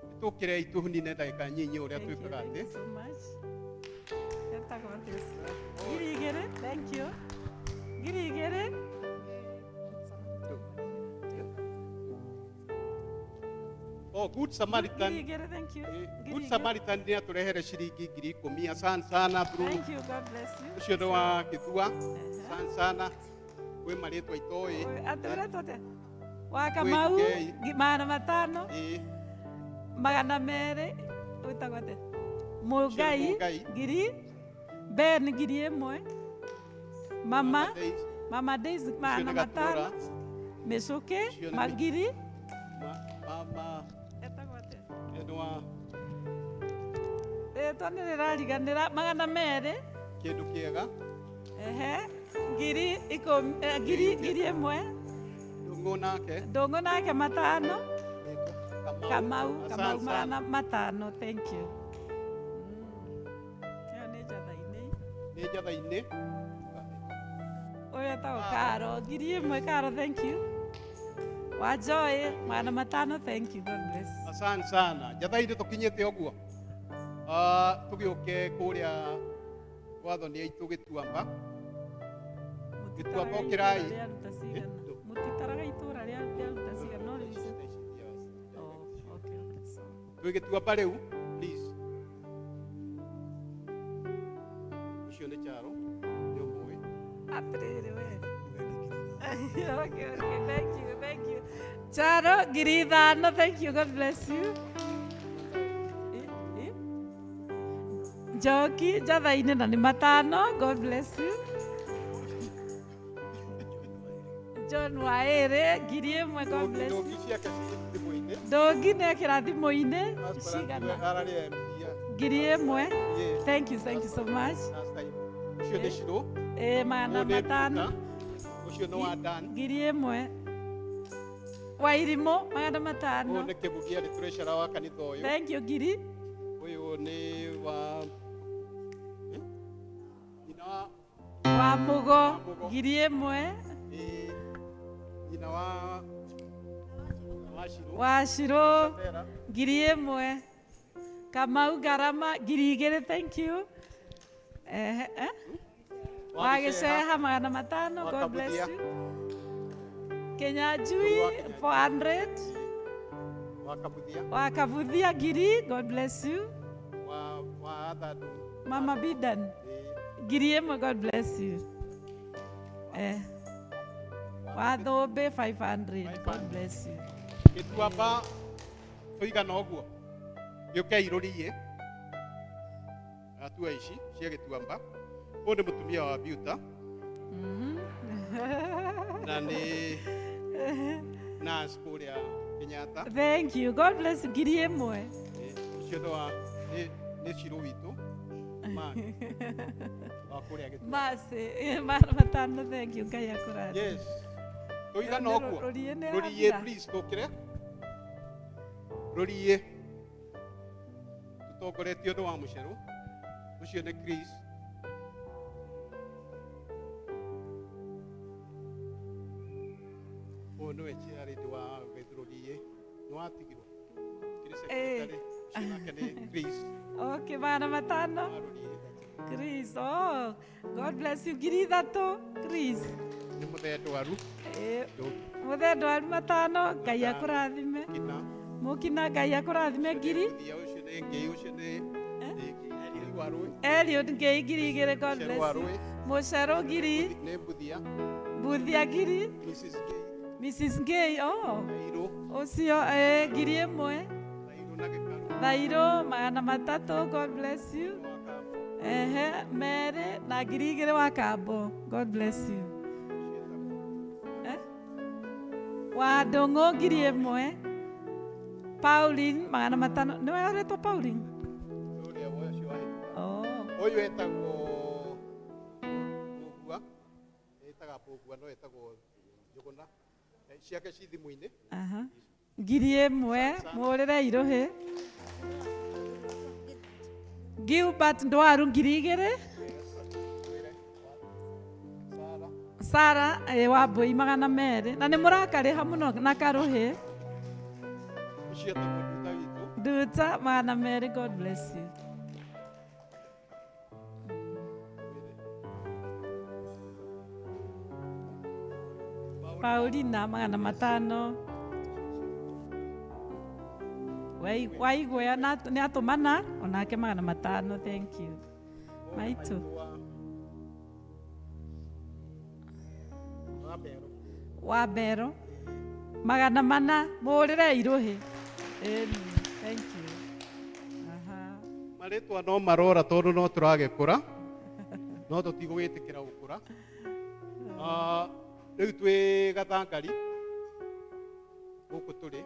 Nĩtũkĩrei tũnine ndagĩka nyinyi ũrĩa twĩkaga atĩ. Thank you so much. Yatagwo atĩa? Ngiri igĩrĩ. Thank you. Ngiri igĩrĩ. Oh, Good Samaritan. Ngiri igĩrĩ, thank you. Good Samaritan nĩ atũrehere ciringi 10,000. Asante sana bro. Thank you, God bless you. Ucio nĩ wa Gĩthua. Asante sana. Kwĩ marĩtwa itoĩ. Atũretwo atĩa? Wa Kamau, magana matano. Magana merĩ. Wĩtagwo atĩa? Mũngai, ngiri. Ben, ngiri ĩmwe. Mama Daisy, magana matano. Mĩcuke, magiri. Mama. Etagwo atĩa? Edwa. Rĩtwa nĩ rĩrariganĩra, magana merĩ. Kĩndũ kĩega. Ngiri ĩmwe. Ndũng'ũ nake matano. Kamau magana matano. Thank you. Ĩyo nĩ njatha-inĩ. Nĩ njatha-inĩ. Ũyũ etagwo Karo. Ngiri ĩmwe Karo, thank you. Wajoy, magana matano, thank you, God bless. Asante sana. Njatha-inĩ tũkinyĩte ũguo. Tũgĩũke kũrĩa wathoni aitũ Gĩtuamba. Gĩtuamba ũkĩrai. Mũtitaraga itũra rĩaruta cigana no rĩu. Okay. Twĩ Gĩtuamba rĩu, please. Ũcio nĩ Charo. Nĩ ũmũĩ. Atĩrĩrĩ we. Okay, thank you. Charo, ngiri ithano, thank you, God bless you. Njoki, njatha-inĩ na nĩ matano, God bless you. John Waĩrĩ, ngiri ĩmwe, God bless you. Ndũngi nĩekĩra thimũ-inĩ, cigana. Ngiri ĩmwe, thank you so much. Ũcio nĩ Shiro. Magana matano. Ũcio nĩ wa Dan. Ngiri ĩmwe. Wairimũ, magana matano. Ũyũ nĩ Kĩbugia nĩ treasurer wa kanitha ũyũ. Thank you, ngiri. Ũyũ nĩ wa wa Mũgo, ngiri ĩmwe. Nyina wa Wacirũ, ngiri ĩmwe. Kamau Ngarama, ngiri igĩrĩ, thank you. Wa Gĩceha, magana matano, God bless you. Kenyanjui, 400. Wa Kabuthia, ngiri, God bless you. Mama Bidan, ngiri ĩmwe, God bless you. Wa Thũmbĩ, 500, God bless you. Gĩtuamba tũigana ũguo. Gĩũkei rũriĩ. Atua ici cia Gĩtuamba. Ũyũ nĩ mũtumia wa Biuta. Na nĩ nurse kũrĩa Kenyatta. Thank you, God bless you, ngiri ĩmwe. Ũcio nĩ Shiro witũ. Wa kũrĩa Gĩtuamba. Masi, matano, thank you, Ngai akũrathime. Yes. Tũigana ũguo. Rũriĩ, please, tũkĩre. Rũriĩ. Tũtongoretio nĩ wa mũcerũ. Ũcio nĩ Chris. Ũyũ nĩwe chairlady wa Rũriĩ. Nĩ watigirwo. Kĩrĩ secretary. Ũcio nake nĩ Chris. Okay, magana matano. Chris, oh, God bless you. Ngiri ithatũ, Chris. Nĩ mũthendwaru. Mũthendwaru matano, Ngai akũrathime. Mũkina, Ngai akũrathime, ngiri. Ũcio nĩ Ngei, ũcio nĩ Eliud Ngei, ngiri igĩrĩ, God bless you. Mũcerũ, ngiri. Nĩ Mbuthia. Mbuthia, ngiri. Mrs. Ngei, oh. Ũcio, ngiri ĩmwe. Thairũ, magana matatũ, God bless you. Merĩ na ngiri igĩrĩ wa Kambo, God bless you. Wa Ndũng'ũ, ngiri ĩmwe. Pauline, magana matano. Nĩwe ũretwo Pauline? Ũyũ etagwo Mbũgua. Etaga Mbũgua, no etagwo Njũgũna. ciake ci thimu-inĩ. Aha. Ngiri ĩmwe mũrĩre irũhĩ. Gilbert Ndwaru ngiri igĩrĩ. Sara Wambui 200 na nĩ mũrakarĩha mũno na karũhĩ. Ũcio etagwo Nduta witũ. Nduta 200. God bless you. Paulina 500. Waigua nĩ atũmana onake 500. Thank you. Maitũ. Wambero 400 mũrĩre irũhĩ. Thank you. Aha. Marĩtwa no marora tondũ no tũragĩkũra no tũtigũgĩtĩkĩra gũkũra. Rĩu twĩ Gathangari gũkũ tũrĩ.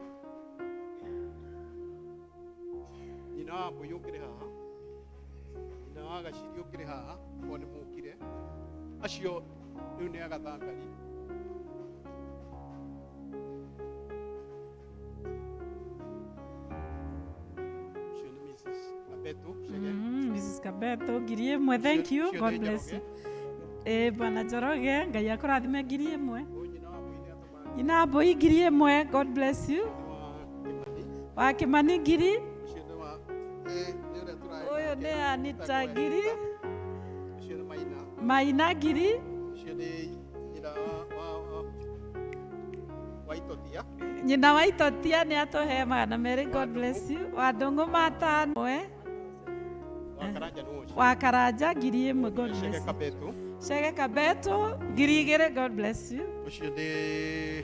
Nyina wa Mbũi ũkĩrĩ haha, nyina wa Gaciri ũkĩrĩ haha, o nĩ mũkire. Acio rĩu nĩ Agathangari. Mrs. Kabeto ngiri ĩmwe. Thank you. God bless you. Bwana Njoroge Ngai akũrathime ngiri ĩmwe. Nyina wa Mbũi ngiri ĩmwe. God bless you. Wa Kĩmani ngiri. Ũyũ nĩ Anita ngiri. Maina ngiri. Nyina wa Itotia nĩ atũhe 200. God bless you. Wa Ndũng'ũ 500. Wa Karanja ngiri ĩmwe. God bless you. Chege Kabeto ngiri igĩrĩ. God bless you. Ũcio nĩ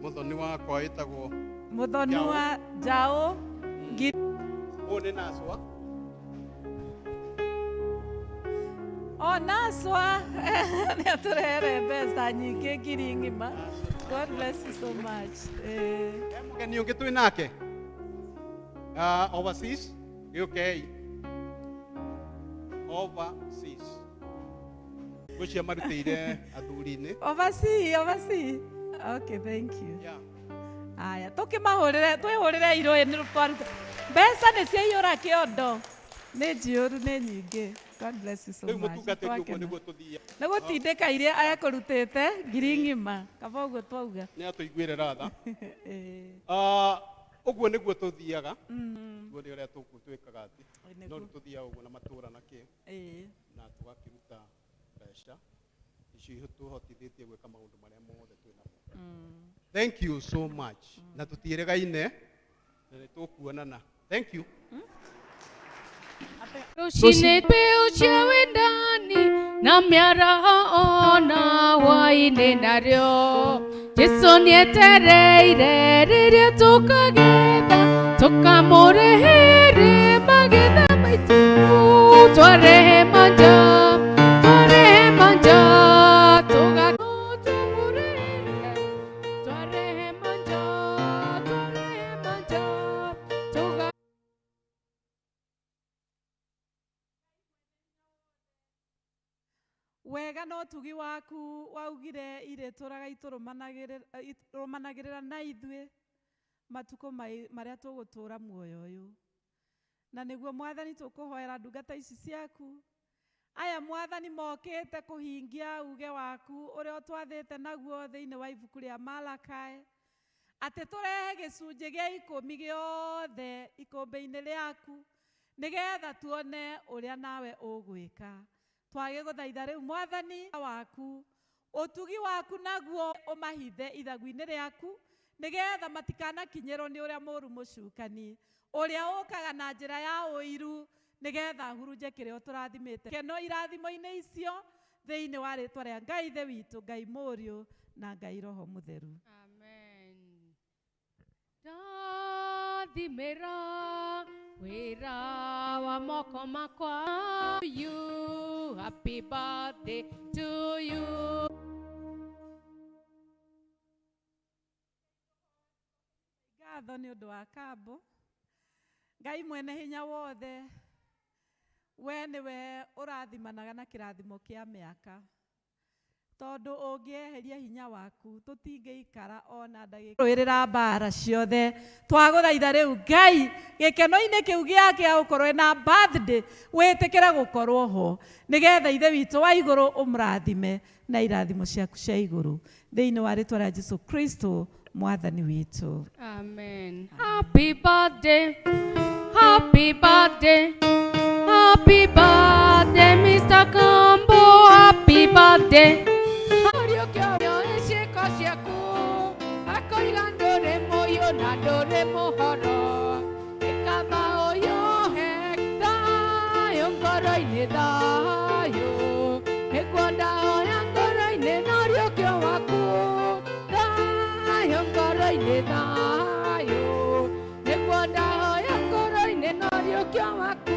mũthoni wakwa wĩtagwo Mũthoni wa Njaũ ngiri. Ũyũ nĩ Naswa. Naswa nĩ atũrehere mbeca nyingĩ ngiri ng'ima. God bless you so much. Mũgeni ũngĩ twĩ nake overseas gĩũkei overseas gũcio marutĩire athuri-inĩ. Overseas. Okay, thank you. Aya tũkĩmahũrĩre twĩhũrĩre irũĩ nĩ twaruta mbeca nĩ ciaiyũra kĩondo nĩ njĩũru nĩ nyingĩ. God bless you so much. Nĩ gũtindĩka iria ekũrutĩte ngiri ng'ima kaba ũguo twauga. Nĩ atũiguĩre ratha. Ũguo nĩguo tũthiaga. Guo nĩ ũrĩa tũgwĩkaga atĩ no tũthiaga ũguo na matũũra na kĩ na tũgakĩruta mbeca icio tũhotithĩtie gwĩka maũndũ marĩa mothe twĩnamo. Thank you so much. Na tũtiĩrĩgaine na nĩ tũkuonana. Thank you. Rũcinĩ twĩũcia wendani na mĩaraho ona hwaĩ-inĩ narĩo Jesũ nĩetereire rĩrĩa tũkagetha tũkamũrehere magetha maitũ twarehe manja wega no tugi waku waugire ire tũraga itũrũmanagĩrĩra na ithuĩ matukũ marĩa tũgũtũra muoyo ũyũ na nĩguo Mwathani tũkũhoera ndungata ici ciaku aya Mwathani mokĩte kũhingia uge waku ũrĩa twathĩte naguo thĩinĩ wa ibuku rĩa Malakai atĩ tũrehe gĩcunjĩ gĩa 10 gĩothe ikũmbĩ-inĩ rĩaku nĩgetha tuone ũrĩa nawe ũgwĩka. Twagĩgũthaitha rĩu Mwathani waku ũtugi waku naguo ũmahithe ithagu-inĩ rĩaku nĩgetha matikanakinyĩrwo nĩ ũrĩa mũru mũcukani ũrĩa ũkaga na njĩra ya ũiru nĩgetha hurunje kĩrĩa tũrathimĩte keno irathimo-inĩ icio thĩinĩ wa rĩtwa rĩa Ngai ithe witũ Ngai Mũriũ na Ngai Roho Mũtheru. Amen. Ndathimĩra wĩra wa moko makwa you happy birthday to you. Ngatho nĩ ũndũ wa kambo Ngai mwene hinya wothe we nĩwe ũrathimanaga na kĩrathimo kĩa mĩaka tondu ungieheria hinya waku tutingeikara ona ndagika rwirira mbara ciothe twaguthaitha riu Ngai gikeno-ini kiu giake gukorwo na birthday witikire gukorwo ho nigetha ithe witu wa iguru umrathime na irathimo ciaku cia iguru thiini wa ritwa ria Jesu Kristo mwathani witu. Amen. Happy birthday, happy birthday, happy birthday, Mr. Kambo, happy birthday. Mario kyo esheko ciaku, akoiga ndore moyo na ndore mohoro, ikaba oyo hekta ngoro-ini thayo, nikwenda oya ngoro-ini Mario kyo waku, thayo ngoro-ini thayo, nikwenda oya ngoro-ini Mario kyo waku.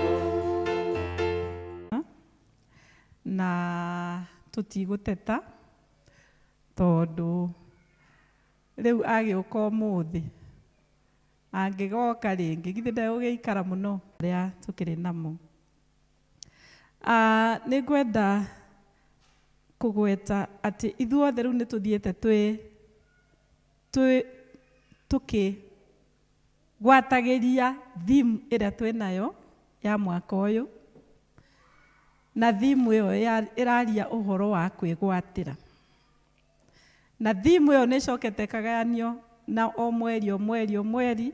Na tutiguteta tondu riu agiuka umuthi angigoka ringi githi ndegugikara muno ria tukiri namo. Ningwenda kugweta ati ithuothe riu nituthiete tukigwatagiria theme iria twinayo ya mwaka uyu, na theme iyo iraria uhoro wa kwigwatira, na theme iyo nicokete kagayanio na o mweri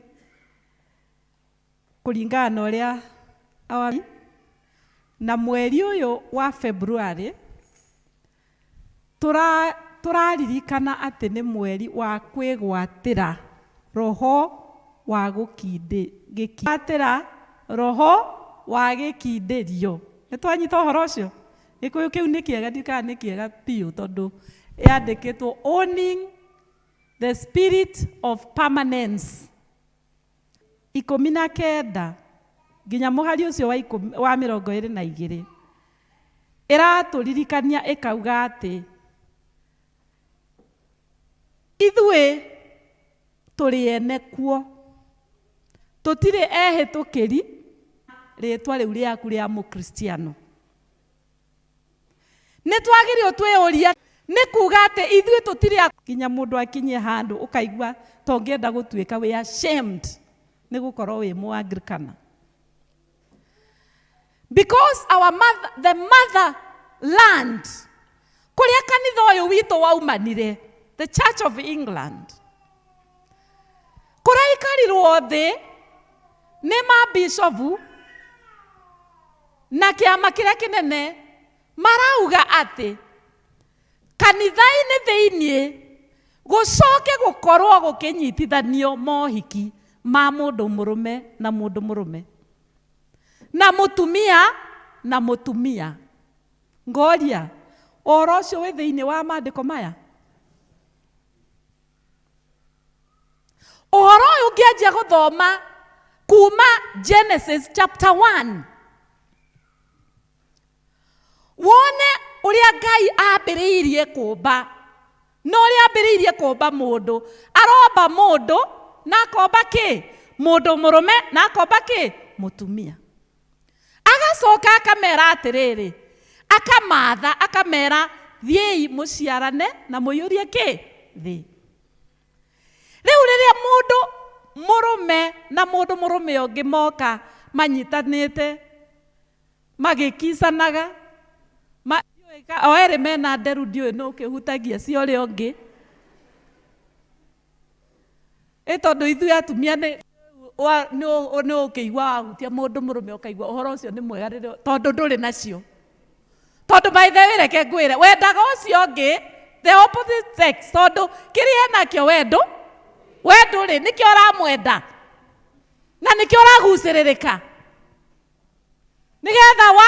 kuringana na uria awari. Na mweri uyu wa February turaririkana ati ni mweri wa kwigwatira roho wa gukindira roho wa gikindirio. Nitwanyita uhoro ucio Gikuyu kiu ni kiega ndikana ni kiega piu tondu yandikitwo owning the spirit of permanence 19 nginya muhari ucio wa 22 iraturirikania ikauga ati ithue turi ene kuo tutiri ehitukiri ritwa riu riaku ria mukristiano. Nitwagirio twiyuria ni kuga ati ithue tutiri kinya mundu akinyie handu ukaigua tongienda gutuika we ashamed ni gukorwo we mu Anglikana, because the mother land kuria kanitha uyu witu waumanire, the Church of England, kuria ikarirwo thi ni mabishofu na kiama kiria kinene marauga ati kanitha-ini thiini gucoke gukorwo gukinyitithanio mohiki ma mundu murume na mundu murume na mutumia na mutumia. Ngoria uhoro ucio wi thiini wa maandiko maya? Uhoro uyu ngianjia guthoma kuma Genesis chapter 1 wone uria Ngai ambiriirie kumba, no uria ambiriirie kumba mundu, aromba mundu na akomba ki mundu murume na akomba ki mutumia. Agacoka akamera atiriri, akamatha akamera thiei muciarane na muyurie ki thi. Riu riria mundu murume na mundu murume ungi moka manyitanite magikisanaga oere mena nderu ndiwe no ukihutagia cio ri ungi tondu ithuĩ atumia ni ukiigua wahutia mundu murume ukaigua uhoro ucio ni mwega tondu nduri nacio. Tondu maithe wireke ngwire wendaga ucio ungi the opposite sex tondu kiria nakio wendu ri nikio uramwenda na nikio uraguciririka nigetha wa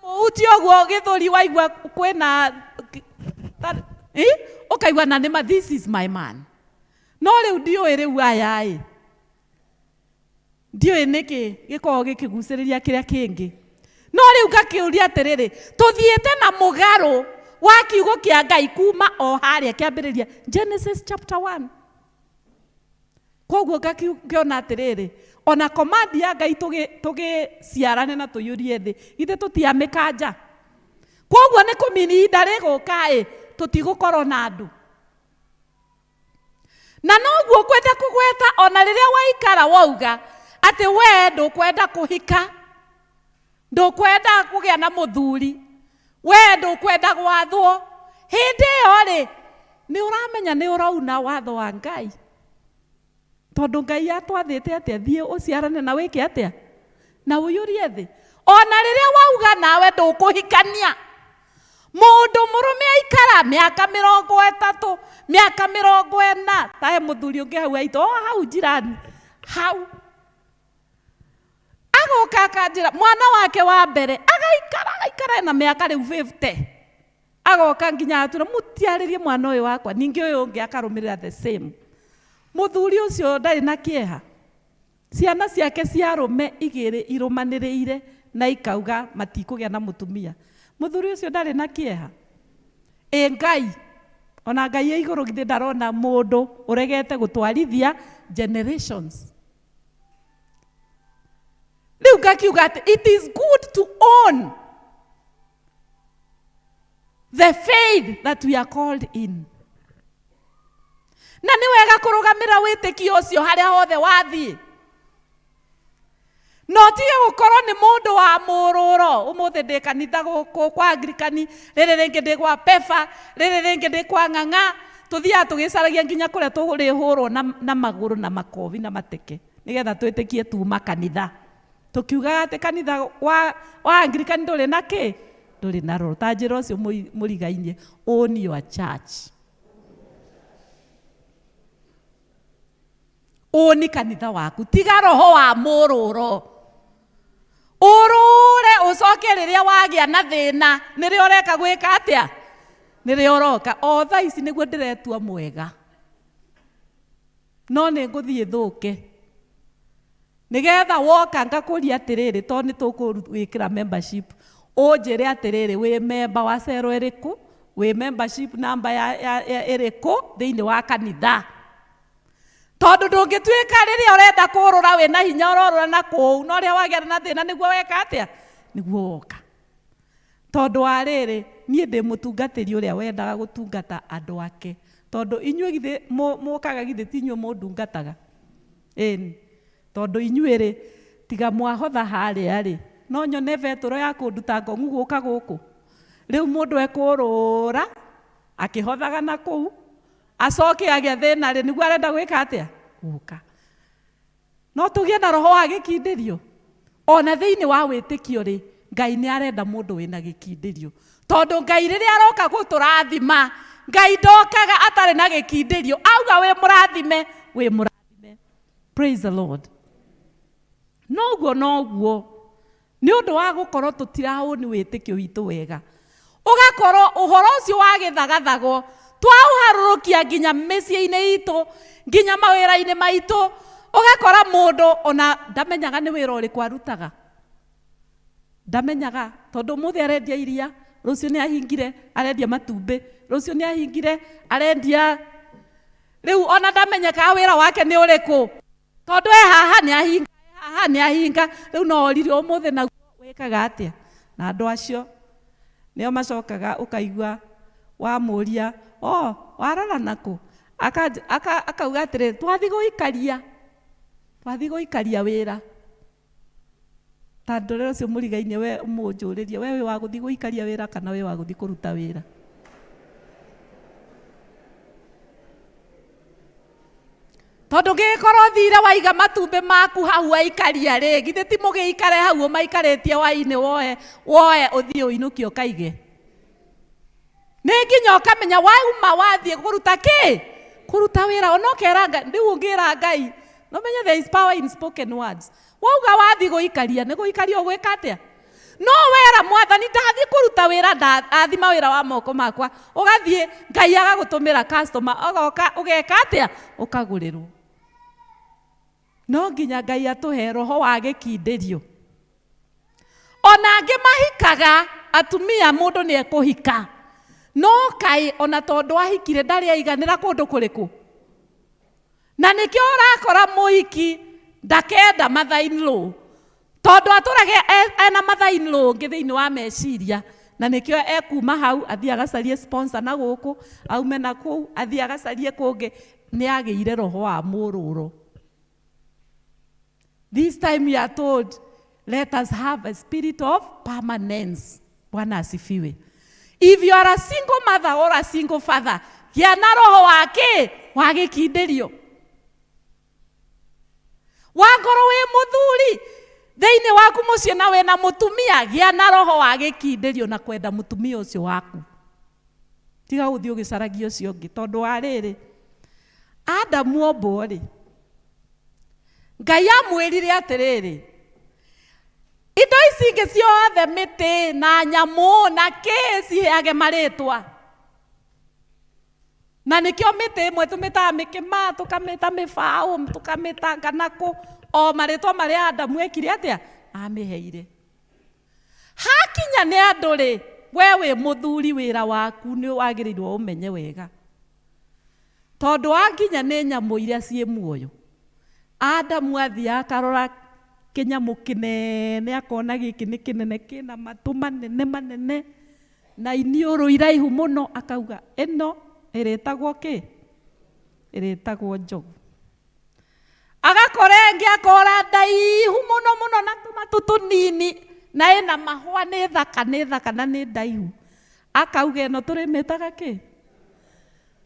muhuti oguo githuri waigua kwina ukaigua na nima this is my man. No riu ndiui riu ayai ndiui niki gikorwo gikiguciriria kiria kingi. No riu ngakiuria atiriri tuthiete na mugaru wa kiugo kia Ngai kuma o haria kiambiriria Genesis chapter 1. Koguo ngakiona atiriri ona command ya Ngai tugiciarane na tuyurie thi ithe tutiamikanja. Koguo ni kumini ndari guka tutigukorwo na andu. Na noguo kwenda kugweta ona riria waikara wauga ati we ndukwenda kuhika, ndukwenda kugia na muthuri, we ndukwenda gwathwo, hindi iyo ri ni uramenya ni urauna watho wa Ngai, tondu Ngai atwathite atia thie uciarane na wike atia na uyurie thi. Ona riria wauga nawe ndukuhikania, mundu murume aikara miaka 30, miaka 40, tae muthuri ungi hau aito hau jirani hau agoka akanjira mwana wake wa mbere agaikara na miaka riu 50, agoka nginya atura mutiaririe mwana uyu wakwa, ningi uyu ungi akarumirira the same. Muthuri ucio ndari na kieha, ciana ciake cia rume igiri irumaniriire na ikauga matikugia na mutumia. Muthuri ucio ndari na kieha. Ngai ona Ngai ya iguru githe ndarona mundu uregete gutwarithia generations. Riu ngakiuga ati it is good to own the faith that we are called in. Na ni wega kurugamira witikio ucio haria hothe wathie. No tige gukorwo ni mundu wa mururo, umuthi ndi kanitha guku kwa Anglikani, riri ringi ndi kwa Pefa, riri ringi ndi kwa Ng'ang'a, tuthia tugicaragia nginya kuria tugurihurwo na maguru na makovi na mateke nigetha twitikie tuma kanitha. Tukiuga ati kanitha wa Anglikani nduri na ki, nduri na ro tanjira ucio murigainie. Own your church. Oni kanitha waku, tiga roho wa mururo. Urure ucoke riria wagia na thina, nirio ureka gwika atia, nirio uroka o thaa ici niguo ndiretua mwega, no ni nguthie thuke nigetha woka ngakuria atiriri, to ni tukuwikira membership unjire atiriri wi member wa cero iriku, wi membership number ya iriku thiini wa kanitha. Tondu ndungituika riria urenda kurura wina hinya urorura na kuu, no ria wagia na thina niguo weka atia, niguo woka. Tondu wa riri nie ndi mutungatiri uria wendaga gutungata andu ake, tondu inyue githe mukaga githe tinyue mundungataga eni, tondu inyue ri tiga mwahotha haria ri no nyone vetoro ya kunduta ngongu guka guku. Riu mundu ekurura akihothaga na kuu acoke agia thina ri niguo arenda gwika atia guka. No tugie na roho wa gikindirio ona thiini wa witikio ri, Ngai ni arenda mundu wina gikindirio, tondu Ngai riria aroka guturathima, Ngai ndokaga atari na gikindirio, auga we murathime, we murathime. Praise the Lord. Noguo ni undu wa gukorwo tutirauni witikio witu wega, ugakorwo uhoro ucio wa githagathago twauharurukia nginya micii-ini itu, nginya mawira-ini maitu, ugakora mundu ona ndamenyaga ni wira uriku arutaga, ndamenyaga tondu muthi arendia iria, rucio ni ahingire arendia matumbi, rucio ni ahingire arendia, riu ona ndamenyeka wira wake ni uriku, tondu haha ni ahinga, riu no orire umuthi na wikaga atia. Na andu acio nio macokaga ukaigua wamuria warora naku, akauga atiri twathi guikaria wira. Tondu rero cio murigainie we munjuririe, we wa guthi guikaria wira kana we wa guthi kuruta wira. Tondu ngikorwo thire waiga matumbi maku hau waikaria ri, githe ti mugiikare hau maikaritie waini woe uthie uinukie ukaige. Ni nginya ukamenya wauma wathie kuruta ki, kuruta wira. Ona ukeranga riu ungira Ngai, no menya there is power in spoken words. Wauga wathi guikaria ni guikaria ugwika atia? No wera Mwathani ndathi kuruta wira, ndathima wira wa moko makwa, ugathie Ngai agagutumira customer, ogoka ugeka atia? Ukagurirwo. No nginya Ngai atuhe roho wa gikindirio. Ona angi mahikaga atumia, mundu ni ekuhika, no kai ona tondu ahikire ndari aiganira kundu kuriku, na nikio urakora muhiki ndakenda mother in law, tondu aturage ena mother in law ngi thiini wa meciria, na nikio ekuma hau athii agacarie sponsor na guku aume na kuu athii agacarie kungi ni agiire roho wa mururo. This time we are told, let us have a spirit of permanence. Bwana asifiwe. If you are a single mother or a single father, gĩa na roho wake wa gĩkindĩrio. Wangorwo wĩ mũthuri thĩinĩ waku mũciĩ na wĩna mũtumia, gĩa na roho wa gĩkindĩrio na kwenda mũtumia ũcio waku. Tiga gũthiĩ ũgĩcaragia ũcio ũngĩ, tondũ wa rĩrĩ Adamu ombwo-rĩ, Ngai amwĩrire atĩrĩrĩ, indo ici ingĩ ciothe, mĩtĩ na nyamũ na kĩ ciheage marĩtwa. Na nĩkĩo mĩtĩ ĩmwe tũmĩtaga mĩkĩma, tũkamĩta mĩbaũ, tũkamĩta nganakũ, o marĩtwa marĩa Adamu ekire atĩa amĩheire. Hakinya nĩ andũ-rĩ, we wĩ mũthuri wĩra waku nĩ wagĩrĩirwo ũmenye wega, tondũ wanginya nĩ nyamũ iria ciĩ muoyo. Adamu athiaga akarora kĩnyamũ kĩnene, akona gĩkĩ nĩ kĩnene kĩna matũ manene manene na iniũrũ iraihu mũno, akauga ĩno ĩrĩtagwo kĩ? Ĩrĩtagwo njogu. Agakora ĩngĩ akora ndaihu mũno mũno na tũmatũ tũnini na ĩna mahũa, nĩ thaka na nĩ ndaihu. Akauga ĩno tũrĩmĩtaga kĩ?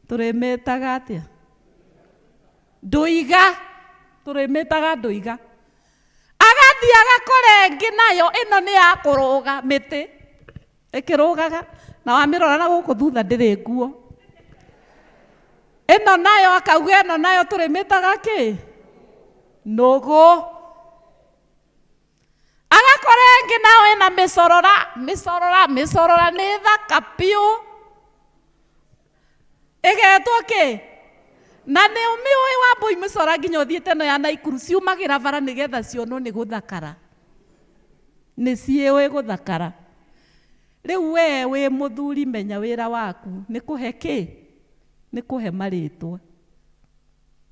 Tũrĩmĩtaga atĩa? Ndũiga. Tũrĩmĩtaga ndũiga. Agathiĩ agakora ĩngĩ nayo ĩno nĩ ya kũrũga mĩtĩ, ĩkĩrũgaga na wamĩrora na gũkũ thutha ndĩrĩ nguo. Ĩno nayo akauga ĩno nayo tũrĩmĩtaga kĩ? Nũgũ. Agakora ĩngĩ nayo ĩna mĩcorora nĩ thaka biũ, ĩgetwo kĩ? Na nĩ ũmĩũĩ Wambũi mĩcora nginya ũthiĩte no ya Naikuru ciumagĩra bara nĩgetha cionwo nĩ gũthakara. Nĩ ciĩũĩ gũthakara. Rĩu we wĩ mũthuri menya wĩra waku nĩ kũhe kĩ? Nĩ kũhe marĩtwa.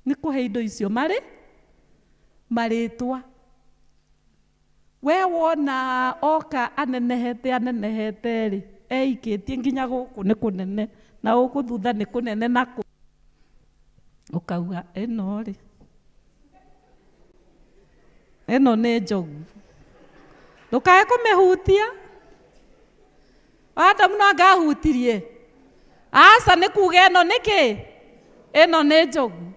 Nĩ kũhe indo icio marĩtwa. We wona oka anenehete-rĩ, eikĩtie nginya gũkũ nĩ kũnene na gũkũ thutha nĩ kũnene nakũ. Ukauga ĩno-rĩ, ĩno nĩ njogu. Ndũkae kũmĩhutia. Adamu no angahutirie. Aca nĩ kuga ĩno nĩ kĩ? Ĩno nĩ njogu.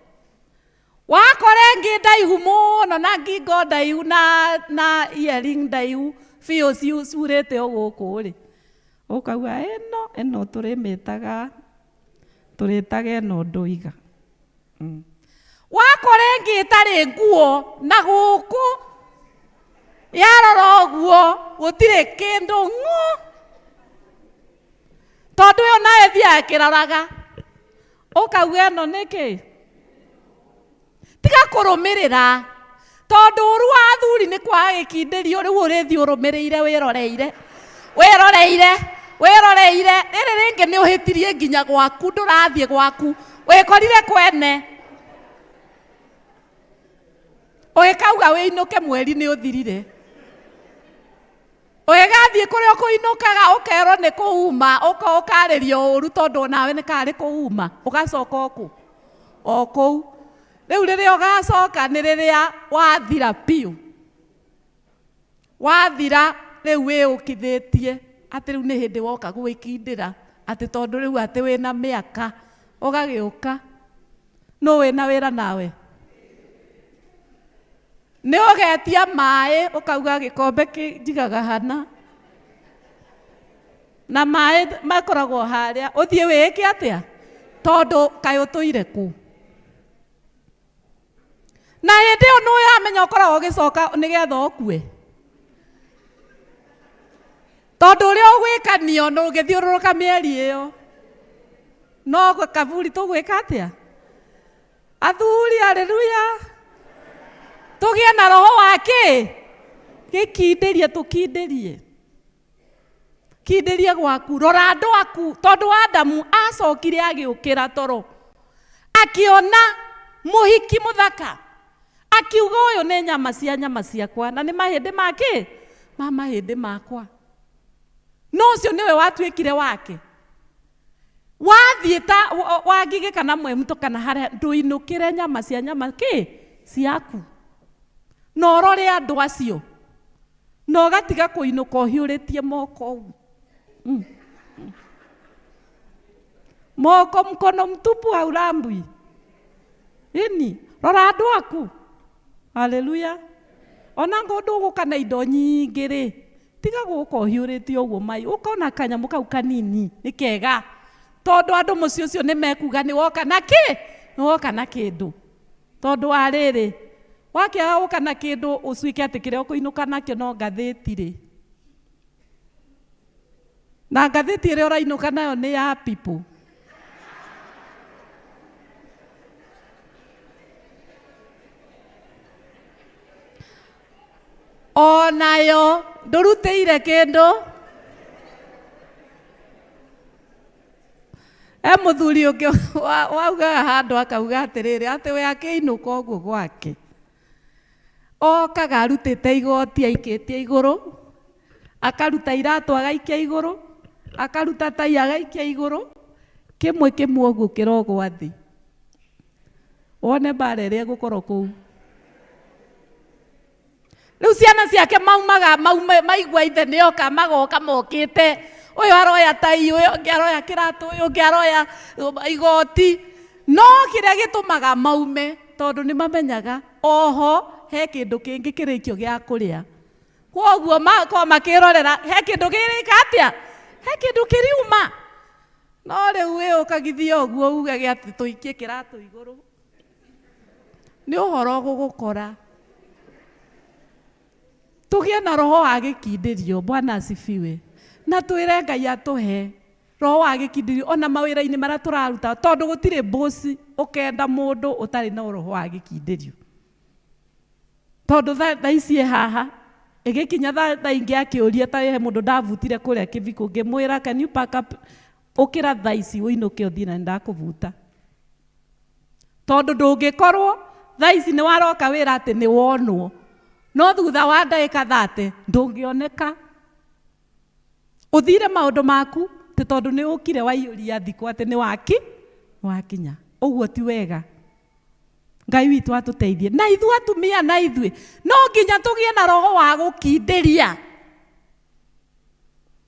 Wakora ĩngĩ ndaihu mũno na ngingo ndaihu na earring ndaihu biũ ciurĩte o gũkũ-rĩ, ũkauga ĩno tũrĩmĩtaga ĩno ndũiga. Wakora ĩngĩ ĩtarĩ nguo na gũkũ yarora ũguo gũtirĩ kĩndũ ng'ũ, tondũ ĩyo nayo ĩthiaga ĩkĩroraga, ũkauga ĩno nĩ kĩ? Tiga kũrũmĩrĩra, tondũ ũru wa athuri nĩ kwaga gĩkindĩrio. Rĩu ũrĩthiĩ ũrũmĩrĩire wĩroreire. Rĩrĩ rĩngĩ nĩ ũhĩtirie nginya gwaku, ndũrathiĩ gwaku, wĩkorire kwene. Ũgĩkauga wĩinũke mweri nĩ ũthirire. Ũgĩgathiĩ kũrĩa ũkũinũkaga ũkerwo nĩ kũuma, ũkarĩrio ũru tondũ nawe nĩ karĩ kũuma, ũgacoka o kũu. Rĩu rĩrĩa ũgacoka nĩ rĩrĩa wathira biũ. Wathira rĩu wĩũkithĩtie atĩ rĩu nĩ hĩndĩ woka gwĩkindĩra, atĩ tondũ rĩu atĩ wĩna mĩaka ũgagĩũka. No wĩna wĩra nawe? Nĩ ũgetia maĩ ũkauga gĩkombe kĩnjigaga hana, na maĩ makoragwo harĩa, ũthiĩ wĩke atĩa? Tondũ kaĩ ũtũire kũ? Na hĩndĩ ĩyo nĩ ũramenya ũkoragwo ũgĩcoka nĩgetha ũkue, tondũ ũrĩa ũgwĩkanio na ũgĩthiũrũrũka mĩeri ĩyo. No kaburi tũgwĩka atĩa? Athuri, haleluya. Tũgĩe na roho wa kĩ? Gĩkindĩrie, tũkindĩrie. Kindĩrie gwaku, rora andũ aku, tondũ Adamu acokire agĩũkĩra toro, akĩona mũhiki mũthaka, akiuga ũyũ nĩ nyama ciakwa na nĩ mahĩndĩ makĩ? Ma mahĩndĩ makwa. no cio niwe watuikire wake wathiĩ ta wangige kana mwemuto kana harĩa ndũinũkĩre nyama cia nyama ciaku na ũrore andũ acio na ũgatiga kũinũka ũhiũrĩtie moko moko mkono mtupu haurambui ini rora andũ aku haleluya ona ngũndũ ũgũka na indo nyingĩ rĩ tiga gũka ũhiũrĩtie ũguo mai ũkona kanyamũ kau kanini nĩ kega tondũ andũ mũciĩ ũcio nĩ mekuga nĩ woka na kĩndũ tondũ wa rĩrĩ wakĩaga gũka na kĩndũ ũcuike atĩ kĩrĩa ũkũinũka nakĩo no ngathĩti rĩ na ngathĩti ĩrĩa ũrainũka nayo nĩ ya people onayo ndũrutĩire kĩndũ mũthuri ũngĩ waugaga handũ akauga atĩrĩrĩ atĩ we akĩinũka ũguo gwake okaga arutĩte igoti aikĩtie igũrũ akaruta iratũ agaikia igũrũ akaruta tai agaikia igũrũ kĩmwe ũguo kĩrogwa thĩ wone mbara ĩrĩa gũkorwo kũu rĩu ciana ciake maigua ithe nĩoka magoka mokĩte ũyũ aroya tai ũyũ ũngĩ aroya kĩratũ ũyũ ũngĩ aroya igoti no kĩrĩa gĩtũmaga maume tondũ nĩ mamenyaga oho he kĩndũ kĩngĩ kĩrĩkio gĩa kũrĩa kwoguo makorwo makĩrorera he kĩndũ kĩrĩka atĩa he kĩndũ kĩriuma no rĩu wĩ ũkagithia ũguo ugage atĩ tũikie kĩratũ igũrũ nĩ ũhoro gũgũkora tũgĩe na roho wa gĩkindĩrio Bwana asifiwe na twĩre Ngai atũhe roho wa gĩkindĩrio ona mawĩra-inĩ marĩa tũraruta tondũ gũtirĩ bosi ũkenda mũndũ ũtarĩ na roho wa gĩkindĩrio tondũ thaa ici haha ĩgĩkinya thaa ingĩ akĩũria ta he mũndũ ndavutire kũrĩa kĩviko ngĩmwĩra can you pack up ũkĩra thaa ici ũinũke ũthiĩ na nĩndakũvuta tondũ ndũngĩkorwo thaa ici nĩ waroka wĩra atĩ nĩ wonwo no thutha wa ndagĩka 30 ndũngĩoneka ũthire maũndũ maku tĩ tondũ nĩ ũkire waiyũria thikũ atĩ nĩ wakinya ũguo ti wega Ngai witũ atũteithie na ithuĩ atumia na ithuĩ no nginya tũgĩe na roho wa gũkindĩria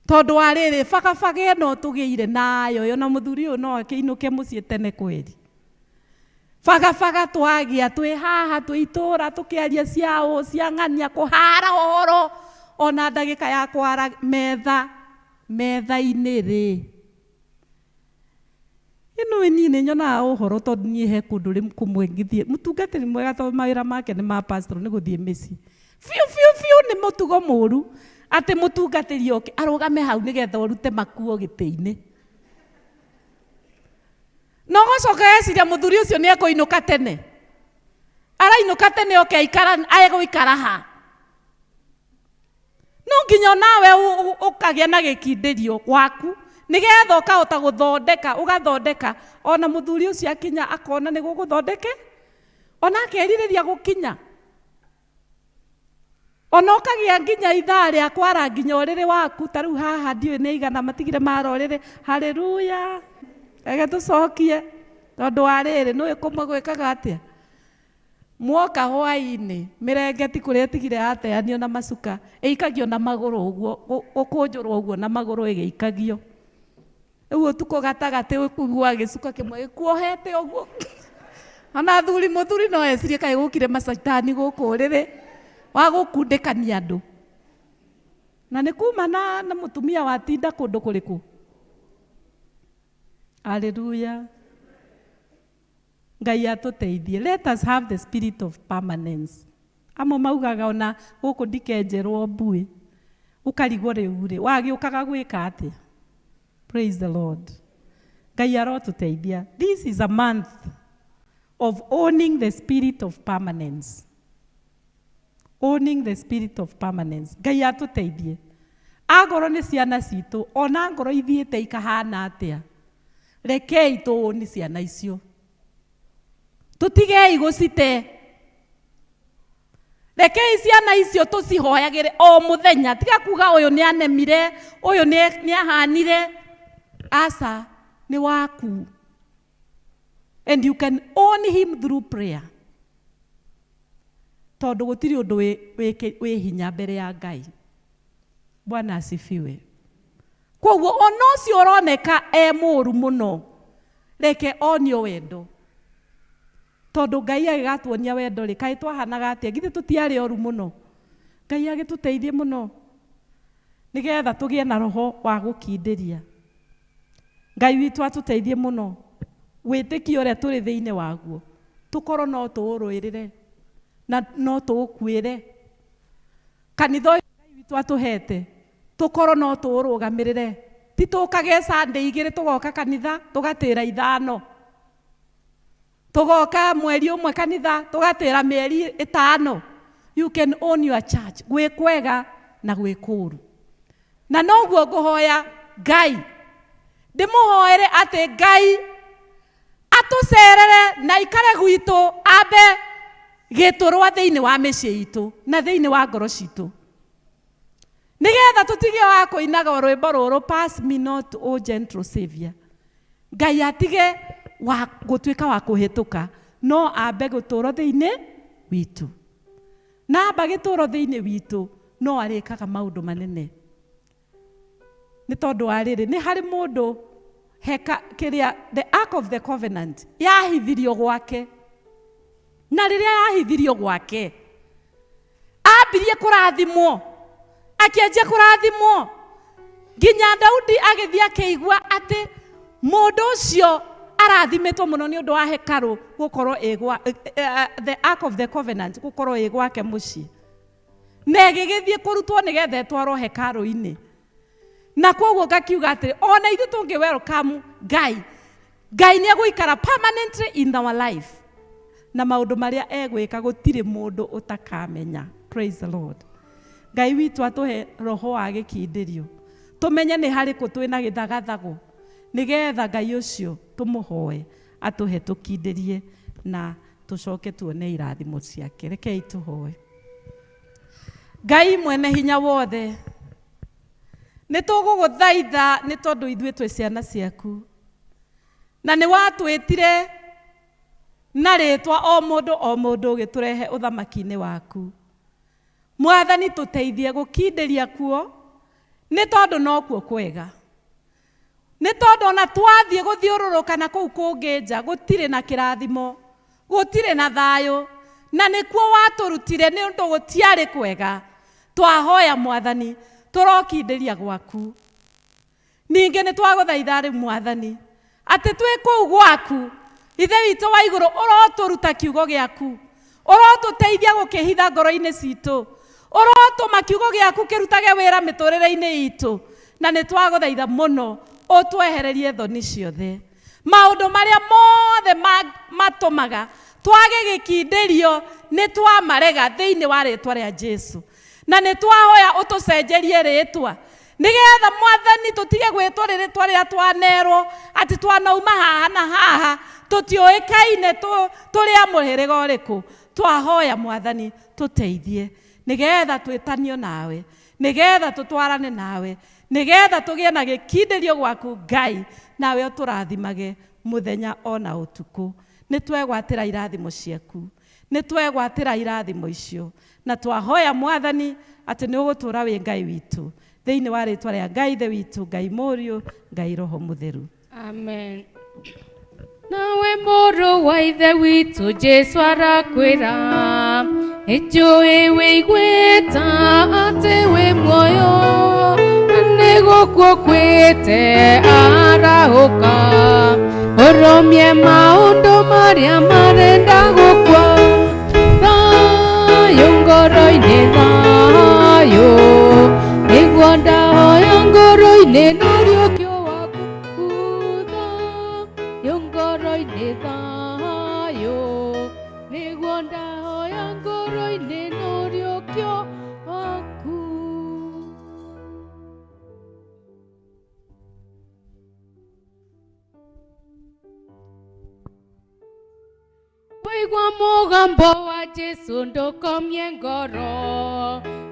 tondũ wa rĩrĩ bagabaga ĩno tũgĩire nayo na mũthuri ũyũ no akĩinũke mũciĩ tene kweri bagabaga twagĩa twĩ haha twĩ itũra tũkĩaria ciao cia ng'ania kũhara ũhoro ona ndagĩka ya kwara metha-inĩ rĩ ĩno niĩ nĩ nyonaga ũhoro tondũ niĩ he kũndũ rĩ kũmwe ngĩthiĩ mũtungatĩri mwega tondũ mawĩra make nĩ ma pastor nĩ gũthiĩ mĩciĩ biũ nĩ mũtugo mũru atĩ mũtungatĩri oke arũgame hau nĩgetha ũrute makuo gĩtĩ-inĩ no gũcoka eciria mũthuri ũcio nĩ ekũinũka tene arainũka tene oke egũikara ha no nginya nawe ũkagĩa na gĩkindĩrio gwaku nĩgetha ũkahota ũgathondeka ona mũthuri ũcio akinya akona nĩ gũgũthondeke ona akerirĩria gũkinya ona ũkagĩa nginya ithaa rĩa kwara nginya ũrĩrĩ waku ta rĩu haha ndiũĩ nĩ igana matigire mara ũrĩrĩ haleluya ege tũcokie tondũ wa rĩrĩ nĩũĩ kũmwe gwĩkaga atĩa mwoka hwaĩ-inĩ mĩrengeti kũrĩa ĩtigire yateanio na macuka ĩikagio na magũrũ ũguo gũkũnjũrwo ũguo na magũrũ ĩgĩikagio rĩu ũtukũ gatagatĩ ũkũigua gĩcuka kĩmwe gĩkuohete ũguo ona mũthuri no ecirie kaĩ gũkire macitani gũkũ ũrĩrĩ wa gũkundĩkania andũ na nĩ kuma na mũtumia watinda kũndũ kũrĩkũ haleluya Ngai atũteithie let us have the spirit of permanence amwe maugaga ona gũkũ ndikenjerwo mbuĩ ũkarigwo rĩu rĩ wagĩũkaga gwĩka atĩa praise the Lord Ngai arotũteithia this is a month of owning the spirit of permanence owning the spirit of permanence Ngai atũteithie agoro nĩ ciana citũ ona ngoro ithiĩte ikahana atĩa rekei tũũni ciana icio tũtigei gũcite Rekei ciana icio tucihoyagire o muthenya, tiga kuga uyu ni anemire, uyu ni ahanire. Asa ni waku. And you can own him through prayer. Tondu gutiri undu wi hinya mbere ya Ngai. Bwana asifiwe. Koguo ono cio uroneka muru muno, reke onio wendo. Tondu Ngai agigatuonia wendo ri kai twahanaga atia, githe tutiari oru muno. Ngai agituteithie muno nigetha tugie na roho wa gukindiria. Ngai witu atuteithie muno witikio uria turi thiini waguo, tukorwo no tuuruirire na no tuukwire. Kanitha uyu Ngai witu atuhete tukorwo no tuurugamirire, ti tukage Sunday igiri tugoka kanitha tugatira 5, tugoka mweri umwe kanitha tugatira mieri 5. You can own your church. Gwe kwega na gwe kuru. Na noguo nguhoya Ngai, ndimuhoere ati Ngai atucerere na ikare gwitu, ambe giturwa thiini wa micii itu na thiini wa ngoro citu, nigetha tutige wa kuinaga rwimbo ruru, pass me not o gentle savior. Ngai atige wa gutuika wa kuhituka, no ambe guturo thiini witu, na amba gituro thiini witu no arikaga maundu manene. Ni tondu wa riri ni hari mundu heka kiria the ark of the covenant yahithirio gwake, na riria yahithirio gwake ambirie kurathimwo, akianjia kurathimwo nginya Daudi agithii akigua ati mundu ucio arathimitwo muno ni undu wa hekaru gukorwo igwa the ark of the covenant gukorwo igwake mucii, na igigithii kurutwo nigetha etwarwo hekaru-ini. Na koguo ngakiuga atiri ona ithu tungi welcome Ngai ni egwikara permanently in our life, na maundu maria egwika gutiri mundu utakamenya. Praise the Lord. Ngai witu atuhe roho wa gikindirio, tumenye ni hari ku twina githagathago, nigetha Ngai ucio tumuhoe atuhe tukindirie na tucoke tuone irathimo ciake. Rekei tuhoe. Ngai mwene hinya wothe, ni tuguguthaitha ni tondu ithuĩ twĩ ciana ciaku, na ni watwĩtire na rĩtwa o mũndũ ũgĩtũrehe ũthamaki-inĩ waku. Mwathani tuteithie gũkindĩria kuo, ni tondu no kuo kwega, ni tondu ona twathiĩ gũthiũrũrũka na kũu kũngĩ nja gũtirĩ na kĩrathimo, gũtirĩ na thayũ, na nĩkuo watũrutire nĩ ũndũ gũtiarĩ kwega. Twahoya Mwathani turokindĩria gwaku. Ningĩ nĩ twagũthaitha rĩu Mwathani atĩ twĩ kũu gwaku, ithe witũ wa igũrũ ũrotũruta kiugo gĩaku, ũrotũteithia gũkĩhitha ngoro-inĩ citũ, ũrotũma kiugo gĩaku kĩrutage wĩra mĩtũrĩre-inĩ itũ, na nĩ twagũthaitha mũno ũtwehererie thoni ciothe, maũndũ marĩa mothe matũmaga twage gĩkindĩrio nĩ twamarega thĩinĩ wa rĩtwa rĩa Jesu, na nĩ twahoya ũtũcenjerie rĩtwa, nigetha Mwathani tutige gwĩtwo rĩtwa rĩrĩa twanerwo atĩ twanauma haha na haha tũtiũĩkaine tũrĩ a mũhĩrĩga ũrĩkũ. Twahoya Mwathani tũteithie, nigetha twĩtanio nawe, nigetha tũtwarane nawe, nigetha tũgĩe na gĩkindĩrio gwaku Ngai, nawe ũtũrathimage mũthenya ona ũtukũ. Nĩ twegwatĩra irathimo ciaku, nĩ twegwatĩra irathimo icio, na twahoya Mwathani atĩ nĩ ũgũtũra wĩ Ngai witũ, thĩinĩ wa rĩtwa rĩa Ngai ithe witũ, Ngai mũriũ, Ngai roho mũtheru. Amen. Nawe mũrũ wa ithe witũ Jesu arakwĩra, nĩnjũĩ wĩiguĩta atĩ wĩ muoyo, na nĩgũkũ ũkwĩte arahũka, ũrũmie maũndũ marĩa marenda gũkua, thayũ ngoro-inĩ, thayũ nĩguo ndahoya ngoro-inĩ, narĩo kĩo waku, thayũ ngoro-inĩ, thayũ nĩguo ndahoya ngoro-inĩ, narĩo kĩo waku. Waigua mũgambo wa Jesu ndukomie ngoro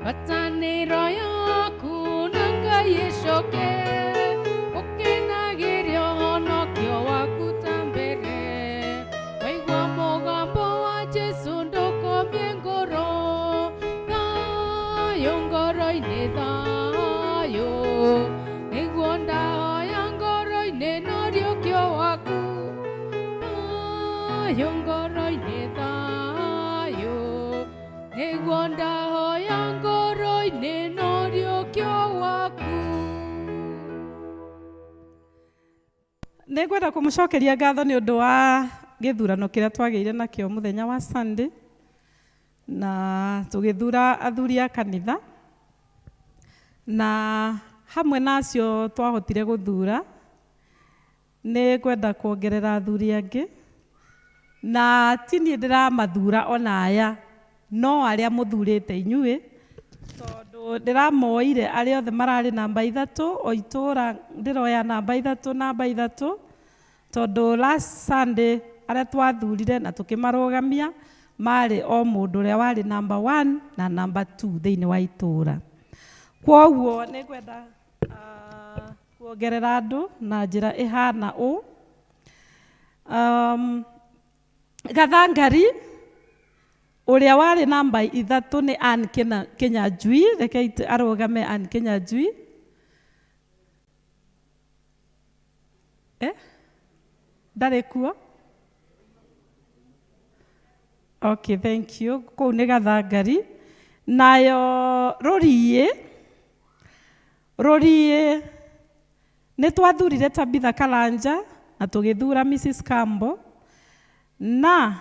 watanĩro yaku na Ngai ĩcoke ũkenagĩria ũhonokio waku ta mbere waigua mũgambo wa Jesu ndukomie ngoro thayũ ngoro-inĩ thayũ nĩguo ndahoya ngoro-inĩ no rĩũkio waku thayũ ngoro-inĩ thayũ nĩguo ndahoya ngoro-inĩ no rĩũkio waku. Nĩ ngwenda kũmũcokeria ngatho nĩ ũndũ wa gĩthurano kĩrĩa twagĩire nakĩo mũthenya wa Sunday, na tũgĩthura athuri a kanitha, na hamwe nacio twahotire gũthura. Nĩ ngwenda kuongerera athuri angĩ, na ti niĩ ndĩramathura ona aya, no arĩa mũthurĩte inyuĩ, tondũ ndĩramoire arĩa othe mararĩ namba 3 o itũra ndĩroya namba 3 tondũ last Sunday arĩa twathurire na tũkĩmarũgamia marĩ o mũndũ ũrĩa warĩ namba 1 na namba 2 thĩinĩ wa itũra. Kwoguo nĩ ngwenda kuongerera andũ na njĩra ĩhana ũũ. Gathangari ũrĩa warĩ namba 3 nĩ Ann Kinyanjui, rekei arũgame Ann Kinyanjui. Ndarĩ kuo? Okay, thank you. Kũu nĩ Gathangari. Nayo Rũriĩ nĩ twathurire Tabitha Karanja na tũgĩthura Mrs. Kambo, na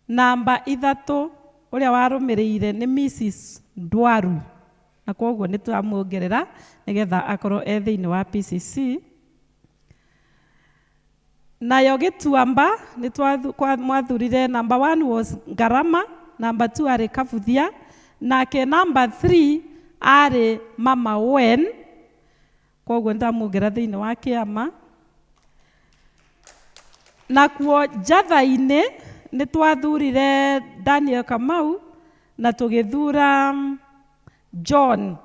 namba 3 ũrĩa warũmĩrĩire nĩ Mrs. Ndwaru, na kwoguo nĩ twamuongerera nĩgetha akorwo thĩinĩ wa PCC. Nayo Gĩtuamba nĩ mwathurire namba 1 was Ngarama, namba 2 arĩ Kabuthia, nake namba 3 arĩ Mama Wen, kwoguo nĩtamuongera thĩinĩ wa kĩama. Nakuo Njatha-inĩ nĩ twathurire Daniel Kamau na tũgĩthura John.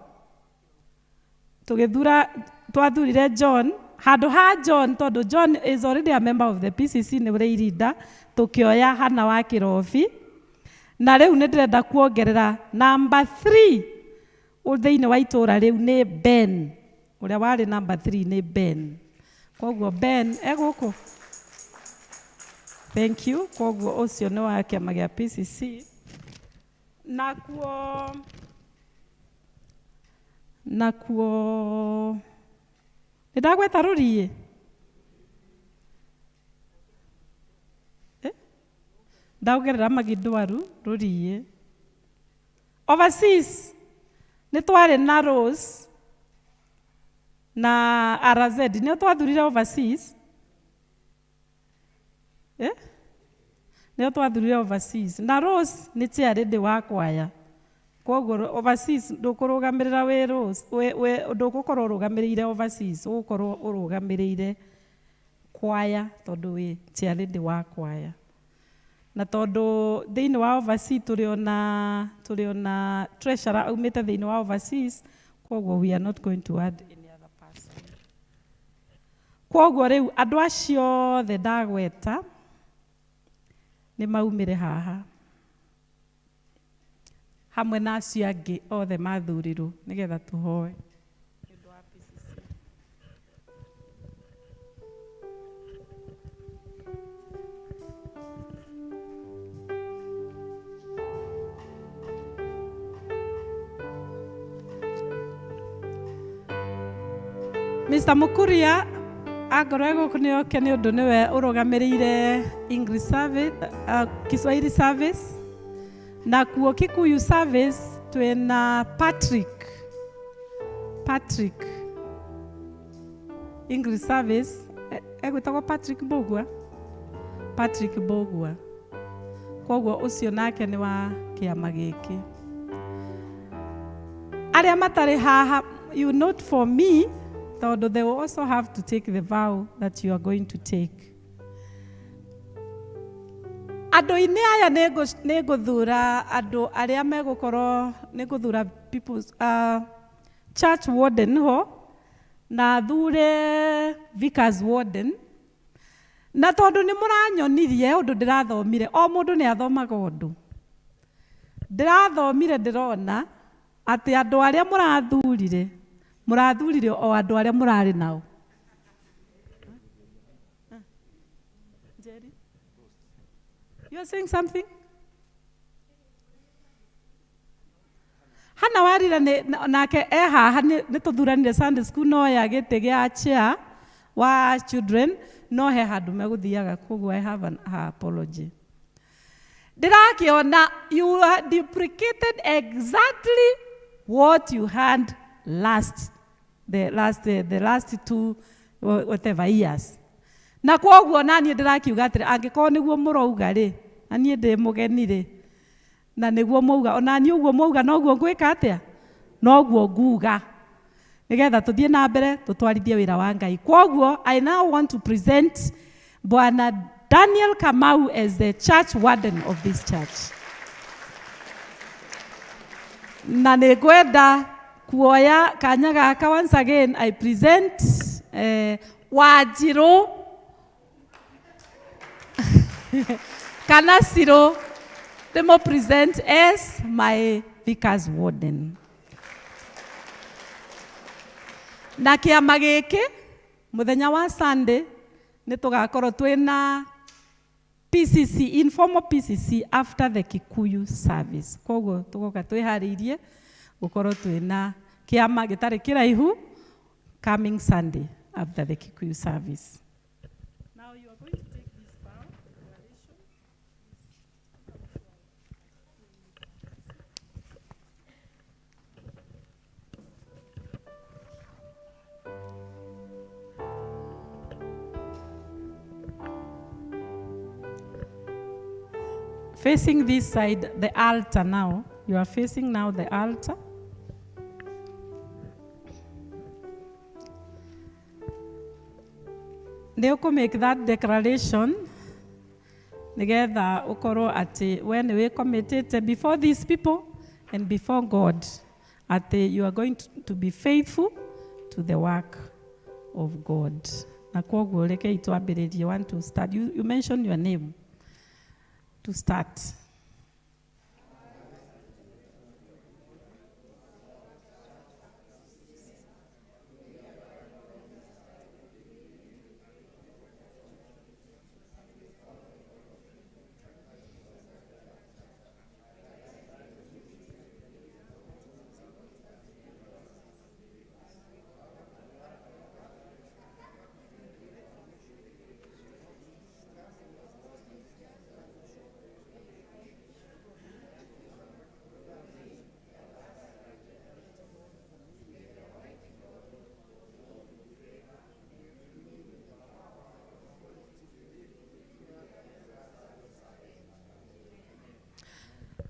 Twathurire John handũ ha John, tondũ John is already a member of the PCC, nĩ ũrĩ irinda, tũkĩoya Hana wa Kĩrobi. Na rĩu nĩ ndĩrenda kuongerera namba 3 thĩinĩ wa itũra rĩu nĩ Ben, ũrĩa warĩ namba 3 nĩ Ben. Kwoguo Ben gũkũ. Thank you. Kwoguo ũcio nĩ wa kĩama gĩa PCC. Nakuo ndagweta Rũriĩ. Ndaugerera Magindwaru Rũriĩ. Overseas nĩ twarĩ na Rose na RZ, nĩ twathurire overseas. Nĩo twathurire overseas, na Rose nĩ chairlady wa kwaya. Kwoguo overseas ndũkũrũgamĩrĩra wĩ Rose, ndũgũkorwo ũrũgamĩrĩire overseas, ũgũkorwo ũrũgamĩrĩire kwaya tondũ wĩ chairlady wa kwaya. Na tondũ thĩinĩ wa overseas tũrĩ ona treasurer aumĩte thĩinĩ wa overseas, kwoguo we are not going to add any other person. Kwoguo rĩu andũ acio othe ndagweta nĩ maumire haha hamwe na acio angĩ othe mathurirwo nĩgetha tũhoe. Mr. Mukuria agorwo gũkũ nĩ oke nĩ ũndũ nĩwe ũrũgamĩrĩire English service, Kiswahili service, na kuo Kikuyu service twĩna Patrick English service egwĩtagwo Patrick Mbũgua. Kwoguo ũcio nake nĩ wa kĩama gĩkĩ. Arĩa matarĩ haha, you note for me, tondũ they will also have to take the vow that you are going to take. Andũ-inĩ aya nĩ ngũthura andũ arĩa megũkorwo nĩ ngũthura church warden ho na thure vicar's warden. Na tondũ nĩ mũranyonirie ũndũ ndĩrathomire, o mũndũ nĩ athomaga ũndũ. Ndĩrathomire ndĩrona atĩ andũ arĩa mũrathurire o andũ arĩa mũrarĩ nao. Jerry, you are saying something? Hana warira nake haha nĩ tũthuranire Sunday school no ya gĩtĩ gĩa chair wa children no he handũ megũthiaga, koguo I have an apology. Ndĩrakĩona you duplicated exactly what you had the last 2 whatever years. Na koguo naniĩ ndĩrakiuga atĩrĩ angĩkorwo nĩguo mũrauga rĩ, na niĩ ndĩ mũgeni rĩ, na nĩguo mauga, ona niĩ ũguo mauga noguo ngwĩka atĩa, noguo nguga, nĩgetha tũthiĩ na mbere tũtwarithie wĩra wa Ngai. Koguo I now want to present Bwana Daniel Kamau as the church warden of this church. Na nĩngwenda kuoya kanya gaka once again I present Wanjirũ kana Ciro ndĩmũ present as my vicar's warden. Na kĩama gĩkĩ mũthenya wa Sunday nĩ tũgakorwo twĩna PCC, informal PCC after the Kikuyu service. Koguo tũgoka twĩharĩirie gũkorwo twĩna kĩama gĩtarĩ kĩraihu coming Sunday after the Kikuyu service. Now you are going to take this vow declaration. Facing this side, the altar now. You are facing now the altar. They will make that declaration. Together, when we committed before these people and before God, you are going to be faithful to the work of God. You want to start. You mentioned your name. To start.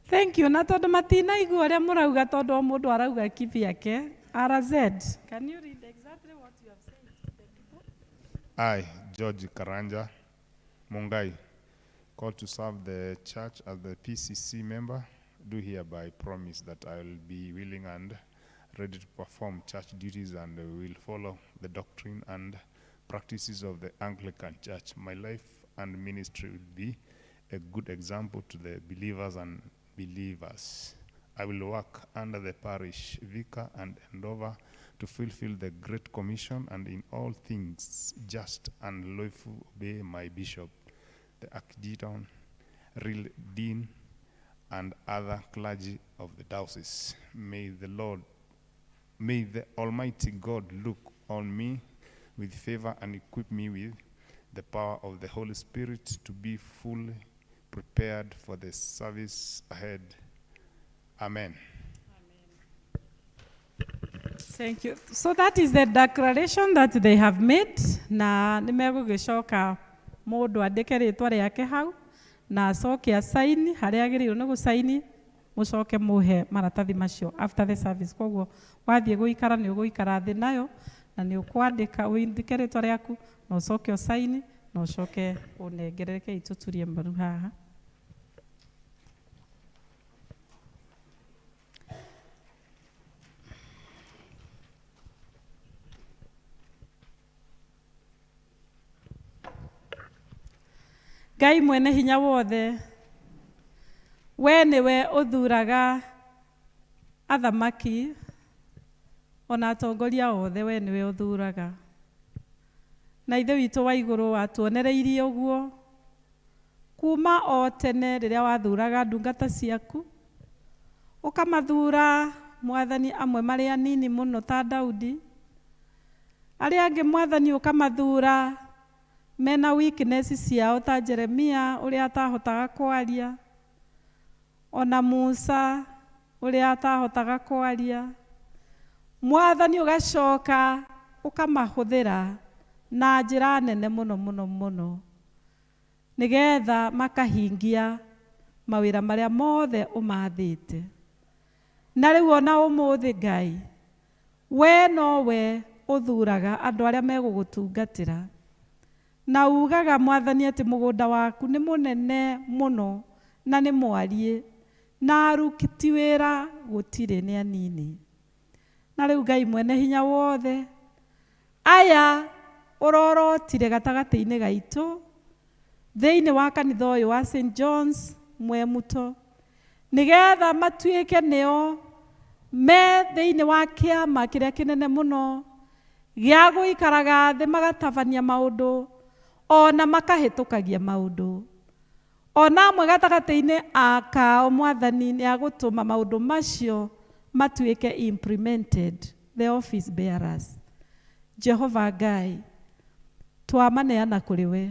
Thank you. Na tondu matina igua ria murauga tondu mundu arauga kivyake. RZ, can you read exactly what you have said to the people? I, George Karanja Mungai, called to serve the church as the PCC member, do hereby promise that I will be willing and ready to perform church duties and will follow the doctrine and practices of the Anglican Church. My life and ministry will be a good example to the believers and believers. I will work under the parish vicar and endeavor to fulfill the Great Commission and in all things just and lawful obey my bishop, the archdeacon, real dean, and other clergy of the diocese. May the Almighty God look on me with favor and equip me with the power of the Holy Spirit to be fully prepared for the service ahead. Amen. Thank you. So that is the declaration that they have made. Na nimegũgĩcoka mũndũ andĩke rĩtwa rĩake hau na acoke asaini harĩa agĩrĩirwo nĩ gũsaini mũcoke mũhe maratathi macio after the service. Koguo wathiĩ gũikara nĩ ũgũikara thĩ nayo na nĩ ũkwandĩka ũindĩke rĩtwa rĩaku na ũcoke ũsaini na ũcoke ũnengerere itũturie mbaru haha. Ngai mwene hinya wothe, we niwe uthuraga athamaki ona atongoria othe, we niwe uthuraga. Na ithe witũ wa igũrũ watuonereirie ũguo kuma o tene rĩrĩa wathuraga ndungata ciaku, ũkamathura Mwathani amwe marĩ anini mũno ta Daudi, arĩa angĩ Mwathani ũkamathura mena weakness ciao ta Jeremia ũrĩa atahotaga kwaria, ona Musa ũrĩa atahotaga kwaria. Mwathani ũgacoka ũkamahũthĩra na njĩra nene mũno mũno mũno, nĩgetha makahingia mawĩra marĩa mothe ũmathĩte. Na rĩu ona ũmũthĩ Ngai, we nowe ũthuraga andũ arĩa megũgũtungatĩra, na ugaga Mwathani atĩ mũgũnda waku nĩ mũnene mũno na nĩ mwariĩ, na aruti wĩra gũtirĩ nĩ anini. Na rĩu Ngai mwene hinya wothe, aya ũrorotire gatagatĩ-inĩ gaitũ thĩinĩ wa kanitha ũyũ wa St. John's Mwemuto, nĩgetha matuĩke nĩo me thĩinĩ wa kĩama kĩrĩa kĩnene mũno gĩa gũikaraga thĩ magatabania maũndũ ona makahĩtũkagia maũndũ. Ona amwe gatagatĩ-inĩ akao Mwathani nĩ agũtũma maũndũ macio matuĩke implemented, the office bearers. Jehova Ngai, twamaneana kũrĩ we,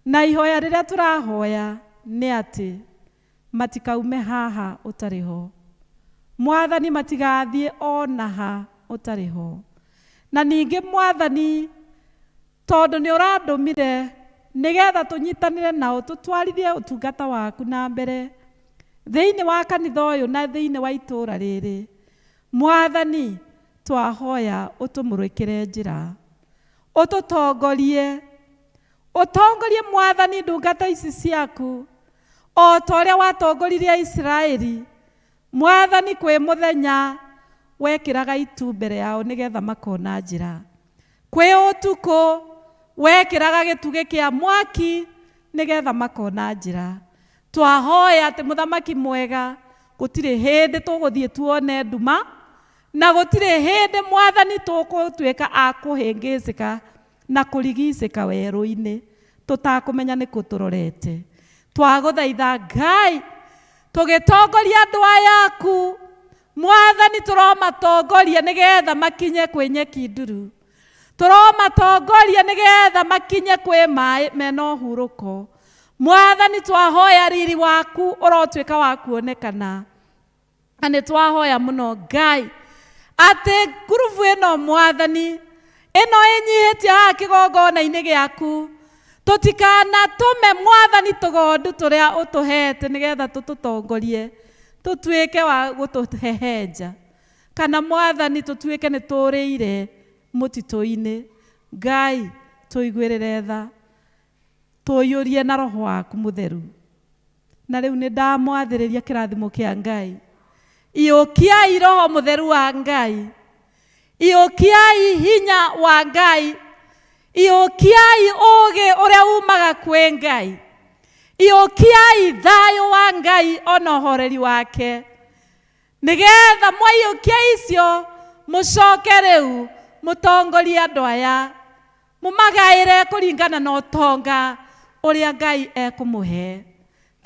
na ihoya rĩrĩa tũrahoya nĩ atĩ matikaume haha ũtarĩ ho. Mwathani matigathiĩ ona ha ũtarĩ ho. Na ningĩ Mwathani, tondũ nĩ ũrandũmire nĩgetha tũnyitanĩre nao tũtwarithie ũtungata waku na mbere thĩinĩ wa kanitha ũyũ na thĩinĩ wa itũũra rĩrĩ, Mwathani twahoya ũtũmũrĩkĩre njĩra, ũtũtongorie Mwathani ndungata ici ciaku o ta ũrĩa watongoririe Isiraeli, Mwathani kwĩ mũthenya wekĩraga itu mbere yao nĩgetha makona njĩra, kwĩ ũtukũ wekĩraga gĩtugĩ kĩa mwaki nĩgetha makona njĩra. Twahoya atĩ mũthamaki mwega, gũtirĩ hĩndĩ tũgũthiĩ tuone nduma, na gũtirĩ hĩndĩ Mwathani tũgũtuĩka a kũhĩngĩcĩka na kũrigicĩka werũ-inĩ tũtakũmenya nĩ kũ tũrorete. Twagũthaitha Ngai, tũgĩtongoria andũ aya aku Mwathani, tũromatongoria nĩgetha makinye kwĩ nyeki nduru, tũromatongoria nĩgetha makinye kwĩ maĩ mena ũhurũko. Mwathani twahoya riri waku ũrotuĩka wa kuonekana, na nĩ twahoya mũno Ngai atĩ ngurubu ĩno Mwathani ĩno ĩnyihĩtie haha kĩgongona-inĩ gĩaku, tũtikanatũme Mwathani tũgondu tũrĩa ũtũhete nĩgetha tũtũtongorie tũtuĩke wa gũtũhehenja, kana Mwathani tũtuĩke nĩ tũrĩire mũtitũ-inĩ. Ngai tũiguĩrĩre tha, tũiyũrie na Roho waku mũtheru. Na rĩu nĩ ndamwathĩrĩria kĩrathimo kĩa Ngai. Iyũkiai Roho mũtheru wa Ngai, iyũkiai hinya wa Ngai, iyũkiai ũũgĩ ũrĩa umaga kwĩ Ngai, iyũkiai thayũ wa Ngai ona ũhoreri wake, nĩgetha mwaiyũkia icio mũcoke rĩu mũtongorie andũ aya, mũmagaĩre kũringana na ũtonga ũrĩa Ngai ekũmũhe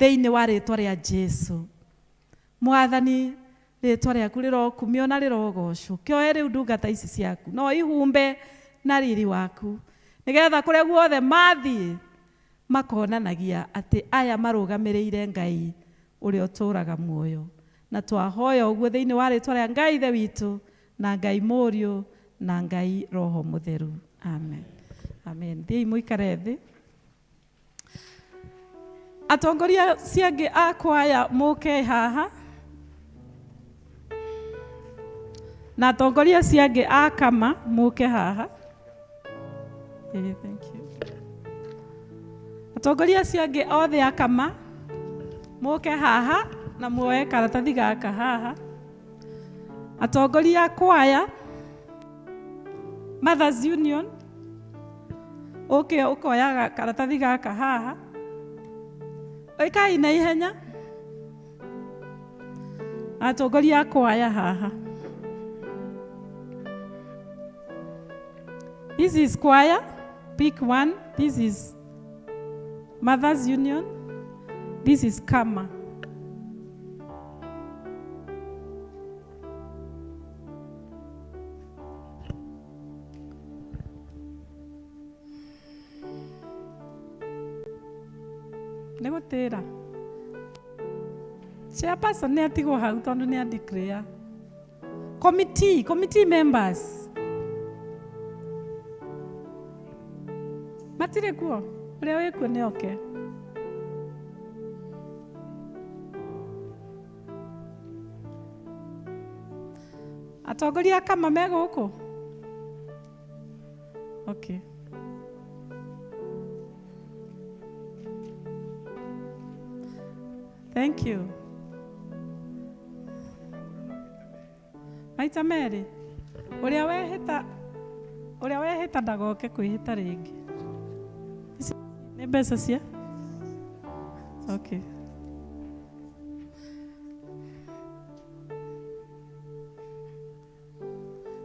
thĩinĩ wa rĩtwa rĩa Jesũ. Mwathani, rĩtwa rĩaku rĩrokumio na rĩrogocwo. Kĩoe rĩu ndungata ici ciaku no ihumbe na riri waku, nĩgetha kũrĩa guothe mathiĩ makonanagia atĩ aya marũgamĩrĩire Ngai ũrĩa ũtũũraga muoyo. Na twahoya ũguo thĩinĩ wa rĩtwa rĩa Ngai Ithe witũ na Ngai Mũriũ na Ngai Roho Mũtheru. Amen. Amen. Thiĩi mũikare thĩ. Atongoria ciangĩ a kwaya mũke haha, na atongoria ciangĩ a kama mũke haha. Thank you. Atongoria ciangĩ othe a kama mũke haha na muoye karatathi gaka haha. Atongoria a kwaya Mothers Union, ũkoya karatathi gaka haha. Oikai na ihenya. Atongoria kwaya haha. This is choir. Pick one. This is Mothers Union. This is Kama. Negotera. Chairperson nĩ atigwo hau tondũ nĩ declare. Committee members. Matire kuo. Ũrĩa wĩ kuo nĩ oke. Atongoria Kama me gũkũ. Okay. Thank you. Maita merĩ. Ũrĩa wehĩta ndagoke kwĩhĩta rĩngĩ. Nĩ mbeca cia? Okay.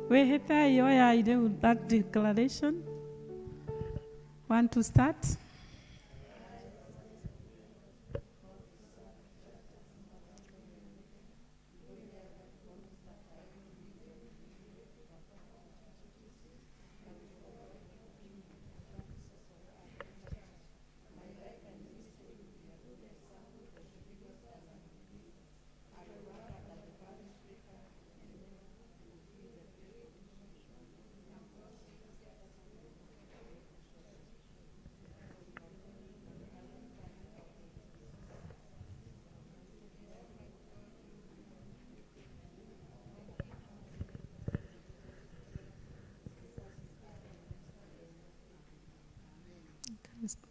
Wehĩtai oyai rĩu that declaration. Want to start?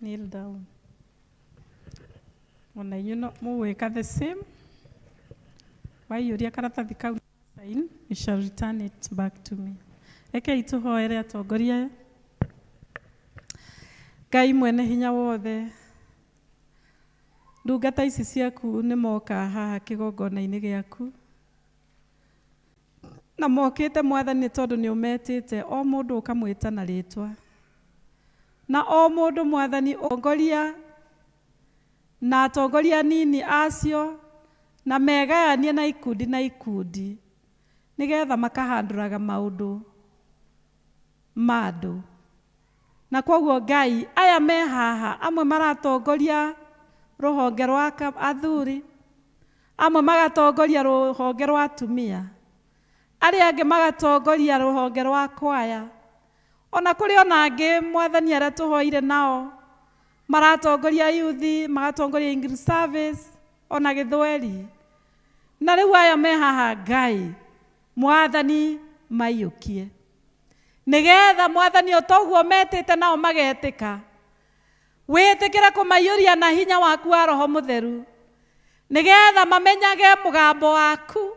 Kneel down. Ona yuno muweka the same. Waiuria karatathi kau sign, you shall return it back to me. Eke ituhoere atongoria. Ngai mwene hinya wothe. Ndungata ici ciaku nĩ moka haha kĩgongona-inĩ gĩaku. Na mokĩte Mwathani tondũ nĩ ũmetĩte o mũndũ ũkamwĩta na rĩtwa. Na o mũndũ Mwathani ongoria na atongoria nini acio na megayanie na ikundi nigetha makahandũraga maũndũ mandũ. Na kwoguo Ngai aya me haha amwe maratongoria rũhonge rwa athuri, amwe magatongoria rũhonge rwa atumia, arĩa angĩ magatongoria rũhonge rwa kwaya. Ona kũrĩ ona angĩ Mwathani arĩa tũhoire nao maratongoria youth, magatongoria English service, ona Gĩthweri. Na rĩu aya me haha Ngai Mwathani maiyũkie. Nigetha Mwathani otoguo metĩte nao magetĩka. Wĩtĩkĩre kũmaiyũria na hinya waku wa Roho Mũtheru. Nigetha mamenyage mũgambo waku.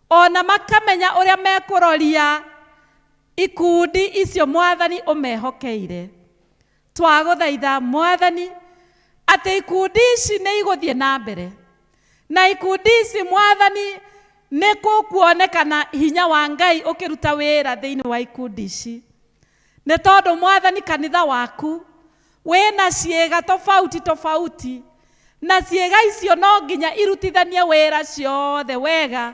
Ona makamenya ũrĩa mekũroria ikundi icio Mwathani ũmehokeire. Twagũthaitha Mwathani atĩ ikundi ici nĩ igũthiĩ na mbere. Na ikundi ici Mwathani nĩ gũkuonekana hinya wa Ngai ũkĩruta wĩra thĩinĩ wa ikundi ici. Nĩ tondũ Mwathani kanitha waku wĩna ciĩga tofauti. Na ciĩga icio no nginya irutithanie wĩra ciothe wega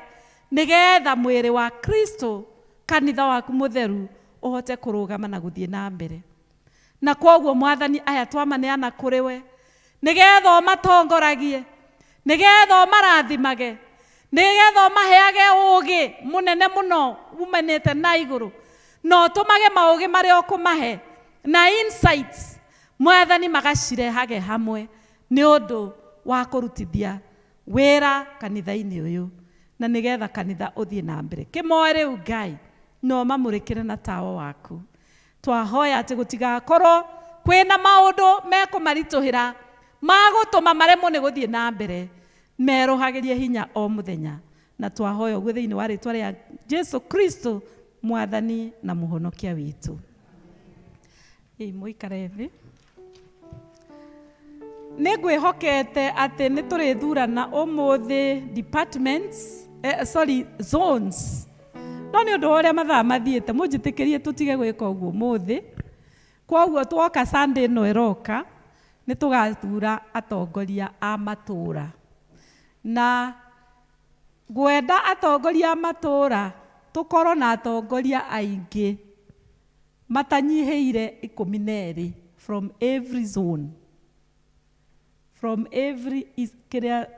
nigetha mwĩrĩ wa Kristo kanitha waku mũtheru ũhote kũrũgama na gũthiĩ na mbere. Na kwoguo Mwathani aya twamaneana kũrĩ we nigetha ũmatongoragie, nigetha ũmarathimage, nigetha ũmaheage ũũgĩ mũnene mũno umanĩte na igũrũ, no tũmage maũgĩ marĩa ũkũmahe na insights Mwathani magacirehage hamwe nĩ ũndũ wa kũrutithia wĩra kanitha-inĩ ũyũ na nigetha kanitha ũthiĩ na mbere. Kĩmoe rĩu Ngai no mamũrĩkĩre na tawa waku. Twahoya atĩ gũtigakorwo kwĩna maũndũ mekũmaritũhĩra magũtũma maremwo nĩ gũthiĩ na mbere, merũhagĩrie hinya o mũthenya. Na twahoya ũguo thĩinĩ wa rĩtwa rĩa Jesu Kristo Mwathani na mũhonokia witũ. Mũikare thĩ. nĩ ngwĩhokete atĩ nĩ tũrĩthurana ũmũthĩ departments, zones. No nĩ ũndũ wa ũrĩa mathaa mathiĩte, mũnjĩtĩkĩrie tũtige gwĩka ũguo ũmũthĩ. Kwoguo tuoka Sunday ĩno ĩroka, nĩ tũgathura atongoria a matũũra. Na ngwenda atongoria a matũũra tũkorwo na atongoria aingĩ matanyihĩire 12 from every zone, from every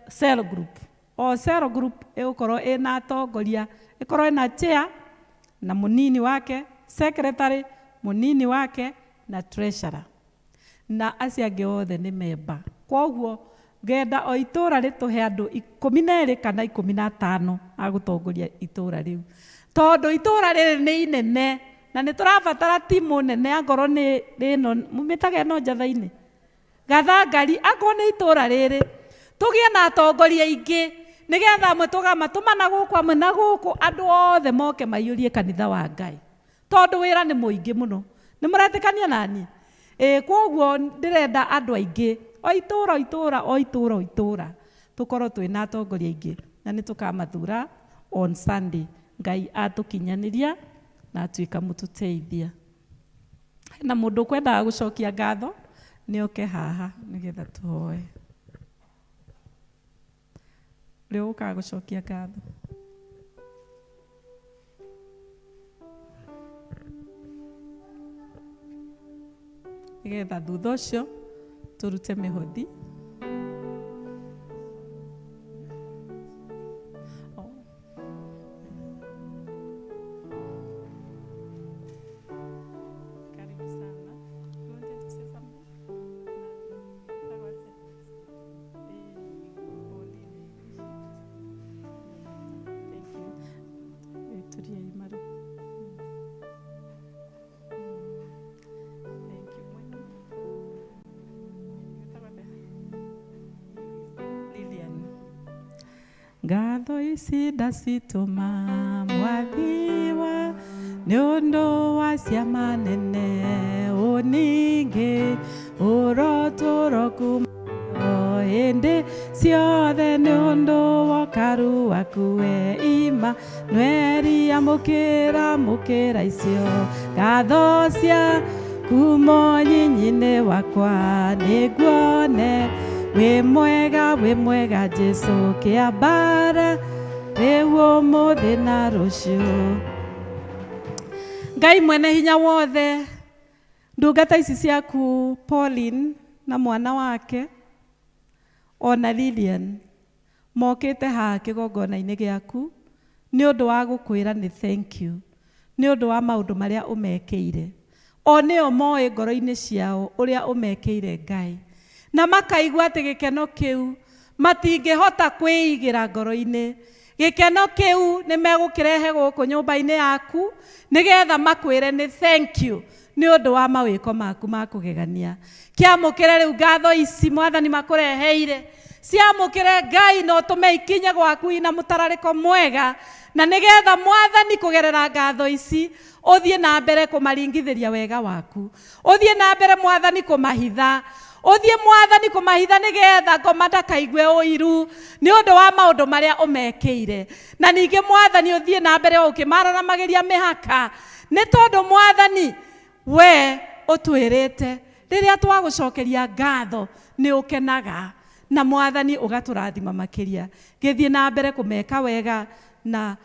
cell group. O cell group ĩgũkorwo ĩna atongoria, ĩkorwo ĩna chair na mũnini wake, secretary, mũnini wake na treasurer. Na acio angĩ othe nĩ member. Kwoguo ngenda o itũũra rĩtũhe andũ 12 kana 15 a gũtongoria itũũra rĩu. Tondũ itũũra rĩrĩ nĩ inene na nĩ tũrabatara timu nene, angorwo nĩ rĩno mumĩtaga ĩno njatha-inĩ Gathangari, angorwo nĩ itũũra rĩrĩ tũgĩe na atongoria aingĩ, nĩgetha amwe tũgamatũma na gũkũ, amwe na gũkũ, andũ othe moke maiyũrie kanitha wa Ngai, tondũ wĩra nĩ mũingĩ mũno. Nĩ mũretĩkania nani? Kwoguo ndĩrenda andũ aingĩ o itũũra o itũũra tũkorwo twĩna atongoria aingĩ, na nĩ tũkamathura on Sunday. Ngai atũkinyanĩria na atuĩka mũtũteithia. Na mũndũ ukwendaga gũcokia ngatho nĩ oke haha nĩgetha tũhoe. Rĩu ũkaga gũcokia ngatho. Nĩgetha thutha ũcio tũrute mĩhothi. Ngatho ici ndacitũma mwathiwa nĩ ũndũ wa ciama nene ũningĩ ũrotũro kuma hĩndĩ ciothe nĩ ũndũ wa ũkaru waku we Imanueli, amũkĩra icio ngatho cia kuma nyinyi-inĩ wakwa nĩguone wĩ mwega Jesu kĩambara rĩu ũmũthĩ na rũciũ. Ngai mwene hinya wothe, ndungata ici ciaku Pauline na mwana wake ona Lilian mokĩte haha kĩgongona-inĩ gĩaku nĩ ũndũ wa gũkwĩra nĩ thank you, nĩ ũndũ wa maũndũ marĩa ũmekĩire. O nĩo moĩ ngoro-inĩ ciao ũrĩa ũmekĩire Ngai, na makaigua atĩ gĩkeno kĩu matingĩhota kwĩigĩra ngoro-inĩ. Gĩkeno kĩu nĩ megũkĩrehe gũkũ nyũmba-inĩ yaku nĩgetha makwĩre nĩ thank you nĩ ũndũ wa mawĩko maku ma kũgegania. Kĩamũkĩre rĩu ngatho ici Mwathani makũreheire, ciamũkĩre Ngai na ũtũme ikinye gwaku ina mũtararĩko mwega, na nĩgetha Mwathani kũgerera ngatho ici ũthiĩ na mbere kũmaringithĩria wega waku, ũthiĩ na mbere Mwathani kũmahitha, ũthiĩ Mwathani kũmahitha nĩgetha ngoma ndakaigue ũiru nĩ ũndũ wa maũndũ marĩa ũmekĩire. Na ningĩ Mwathani ũthiĩ na mbere ũkĩmararamagĩria mĩhaka, nĩ tondũ Mwathani we ũtwĩrĩte rĩrĩa twagũcokeria ngatho nĩ ũkenaga, na Mwathani ũgatũrathima makĩria. Gĩthiĩ na mbere kũmeka wega, na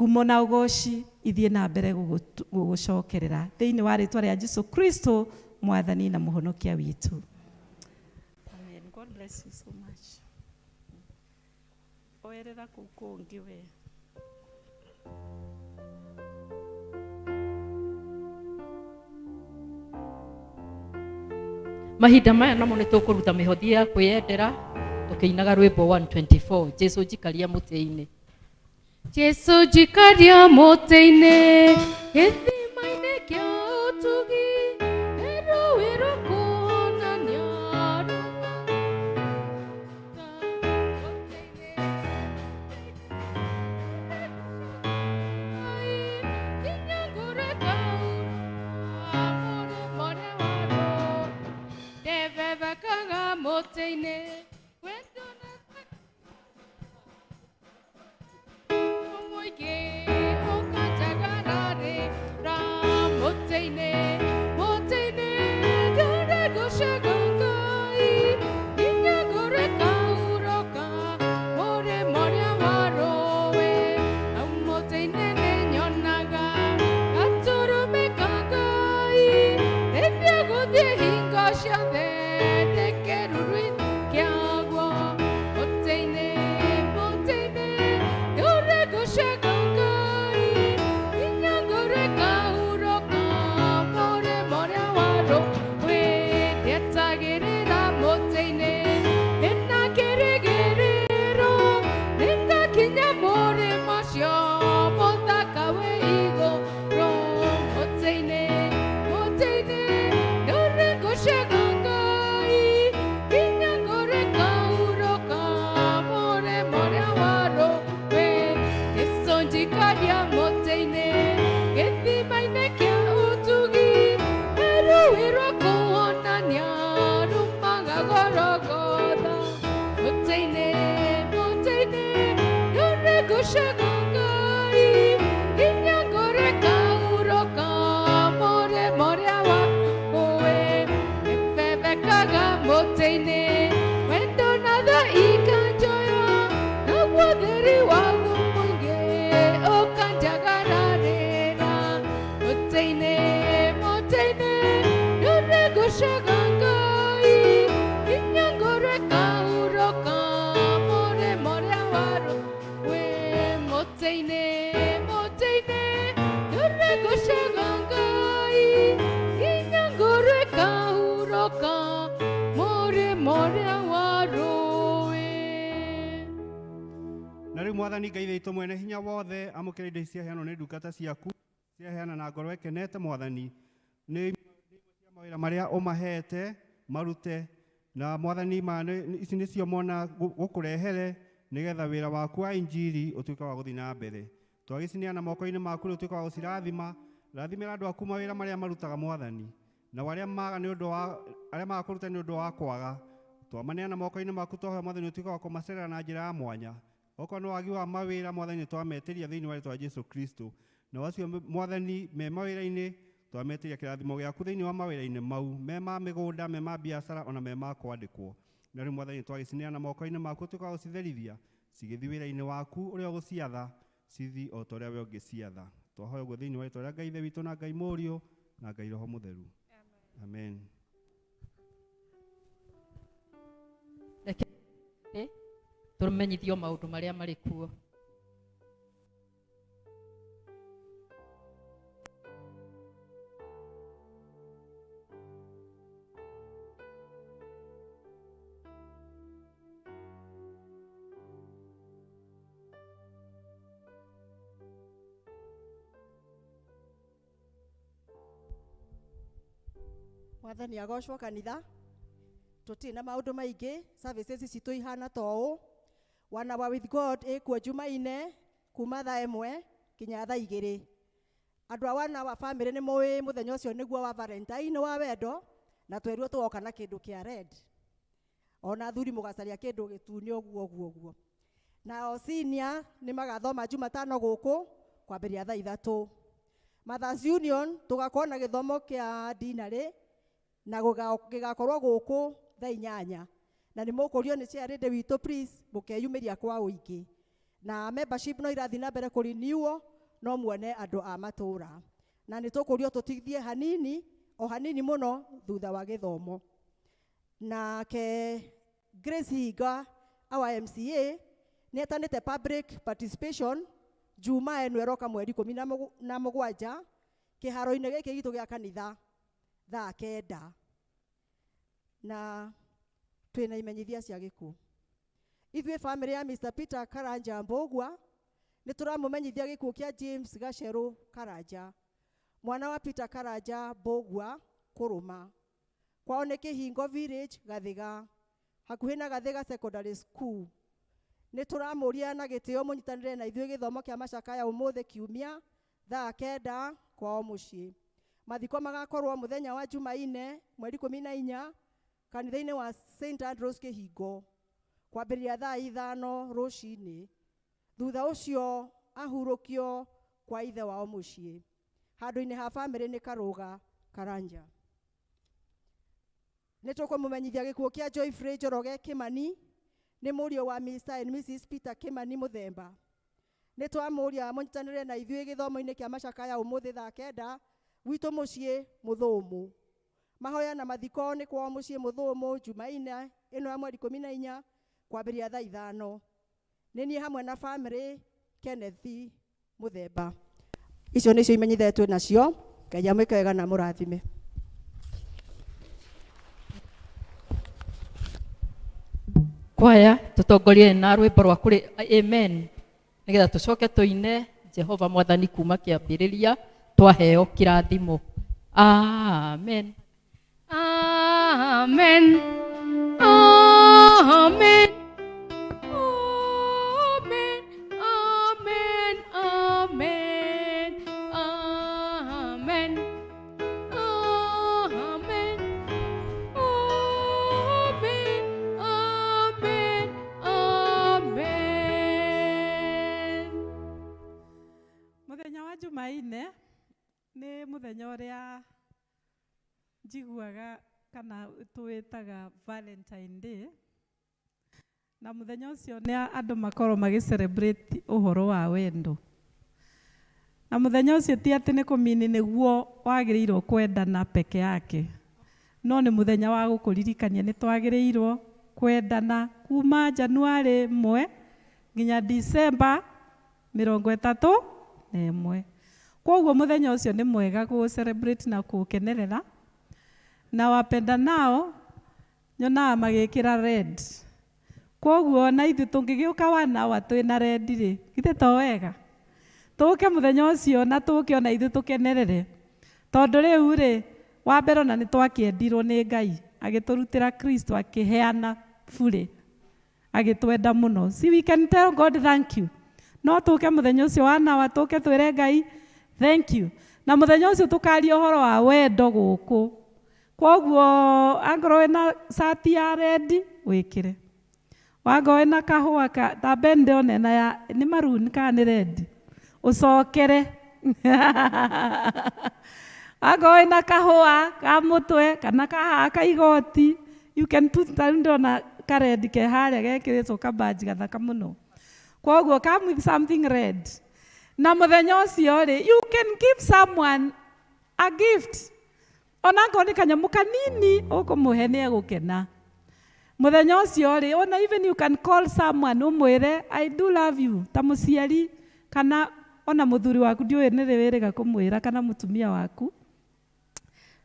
ngumo na ũgoci ithiĩ na mbere gũgũcokerera thĩinĩ wa rĩtwa rĩa Jesũ Kristo Mwathani na mũhonokia witũ. Amen. God bless you so much. Oerera kũu kũngĩ we. Mahinda maya namo nĩ tũkũruta mĩhothi ya kwĩyendera tũkĩinaga rwĩmbo 124 Jesu njikaria mũtĩ-inĩ. Jesu njikaria mũtĩ-inĩ gĩthima-inĩ kĩa ũtugi rũĩ rũkuonania Deve vekaga mũtĩ-inĩ wendo na mũingĩ ũkanjagararĩra mũtĩ-inĩ ndũrĩ gũcaga Ngai nginya ngũrĩka hurũka mũrĩ mũrĩa wa rũĩ hau mũtĩ-inĩ nĩ nyonaga gatũrũme ka Ngai rĩrĩa gũthiĩ hingo ciothe ndĩ kĩruru-inĩ kĩaguo mũtĩ-inĩ ndũrĩ gũcaga Ngai nginya ngũrĩka hurũka mũrĩ mũrĩa wa rũĩ ndietagĩrĩra mũtĩ-inĩ ndĩna kĩrĩgĩrĩro nĩngakinya mũrĩmo ũcio mũthaka wĩ igũrũ mũtĩ-inĩ ndũrĩ gũcaga Ngai nginya ngũrĩka hurũka mũrĩ mũrĩa wa rũĩ gĩcunjikaria mũtĩ-inĩ gĩthima-inĩ kĩa ũtugi rũĩ rwa kũhonania rumaga Gologotha mũtĩ-inĩ ndũrĩ gũcaga Ngai nginya ngũrĩka hurũka mũrĩ mũrĩa wa rũĩ nĩbebekaga mũtĩ-inĩ wendo na tha ikanjoya naguo theri waguo mũingĩ ũkanjagararĩra mũtĩ-inĩ ndũrĩ gũcaga Ngai nginya ngũrĩka hurũka mũrĩ mũrĩa wa rũĩ mũtĩ-inĩ ndũrĩ gũcaga Ngai nginya ngũrĩka hurũka mũrĩ mũrĩa wa rũĩ. Na rĩu Mwathani Ngai witũ mwene hinya wothe amũkĩra indo ici ciaheanwo nĩ ndungata ciaku ciaheana na ngoro ekenete Mwathani nĩ cia mawĩra marĩa ũmahete marute na Mwathani ici nĩcio mona gũkũrehere nĩgetha wĩra waku wa injiri ũtuĩke wa gũthiĩ na mbere. Twagĩcineana moko-inĩ maku rĩu ũtuĩke wa gũcirathima, rathimĩra andũ aku mawĩra marĩa marutaga Mwathani na arĩa maga kũruta nĩ ũndũ wa kwaga twamaneana moko-inĩ maku twahoya Mwathani ũtuĩke wa kũmacerera na njĩra ya mwanya. Okorwo nĩ wagi wa mawĩra Mwathani nĩtwametĩria thĩinĩ wa rĩĩtwa rĩa Jesũ Kristo, na acio Mwathani me mawĩra-inĩ twametĩria kĩrathimo gĩaku thĩinĩ wa mawĩra-inĩ mau, me ma mĩgũnda, me ma biacara ona me ma kwandĩkwo. Na rĩu Mwathani twagĩcineana moko-inĩ maku ũtuĩke wa gũcitherithia cigĩthiĩ wĩra-inĩ waku ũrĩa ũgũciatha cithi o ta ũrĩa we ũngĩciatha. Twahoya ũguo thĩinĩ wa rĩĩtwa rĩa Ngai Ithe witũ na Ngai Mũriũ na Ngai Roho Mũtheru. Amen. Tũmenyithio maũndũ marĩa marĩ kuo. Mwathani agocwo kanitha tutirĩ na maũndũ maingĩ, services citũ ihana toũ. Wana wa with God ĩkuo Jumaine kuma thaa 1 kinya thaa 2. Andũ a wana wa family nĩ mũĩ mũthenya ũcio nĩguo wa Valentine wa wendo na twerirwo tũgoka na kĩndũ kĩa red. Ona athuri mũgacaria kĩndũ gĩtune ũguo. Na o senior nĩ magathoma Jumatano gũkũ kwambĩrĩria thaa 3. Mothers Union tũgakorwo na gĩthomo kĩa dinarĩ na gĩgakorwo gũkũ thaa 8. Na nĩ mũkũrio nĩ ciarĩndĩ witũ please mũkeyumĩria kwa ũingĩ. Na membership no irathiĩ na mbere kũriniuo no muone andũ a matũũra. Na nĩ tũkũrio tũtigithie hanini o hanini mũno thutha wa gĩthomo. Nake Grace Higa our MCA nĩ etanĩte public participation Jumaa ĩno ĩroka mweri 17 kĩharo-inĩ gĩkĩ gitũ gĩa kanitha thaa 9. Na twina imenyithia cia gĩkuũ. Ithuĩ family ya Mr. Peter Karanja Mbogwa nĩ tũramũmenyithia gĩkuũ kĩa James Gacheru Karanja, mwana wa Peter Karanja Mbogwa kũrũma. Kwao nĩ Kĩhingo Village Gathiga, hakuhĩ na Gathiga Secondary School. Nĩ tũramũria na gĩtĩo mũnyitanĩre na ithuĩ gĩthomo kĩa macakaya ũmũthĩ kiumia thaa 9 kwao mũciĩ. Mathiko magakorwo mũthenya wa Jumaine mweri 14 kanitha-inĩ wa St Andrews Kĩhingo kwambĩrĩria thaa 5 rũcinĩ. Thutha ũcio ahurũkio kwa ithe wao mũciĩ. Handũ-inĩ ha bamĩrĩ nĩ Karũga Karanja. Nĩ tũkũmũmenyithia gĩkuũ kĩa Joyfrey Njoroge Kĩmani, nĩ mũriũ wa Mr. and Mrs. Peter Kĩmani Mũthemba. Nĩ twamũria mũnyitanĩre na ithuĩ gĩthomo-inĩ kĩa macakaya ũmũthĩ thaa 9 gwitũ mũciĩ Mũthũmũ. Mahoya na mathiko nĩ kwao mũciĩ Mũthũmũ Jumaine ĩno ya mweri 14 kwambĩrĩria thaa 5. Nĩ niĩ hamwe na bamĩrĩ Kenneth Mũthemba. Icio nĩcio imenyithetwo nacio. Ngai amwĩke wega na mũrathime. Kwaya tutongorie na rwĩmbo rwa kũrĩ amen nigetha tucoke tuine Jehova Mwathani kuma kĩambĩrĩria twaheo kĩrathimo. Amen. Amen. Amen. Amen. Amen. Amen. Amen. Amen. Amen. Amen. Mũthenya wa Jumaine nĩ mũthenya ũrĩa njiguaga kana tuwĩtaga Valentine Day, na mũthenya ũcio nĩ andũ makorwo magĩ-celebrate ũhoro wa wendo. Na mũthenya ũcio ti atĩ nĩ kũmini nĩguo wagĩrĩirwo kwendana peke yake, no nĩ mũthenya wa gũkũririkania nĩ twagĩrĩirwo kwendana kuma Januari 1 nginya December 31. Kwoguo mũthenya ũcio nĩ mwega gũ-celebrate na kũũkenerera. Na wapenda nao nyonaga magĩkĩra red. Kwoguo na ithuĩ tũngĩgĩũka wanawa twĩna red rĩ, githĩ to wega? Tũke mũthenya ũcio na tũke ona ithuĩ tũkenerere. Tondũ rĩu rĩ, wa mbere ona nĩ twakĩendirwo nĩ Ngai, agĩtũrutĩra Kristo akĩheana bure, agĩtwenda mũno. See, we can tell God thank you. No tũke mũthenya ũcio wanawa tũke twĩre Ngai thank you. Na mũthenya ũcio tũkaria ũhoro wa wendo gũkũ. Kwoguo angorwo wĩna shati ya red wĩkĩre. Wangorwo wĩna kahũa ta bende onena ya nĩ maroon kana nĩ red ũcokere. Wangorwo wĩna kahũa ka mũtwe kana ka igoti, you can put ndona ka red ke harĩa gekĩrĩtwo kabanji gathaka mũno. Kwoguo come with something red. Na mũthenya ũcio rĩ, you can give someone a gift. Ona ngorwo nĩ kanyamũ kanini ũkũmũhe nĩ egũkena. Mũthenya ũcio rĩ, ona even you can call someone ũmwĩre I do love you, ta mũciari kana ona mũthuri waku ndiũĩ nĩ rĩ wĩrĩga kũmwĩra kana mũtumia waku.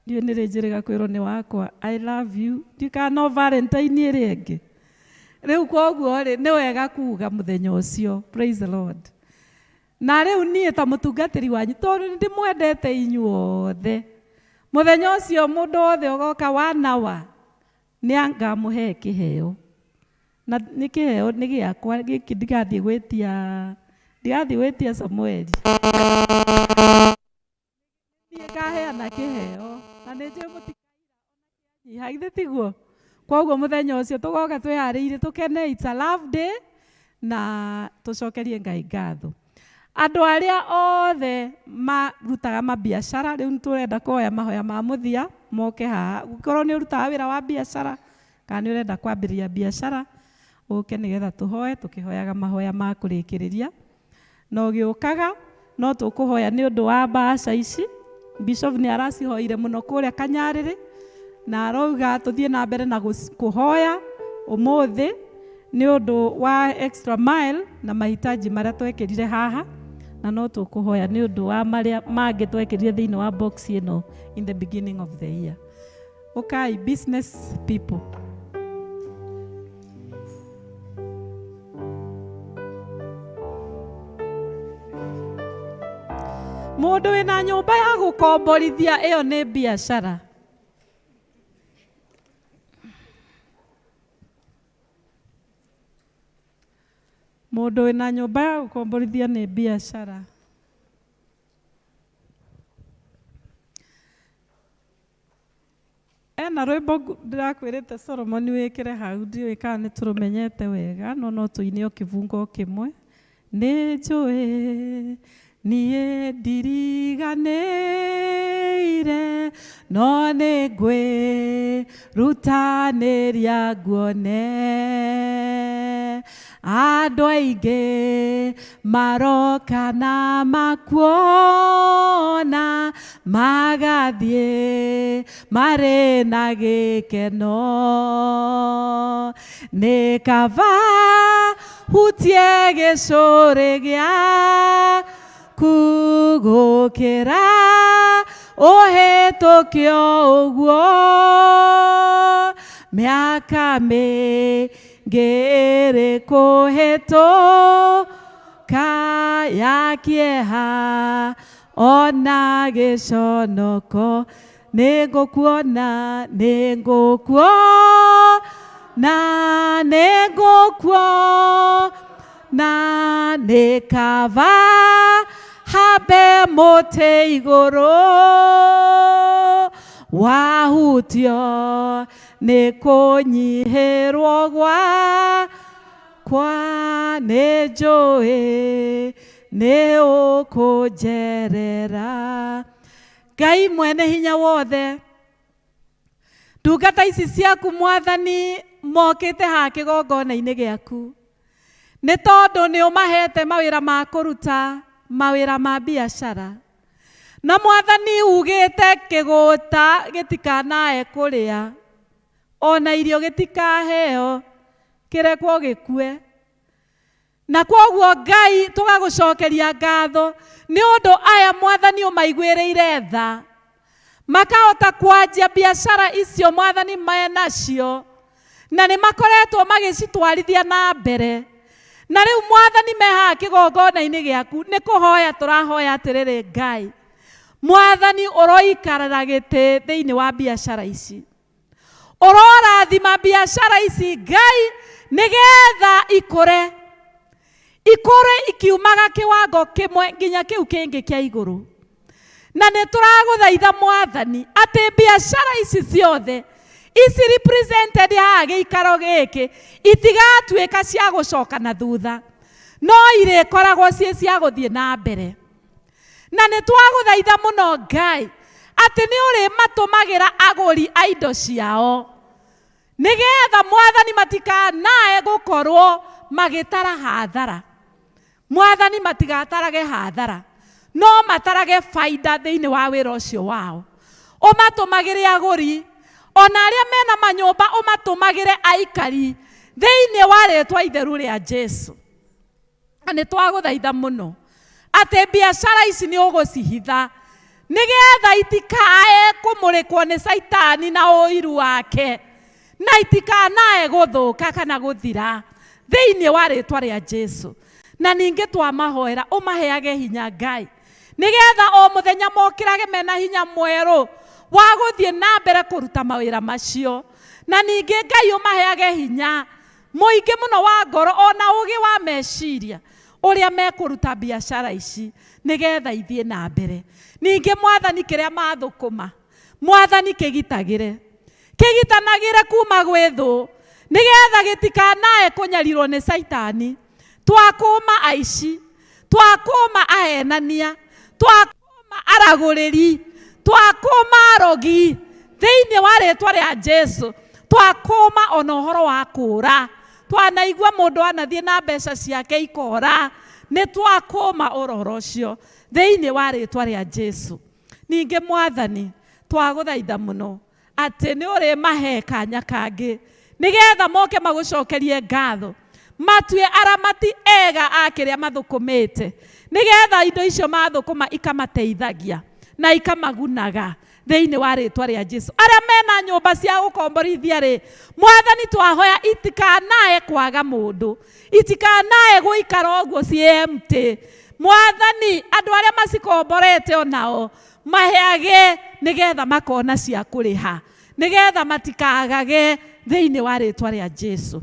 Ndiũĩ nĩ rĩ njĩrĩga kwĩrwo nĩ wakwa I love you. Ndikana no Valentine ĩrĩ ĩngĩ. Rĩu kwoguo rĩ, nĩ wega kuuga mũthenya ũcio. Praise the Lord. Na rĩu niĩ ta mũtungatĩri wanyu tondũ nĩ ndĩmwendete inyuothe. Mũthenya ũcio mũndũ wothe ũgoka wanawa nĩ ngamũhe kĩheo. Na nĩ kĩheo nĩ gĩakwa gĩkĩ ndigathiĩ gwĩtia Samueli. Niĩ ngaheana kĩheo na nĩ njũĩ mũtikaira githĩ tiguo. Kwoguo mũthenya ũcio tũgoka twĩharĩirie tũkene it's a love day na tũcokerie Ngai ngatho. Andũ arĩa othe marutaga mabiacara rĩu nĩtũrenda kuoya mahoya ma mũthia moke haha. Ũkorwo nĩ ũrutaga wĩra wa biacara kana nĩ ũrenda kwambĩrĩria biacara ũke nĩgetha tũhoe tũkĩhoyaga mahoya ma kũrĩkĩrĩria. Na ũgĩũkaga no tũkũhoya nĩ ũndũ wa mbaca ici. Bishop nĩ aracihoire mũno kũrĩa Kanyarĩrĩ na arauga tũthiĩ na mbere na kũhoya ũmũthĩ nĩ ũndũ wa extra mile na mahitaji marĩa twekĩrire haha. Na no tũkũhoya nĩ ũndũ wa marĩa mangĩ twekĩrire thĩinĩ wa box ĩno in the beginning of the year. Okay, business people. Mũndũ wĩna nyũmba ya gũkomborithia ĩyo nĩ biacara. Mũndũ wĩna nyũmba ya gũkomborithia nĩ biacara. Ena hena rwimbo ndirakwirite Solomon wikire hau ndiũĩ kana nĩ tũrũmenyete wega no tũine o kĩbungo kĩmwe nĩ njũĩ niĩ ndiriganĩire no nĩ ngwĩrutanĩria nguone andũ aingĩ maroka na makuona magathiĩ marĩ na gĩkeno nĩ kaba hutie gĩcũrĩ gĩaku gũkĩra ũhĩtũkio ũguo mĩaka ngĩrĩ kũhĩtũka ya kĩeha ona gĩconoko nĩngũkuona nĩ kaba hambe mũtĩ igũrũ wahutio nĩ kũnyihĩrwo gwakwa nĩ njũĩ nĩ ũkũnjerera. Ngai mwene hinya wothe, ndungata ici ciaku Mwathani mokĩte ha kĩgongona-inĩ gĩaku nĩ tondũ nĩ ũmahete mawĩra ma kũruta mawĩra ma biacara, na Mwathani ugĩte kĩgũta gĩtikanae kũrĩa ona irio gĩtikaheo kĩrekwo gĩkue. Na kwoguo Ngai tũgagũcokeria ngatho nĩ ũndũ aya Mwathani ũmaiguĩrĩire tha makahota kwanjia biacara icio Mwathani menacio na nĩ makoretwo magĩcitwarithia na mbere. Na rĩu Mwathani meha kĩgongona-inĩ gĩaku nĩ kũhoya tũrahoya atĩrĩrĩ Ngai, Mwathani ũroikarĩra gĩtĩ thĩinĩ wa biacara ici, ũrorathima biacara ici Ngai nĩgetha ikũre ikiumaga kĩwango kĩmwe nginya kĩu kĩngĩ kĩa igũrũ. Na nĩ tũragũthaitha Mwathani atĩ biacara ici ciothe ici represented haha gĩikaro gĩkĩ itigatuĩka cia gũcoka na thutha, no irĩkoragwo ciĩ cia gũthiĩ na mbere. Na nĩ twagũthaitha mũno Ngai atĩ nĩ ũrĩmatũmagĩra agũri a indo ciao nĩgetha Mwathani matikanae gũkorwo magĩtara hathara. Mwathani matigatarage hathara, no matarage faida thĩinĩ wa wĩra ũcio wao. Ũmatũmagĩre agũri ona arĩa mena manyũmba, ũmatũmagĩre aikari thĩinĩ wa rĩtwa itheru rĩa Jesu. Na nĩ twagũthaitha mũno atĩ biacara ici nĩ ũgũcihitha nĩgetha itikae kũmũrĩkwo nĩ Saitani na ũiru wake na itikanae gũthũka kana gũthira thĩinĩ wa rĩtwa rĩa Jesu. Na ningĩ twamahoera ũmaheage hinya Ngai nĩgetha o mũthenya mokĩrage mena hinya mwerũ wa gũthiĩ na mbere kũruta mawĩra macio. Na ningĩ Ngai ũmaheage hinya mũingĩ mũno wa ngoro ona ũgĩ wa meciria ũrĩa mekũruta biacara ici nĩgetha ithiĩ na mbere. Ningĩ Mwathani kĩrĩa mathũkũma Mwathani kĩgitanagĩre kuma gwĩ thũ nĩgetha gĩtikanae kũnyarirwo nĩ Saitani. Twakũma aici, twakũma ahenania, twakũma aragũrĩri, twakũma arogi thĩinĩ wa rĩtwa rĩa Jesu, twakũma ona ũhoro wa kũũra. Twanaigua mũndũ anathiĩ na mbeca ciake ikora, nĩ twakũma ũhoro ũcio thĩinĩ wa rĩtwa rĩa Jesu. Ningĩ Mwathani twagũthaitha mũno atĩ nĩ ũrĩmahe kanya kangĩ nĩgetha moke magũcokerie ngatho, matue aramati ega a kĩrĩa mathũkũmĩte nĩgetha indo icio mathũkũma ikamateithagia na ikamagunaga thĩinĩ wa rĩtwa rĩa Jesu. Arĩa mena nyũmba cia gũkomborithia rĩ, Mwathani twahoya itikanae kwaga mũndũ, itikanae gũikara ũguo ciĩ empty. Mwathani andũ arĩa macikomborete onao maheage nĩgetha makona cia kũrĩha, nĩgetha matikagage thĩinĩ wa rĩtwa rĩa Jesu.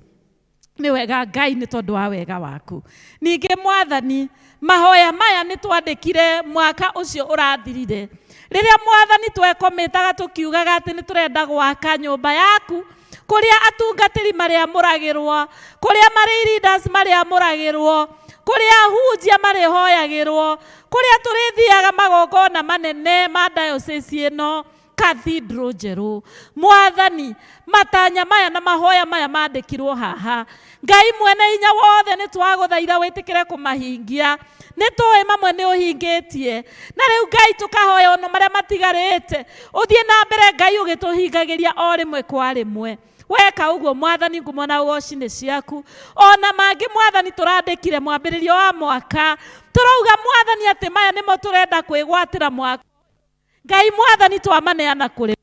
nĩ wega Ngai nĩ tondũ wa wega waku. Ningĩ Mwathani, mahoya maya nĩ twandĩkire mwaka ũcio ũrathirire, rĩrĩa Mwathani twekomĩtaga tũkiugaga atĩ nĩ tũrenda gwaka nyũmba yaku, kũrĩa atungatĩri marĩamũragĩrwo, kũrĩa marĩ leaders marĩamũragĩrwo, kũrĩa ahunjia marĩhoyagĩrwo, kũrĩa tũrĩthiaga magongona manene ma diocese ĩno, cathedral njerũ. Mwathani, matanya maya na mahoya maya mandĩkirwo haha, Ngai mwene hinya wothe nĩ twagũthaitha wĩtĩkĩre kũmahingia. Nĩ tũĩ mamwe nĩ ũhingĩtie, na rĩu Ngai tũkahoya ono marĩa matigarĩte, ũthiĩ na mbere Ngai ũgĩtũhingagĩria o rĩmwe kwa rĩmwe. Weka ũguo Mwathani, ngumo na ũgoci nĩ ciaku. Ona mangĩ Mwathani tũrandĩkire mwambĩrĩrio wa mwaka, tũrauga Mwathani atĩ maya nĩmo tũrenda kwĩgwatĩra mwaka. Ngai Mwathani twamaneana kũrĩ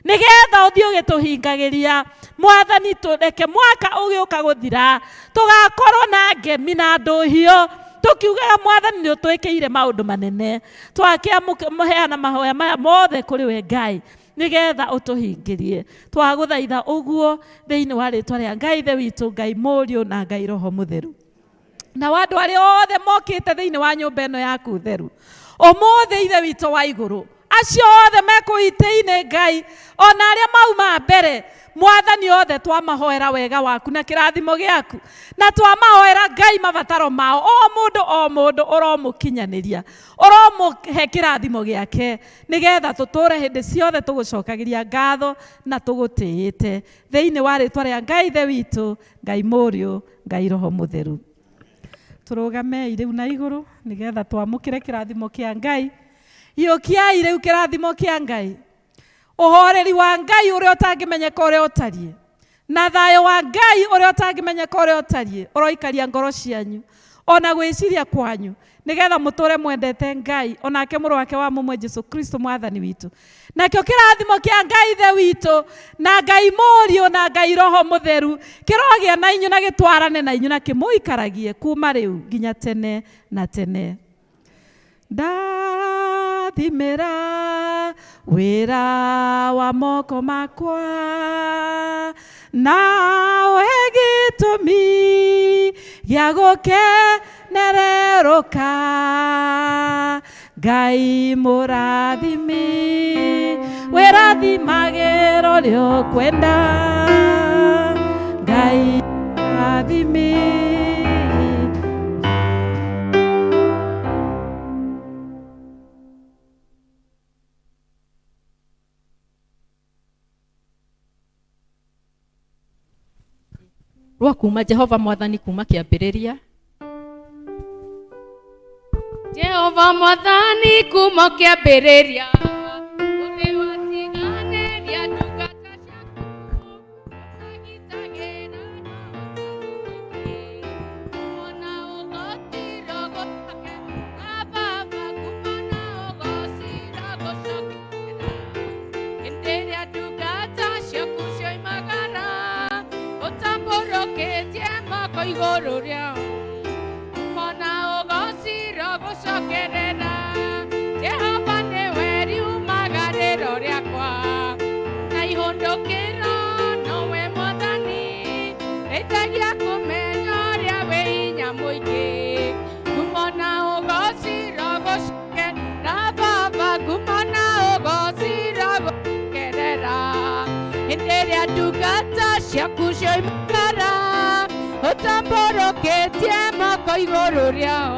nĩgetha ũthiĩ ũgĩtũhingagĩria. Mwathani tũreke mwaka ũgĩũka gũthira tũgakorwo na ngemi na ndũhiũ, tukiugaga Mwathani nĩ ũtwĩkĩire maũndũ manene. Twakĩamũheana mahoya maya mothe kũrĩ we Ngai, nĩgetha ũtũhingĩrie. Twagũthaitha ũguo thĩinĩ wa rĩtwa rĩa Ngai Ithe witũ, Ngai Mũriũ na Ngai Roho Mũtheru. Na andũ arĩa othe mokĩte thĩinĩ wa nyũmba ĩno yaku theru, ũmũthĩ Ithe witũ wa igũrũ, acio othe mekũu itĩ-inĩ Ngai, ona arĩa mauma mbere, Mwathani othe twamahoera wega waku na kĩrathimo gĩaku, na twamahoera Ngai mabataro mao, o mũndũ ũromũkinyanĩria, ũromũhe kĩrathimo gĩake, nĩgetha tũtũre hĩndĩ ciothe tũgũcokagĩria ngatho na tũgũtĩĩte thĩinĩ wa rĩtwa rĩa Ngai Ithe witũ, Ngai Mũriũ, Ngai Roho Mũtheru. Tũrũgame rĩu na igũrũ nĩgetha twamũkĩre kĩrathimo kĩa Ngai. Iyũkiai rĩu kĩrathimo kĩa Ngai. Ũhoreri wa Ngai ũrĩa ũtangĩmenyeka ũrĩa ũtariĩ, na thayũ wa Ngai ũrĩa ũtangĩmenyeka ũrĩa ũtariĩ ũroikaria ngoro cianyu ona gwĩciria kwanyu, nĩgetha mũtũre mwendete Ngai onake mũrũ wake wa mũmwe Jesũ Kristo Mwathani witũ. Nakĩo kĩrathimo kĩa Ngai Ithe witũ na Ngai Mũriũ na Ngai Roho Mũtheru kĩrogĩa na inyuĩ na gĩtwarane na inyuĩ na kĩmũikaragie kuma rĩu nginya tene na tene. Ndathimĩra wĩra wa moko makwa, nawe gĩtũmi gĩa gũkenererũka. Ngai mũrathimi wĩrathimagĩra ũrĩa ũkwenda. Ngai mũrathimi. Rwa kuma Jehova Mwathani kuma kĩambĩrĩria. Jehova Mwathani kuma kĩambĩrĩria, ũrĩ watiganĩria ndungata ciaku, ũtagitagĩra ona ũgotira gũcoke na Baba kuma na ũgotira gũcokera. Hĩndĩ ĩrĩa ndungata ciaku cioimagara, ũtambũrũkĩtie moko igũrũ rĩao, mona ũgocira gũcokerera. Jehova nĩwe riumagarĩro rĩakwa na ihũndũkĩro, nowe Mwathani rĩitagia kũmenya ũrĩa wĩ hinya mũingĩ. Ngumona ũgocira gũcokerera Baba, ngumona ũgocira gũcokerera. Hĩndĩ ĩrĩa ndungata ciaku cioimagara, ũtambũrũkĩtie moko igũrũ rĩao.